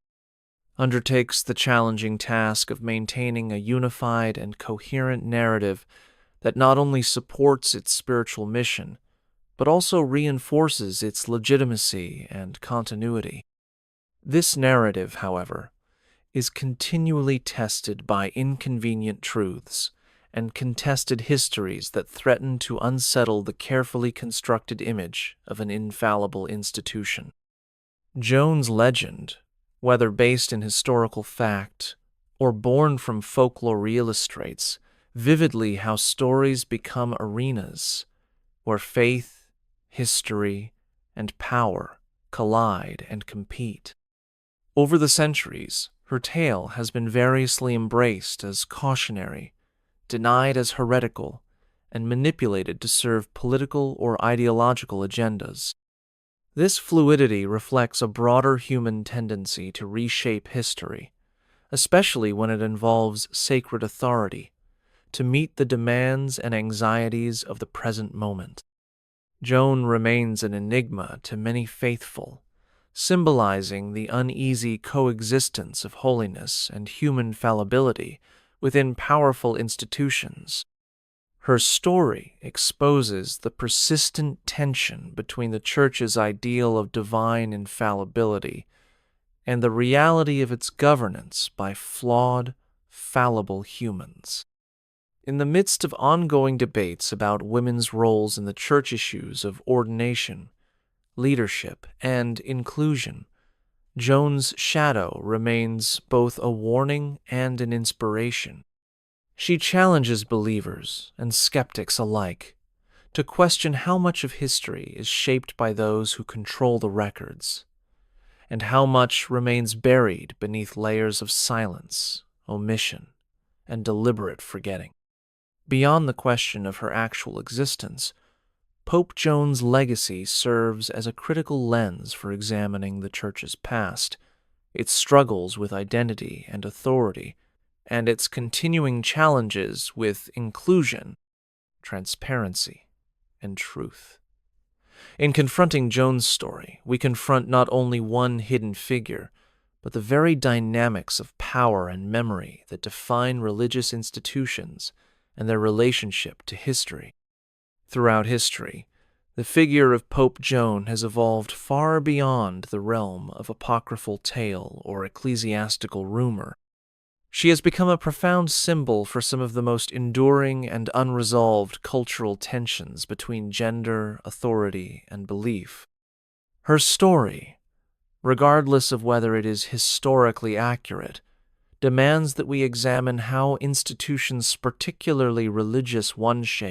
undertakes the challenging task of maintaining a unified and coherent narrative that not only supports its spiritual mission, but also reinforces its legitimacy and continuity. This narrative, however, is continually tested by inconvenient truths and contested histories that threaten to unsettle the carefully constructed image of an infallible institution. Joan's legend, whether based in historical fact or born from folklore, illustrates vividly how stories become arenas where faith, history, and power collide and compete. Over the centuries, her tale has been variously embraced as cautionary, denied as heretical, and manipulated to serve political or ideological agendas. This fluidity reflects a broader human tendency to reshape history, especially when it involves sacred authority, to meet the demands and anxieties of the present moment. Joan remains an enigma to many faithful, symbolizing the uneasy coexistence of holiness and human fallibility within powerful institutions. Her story exposes the persistent tension between the Church's ideal of divine infallibility and the reality of its governance by flawed, fallible humans. In the midst of ongoing debates about women's roles in the Church, issues of ordination, leadership, and inclusion, Joan's shadow remains both a warning and an inspiration. She challenges believers and skeptics alike to question how much of history is shaped by those who control the records, and how much remains buried beneath layers of silence, omission, and deliberate forgetting. Beyond the question of her actual existence, Pope Joan's legacy serves as a critical lens for examining the Church's past, its struggles with identity and authority, and its continuing challenges with inclusion, transparency, and truth. In confronting Joan's story, we confront not only one hidden figure, but the very dynamics of power and memory that define religious institutions and their relationship to history. Throughout history, the figure of Pope Joan has evolved far beyond the realm of apocryphal tale or ecclesiastical rumor. She has become a profound symbol for some of the most enduring and unresolved cultural tensions between gender, authority, and belief. Her story, regardless of whether it is historically accurate, demands that we examine how institutions, particularly religious ones,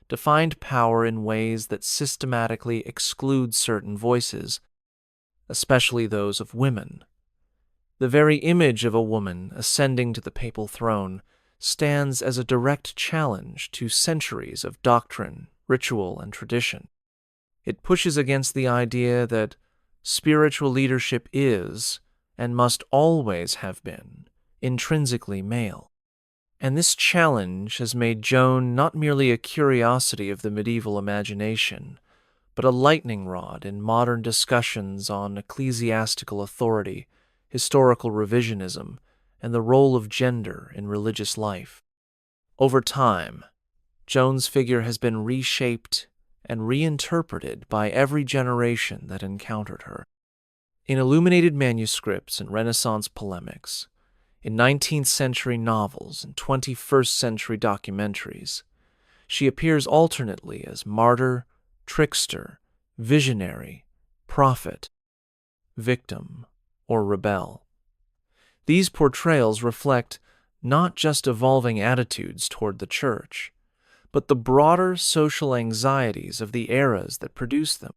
defined power in ways that systematically exclude certain voices, especially those of women. The very image of a woman ascending to the papal throne stands as a direct challenge to centuries of doctrine, ritual, and tradition. It pushes against the idea that spiritual leadership is, and must always have been, intrinsically male. And this challenge has made Joan not merely a curiosity of the medieval imagination, but a lightning rod in modern discussions on ecclesiastical authority, historical revisionism, and the role of gender in religious life. Over time, Joan's figure has been reshaped and reinterpreted by every generation that encountered her. In illuminated manuscripts and Renaissance polemics, in 19th century novels and 21st century documentaries, she appears alternately as martyr, trickster, visionary, prophet, victim, or rebel. These portrayals reflect not just evolving attitudes toward the Church, but the broader social anxieties of the eras that produced them.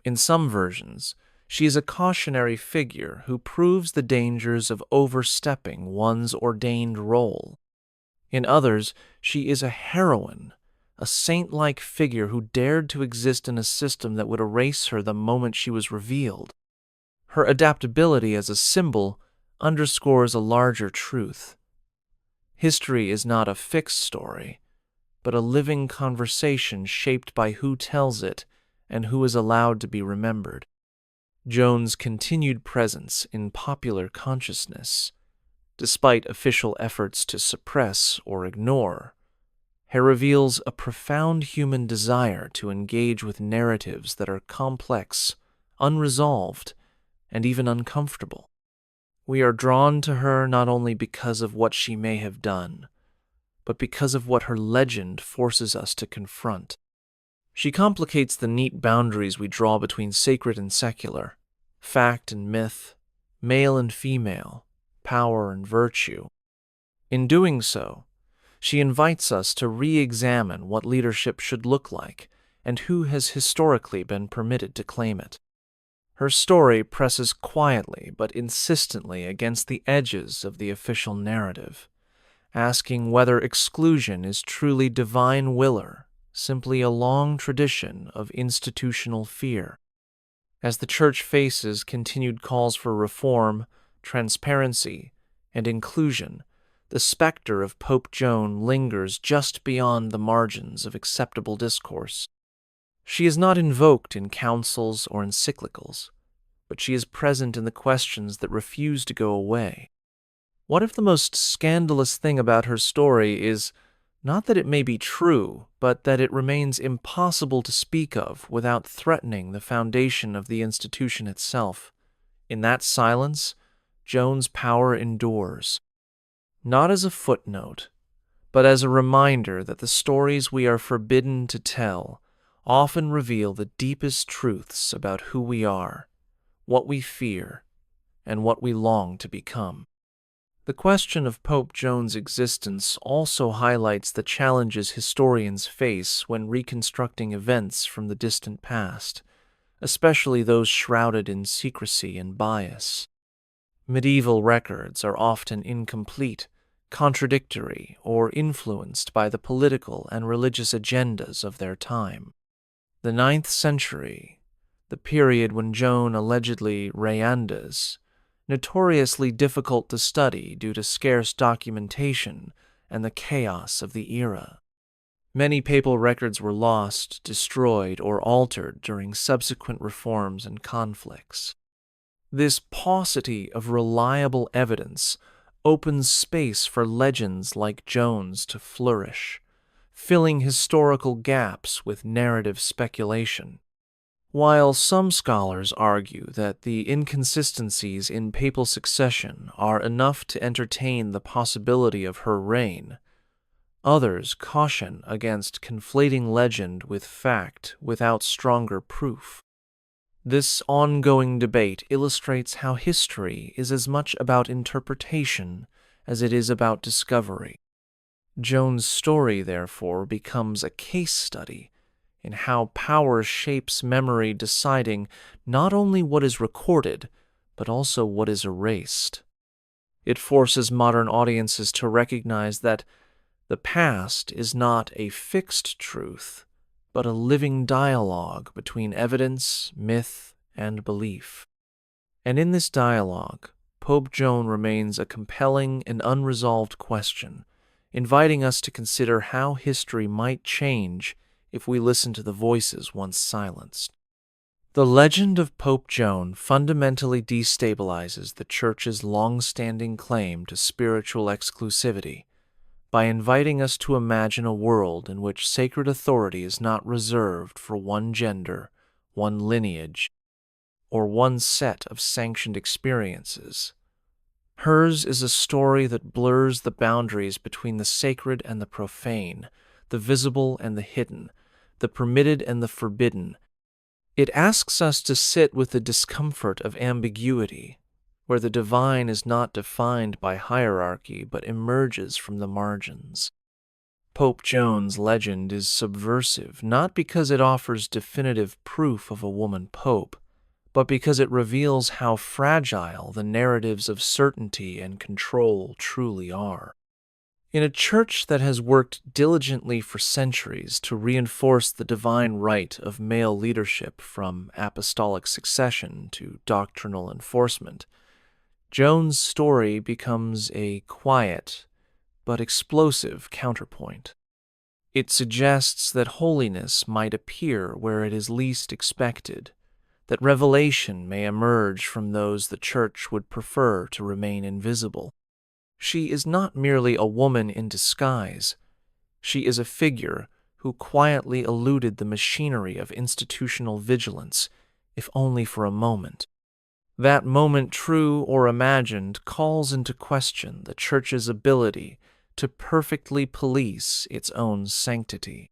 In some versions, she is a cautionary figure who proves the dangers of overstepping one's ordained role. In others, she is a heroine, a saint-like figure who dared to exist in a system that would erase her the moment she was revealed. Her adaptability as a symbol underscores a larger truth. History is not a fixed story, but a living conversation shaped by who tells it and who is allowed to be remembered. Joan's continued presence in popular consciousness, despite official efforts to suppress or ignore, reveals a profound human desire to engage with narratives that are complex, unresolved, and even uncomfortable. We are drawn to her not only because of what she may have done, but because of what her legend forces us to confront. She complicates the neat boundaries we draw between sacred and secular, fact and myth, male and female, power and virtue. In doing so, she invites us to re-examine what leadership should look like and who has historically been permitted to claim it. Her story presses quietly but insistently against the edges of the official narrative, asking whether exclusion is truly divine will or simply a long tradition of institutional fear. As the Church faces continued calls for reform, transparency, and inclusion, the specter of Pope Joan lingers just beyond the margins of acceptable discourse. She is not invoked in councils or encyclicals, but she is present in the questions that refuse to go away. What if the most scandalous thing about her story is not that it may be true, but that it remains impossible to speak of without threatening the foundation of the institution itself? In that silence, Joan's power endures, not as a footnote, but as a reminder that the stories we are forbidden to tell often reveal the deepest truths about who we are, what we fear, and what we long to become. The question of Pope Joan's existence also highlights the challenges historians face when reconstructing events from the distant past, especially those shrouded in secrecy and bias. Medieval records are often incomplete, contradictory, or influenced by the political and religious agendas of their time. The 9th century, the period when Joan allegedly reandas, notoriously difficult to study due to scarce documentation and the chaos of the era. Many papal records were lost, destroyed, or altered during subsequent reforms and conflicts. This paucity of reliable evidence opens space for legends like Joan's to flourish, filling historical gaps with narrative speculation. While some scholars argue that the inconsistencies in papal succession are enough to entertain the possibility of her reign, others caution against conflating legend with fact without stronger proof. This ongoing debate illustrates how history is as much about interpretation as it is about discovery. Joan's story, therefore, becomes a case study in how power shapes memory, deciding not only what is recorded, but also what is erased. It forces modern audiences to recognize that the past is not a fixed truth, but a living dialogue between evidence, myth, and belief. And in this dialogue, Pope Joan remains a compelling and unresolved question, inviting us to consider how history might change if we listen to the voices once silenced. The legend of Pope Joan fundamentally destabilizes the Church's long-standing claim to spiritual exclusivity by inviting us to imagine a world in which sacred authority is not reserved for one gender, one lineage, or one set of sanctioned experiences. Hers is a story that blurs the boundaries between the sacred and the profane, the visible and the hidden, the permitted and the forbidden. It asks us to sit with the discomfort of ambiguity, where the divine is not defined by hierarchy but emerges from the margins. Pope Joan's legend is subversive not because it offers definitive proof of a woman pope, but because it reveals how fragile the narratives of certainty and control truly are. In a church that has worked diligently for centuries to reinforce the divine right of male leadership from apostolic succession to doctrinal enforcement, Joan's story becomes a quiet but explosive counterpoint. It suggests that holiness might appear where it is least expected, that revelation may emerge from those the Church would prefer to remain invisible. She is not merely a woman in disguise. She is a figure who quietly eluded the machinery of institutional vigilance, if only for a moment. That moment, true or imagined, calls into question the Church's ability to perfectly police its own sanctity.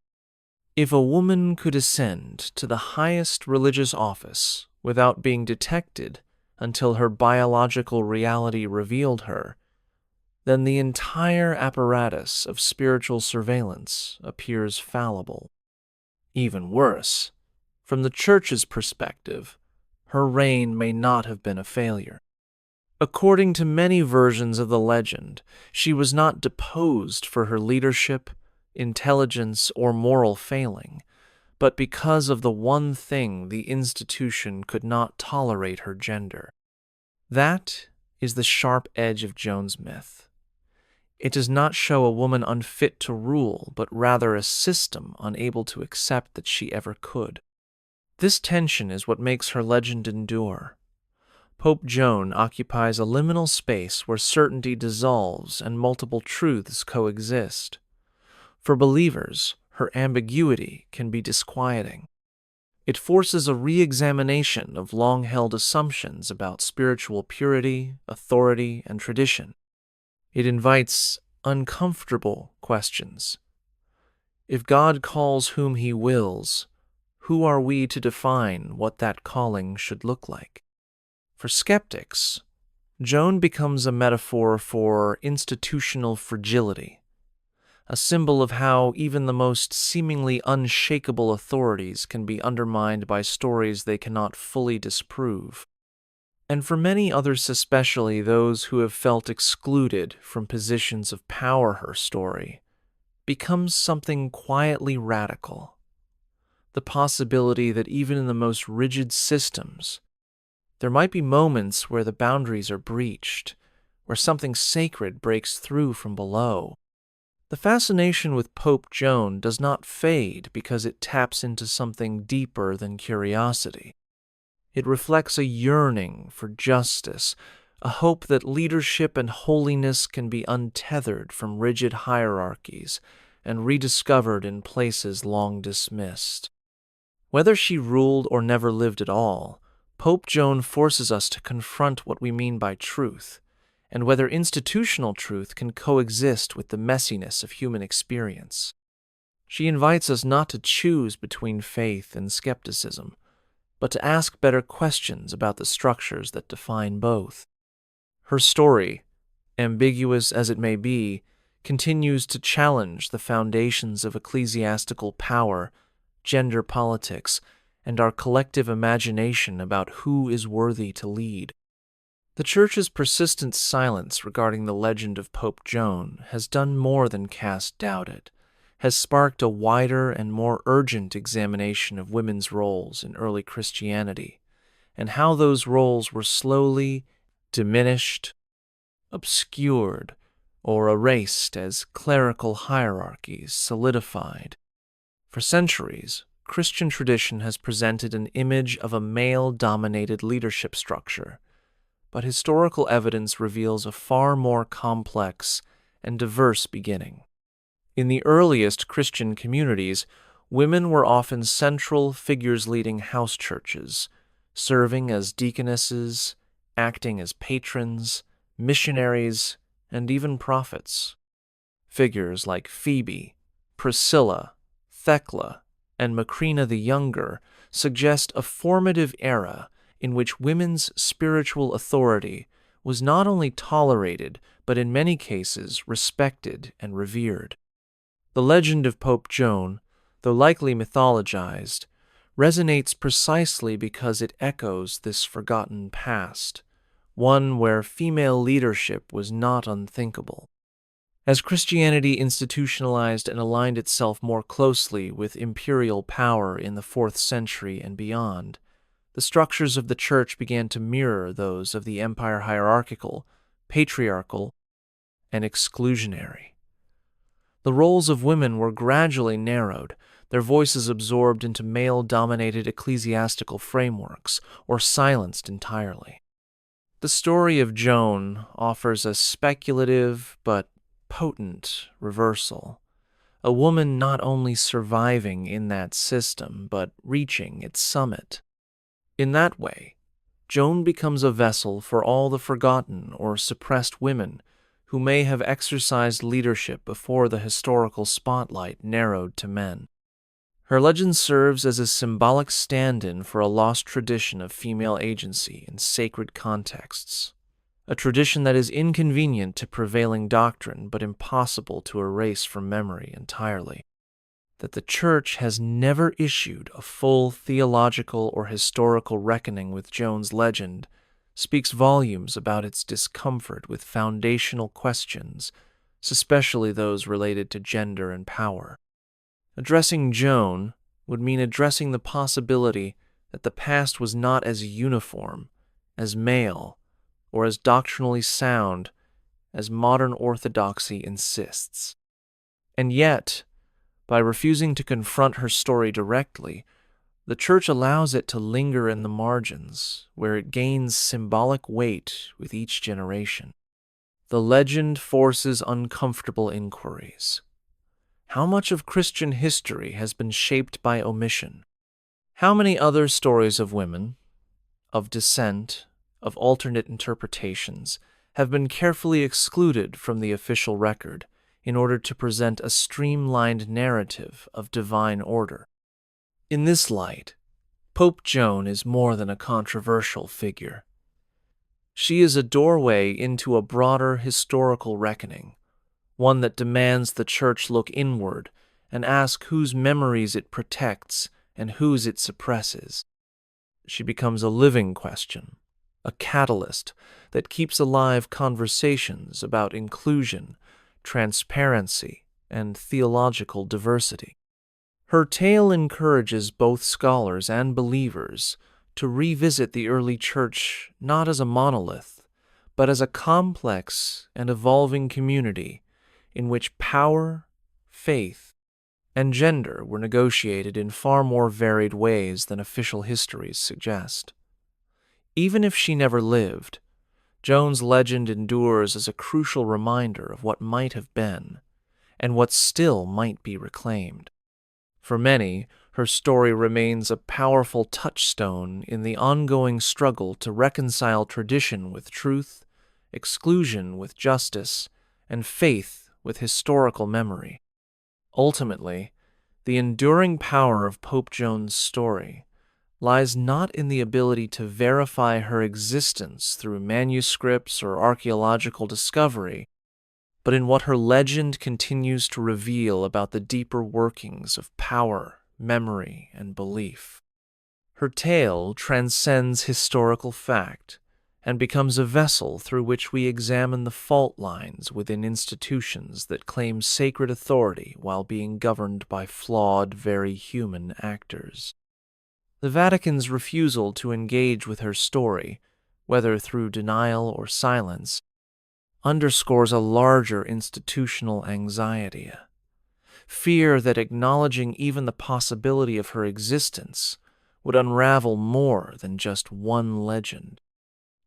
If a woman could ascend to the highest religious office without being detected until her biological reality revealed her, then the entire apparatus of spiritual surveillance appears fallible. Even worse, from the Church's perspective, her reign may not have been a failure. According to many versions of the legend, she was not deposed for her leadership, intelligence, or moral failing, but because of the one thing the institution could not tolerate: her gender. That is the sharp edge of Joan's myth. It does not show a woman unfit to rule, but rather a system unable to accept that she ever could. This tension is what makes her legend endure. Pope Joan occupies a liminal space where certainty dissolves and multiple truths coexist. For believers, her ambiguity can be disquieting. It forces a re-examination of long-held assumptions about spiritual purity, authority, and tradition. It invites uncomfortable questions. If God calls whom he wills, who are we to define what that calling should look like? For skeptics, Joan becomes a metaphor for institutional fragility, a symbol of how even the most seemingly unshakable authorities can be undermined by stories they cannot fully disprove. And for many others, especially those who have felt excluded from positions of power, her story becomes something quietly radical. The possibility that even in the most rigid systems, there might be moments where the boundaries are breached, where something sacred breaks through from below. The fascination with Pope Joan does not fade because it taps into something deeper than curiosity. It reflects a yearning for justice, a hope that leadership and holiness can be untethered from rigid hierarchies and rediscovered in places long dismissed. Whether she ruled or never lived at all, Pope Joan forces us to confront what we mean by truth, and whether institutional truth can coexist with the messiness of human experience. She invites us not to choose between faith and skepticism, but to ask better questions about the structures that define both. Her story, ambiguous as it may be, continues to challenge the foundations of ecclesiastical power, gender politics, and our collective imagination about who is worthy to lead. The The Church's persistent silence regarding the legend of Pope Joan has done more than cast doubt it, has sparked a wider and more urgent examination of women's roles in early Christianity, and how those roles were slowly diminished, obscured, or erased as clerical hierarchies solidified. For centuries, Christian tradition has presented an image of a male-dominated leadership structure, but historical evidence reveals a far more complex and diverse beginning. In the earliest Christian communities, women were often central figures leading house churches, serving as deaconesses, acting as patrons, missionaries, and even prophets. Figures like Phoebe, Priscilla, Thecla, and Macrina the Younger suggest a formative era in which women's spiritual authority was not only tolerated, but in many cases respected and revered. The legend of Pope Joan, though likely mythologized, resonates precisely because it echoes this forgotten past, one where female leadership was not unthinkable. As Christianity institutionalized and aligned itself more closely with imperial power in the 4th century and beyond, the structures of the Church began to mirror those of the empire hierarchical, patriarchal, and exclusionary. The roles of women were gradually narrowed, their voices absorbed into male-dominated ecclesiastical frameworks or silenced entirely. The story of Joan offers a speculative but potent reversal, a woman not only surviving in that system but reaching its summit. In that way, Joan becomes a vessel for all the forgotten or suppressed women who may have exercised leadership before the historical spotlight narrowed to men. Her legend serves as a symbolic stand-in for a lost tradition of female agency in sacred contexts, a tradition that is inconvenient to prevailing doctrine but impossible to erase from memory entirely. That the Church has never issued a full theological or historical reckoning with Joan's legend speaks volumes about its discomfort with foundational questions, especially those related to gender and power. Addressing Joan would mean addressing the possibility that the past was not as uniform, as male, or as doctrinally sound as modern orthodoxy insists. And yet, by refusing to confront her story directly, the Church allows it to linger in the margins, where it gains symbolic weight with each generation. The legend forces uncomfortable inquiries. How much of Christian history has been shaped by omission? How many other stories of women, of dissent, of alternate interpretations, have been carefully excluded from the official record in order to present a streamlined narrative of divine order? In this light, Pope Joan is more than a controversial figure. She is a doorway into a broader historical reckoning, one that demands the Church look inward and ask whose memories it protects and whose it suppresses. She becomes a living question, a catalyst that keeps alive conversations about inclusion, transparency, and theological diversity. Her tale encourages both scholars and believers to revisit the early Church not as a monolith, but as a complex and evolving community in which power, faith, and gender were negotiated in far more varied ways than official histories suggest. Even if she never lived, Joan's legend endures as a crucial reminder of what might have been, and what still might be reclaimed. For many, her story remains a powerful touchstone in the ongoing struggle to reconcile tradition with truth, exclusion with justice, and faith with historical memory. Ultimately, the enduring power of Pope Joan's story lies not in the ability to verify her existence through manuscripts or archaeological discovery, but in what her legend continues to reveal about the deeper workings of power, memory, and belief. Her tale transcends historical fact and becomes a vessel through which we examine the fault lines within institutions that claim sacred authority while being governed by flawed, very human actors. The Vatican's refusal to engage with her story, whether through denial or silence, underscores a larger institutional anxiety, fear that acknowledging even the possibility of her existence would unravel more than just one legend.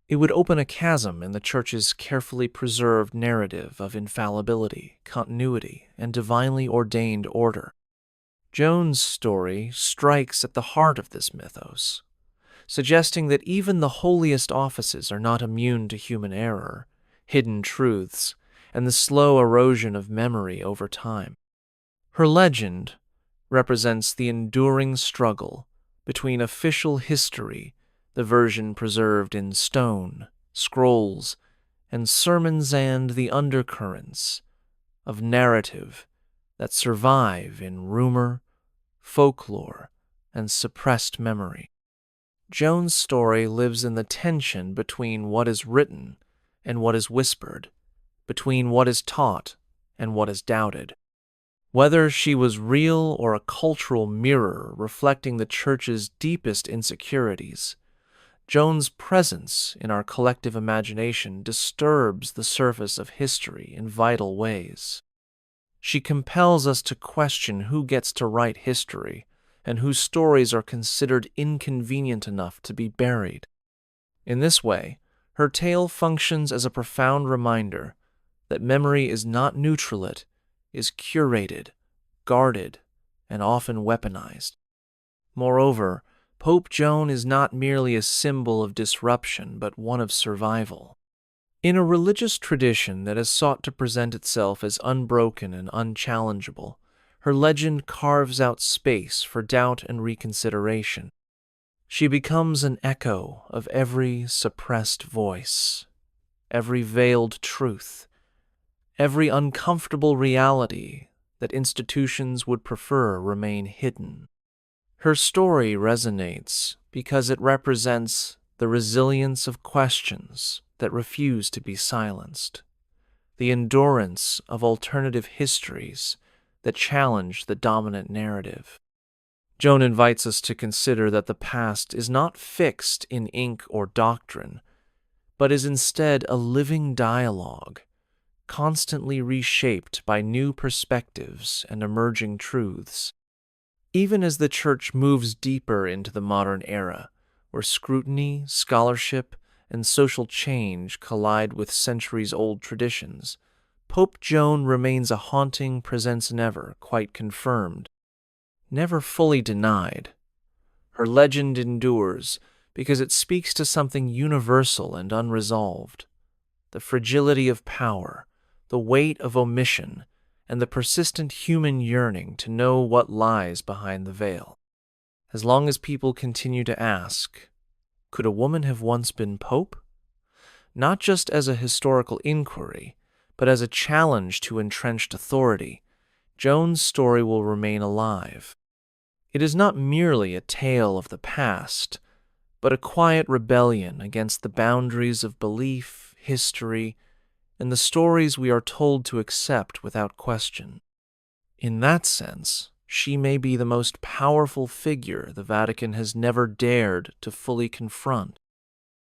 It would open a chasm in the Church's carefully preserved narrative of infallibility, continuity, and divinely ordained order. Joan's story strikes at the heart of this mythos, suggesting that even the holiest offices are not immune to human error, hidden truths, and the slow erosion of memory over time. Her legend represents the enduring struggle between official history, the version preserved in stone, scrolls, and sermons, and the undercurrents of narrative that survive in rumor, folklore, and suppressed memory. Joan's story lives in the tension between what is written and what is whispered, between what is taught and what is doubted. Whether she was real or a cultural mirror reflecting the Church's deepest insecurities, Joan's presence in our collective imagination disturbs the surface of history in vital ways. She compels us to question who gets to write history and whose stories are considered inconvenient enough to be buried. In this way, her tale functions as a profound reminder that memory is not neutral, it is curated, guarded, and often weaponized. Moreover, Pope Joan is not merely a symbol of disruption, but one of survival. In a religious tradition that has sought to present itself as unbroken and unchallengeable, her legend carves out space for doubt and reconsideration. She becomes an echo of every suppressed voice, every veiled truth, every uncomfortable reality that institutions would prefer remain hidden. Her story resonates because it represents the resilience of questions that refuse to be silenced, the endurance of alternative histories that challenge the dominant narrative. Joan invites us to consider that the past is not fixed in ink or doctrine, but is instead a living dialogue, constantly reshaped by new perspectives and emerging truths. Even as the Church moves deeper into the modern era, where scrutiny, scholarship, and social change collide with centuries-old traditions, Pope Joan remains a haunting presence never quite confirmed, never fully denied. Her legend endures because it speaks to something universal and unresolved: the fragility of power, the weight of omission, and the persistent human yearning to know what lies behind the veil. As long as people continue to ask, could a woman have once been pope? Not just as a historical inquiry, but as a challenge to entrenched authority, Joan's story will remain alive. It is not merely a tale of the past, but a quiet rebellion against the boundaries of belief, history, and the stories we are told to accept without question. In that sense, she may be the most powerful figure the Vatican has never dared to fully confront.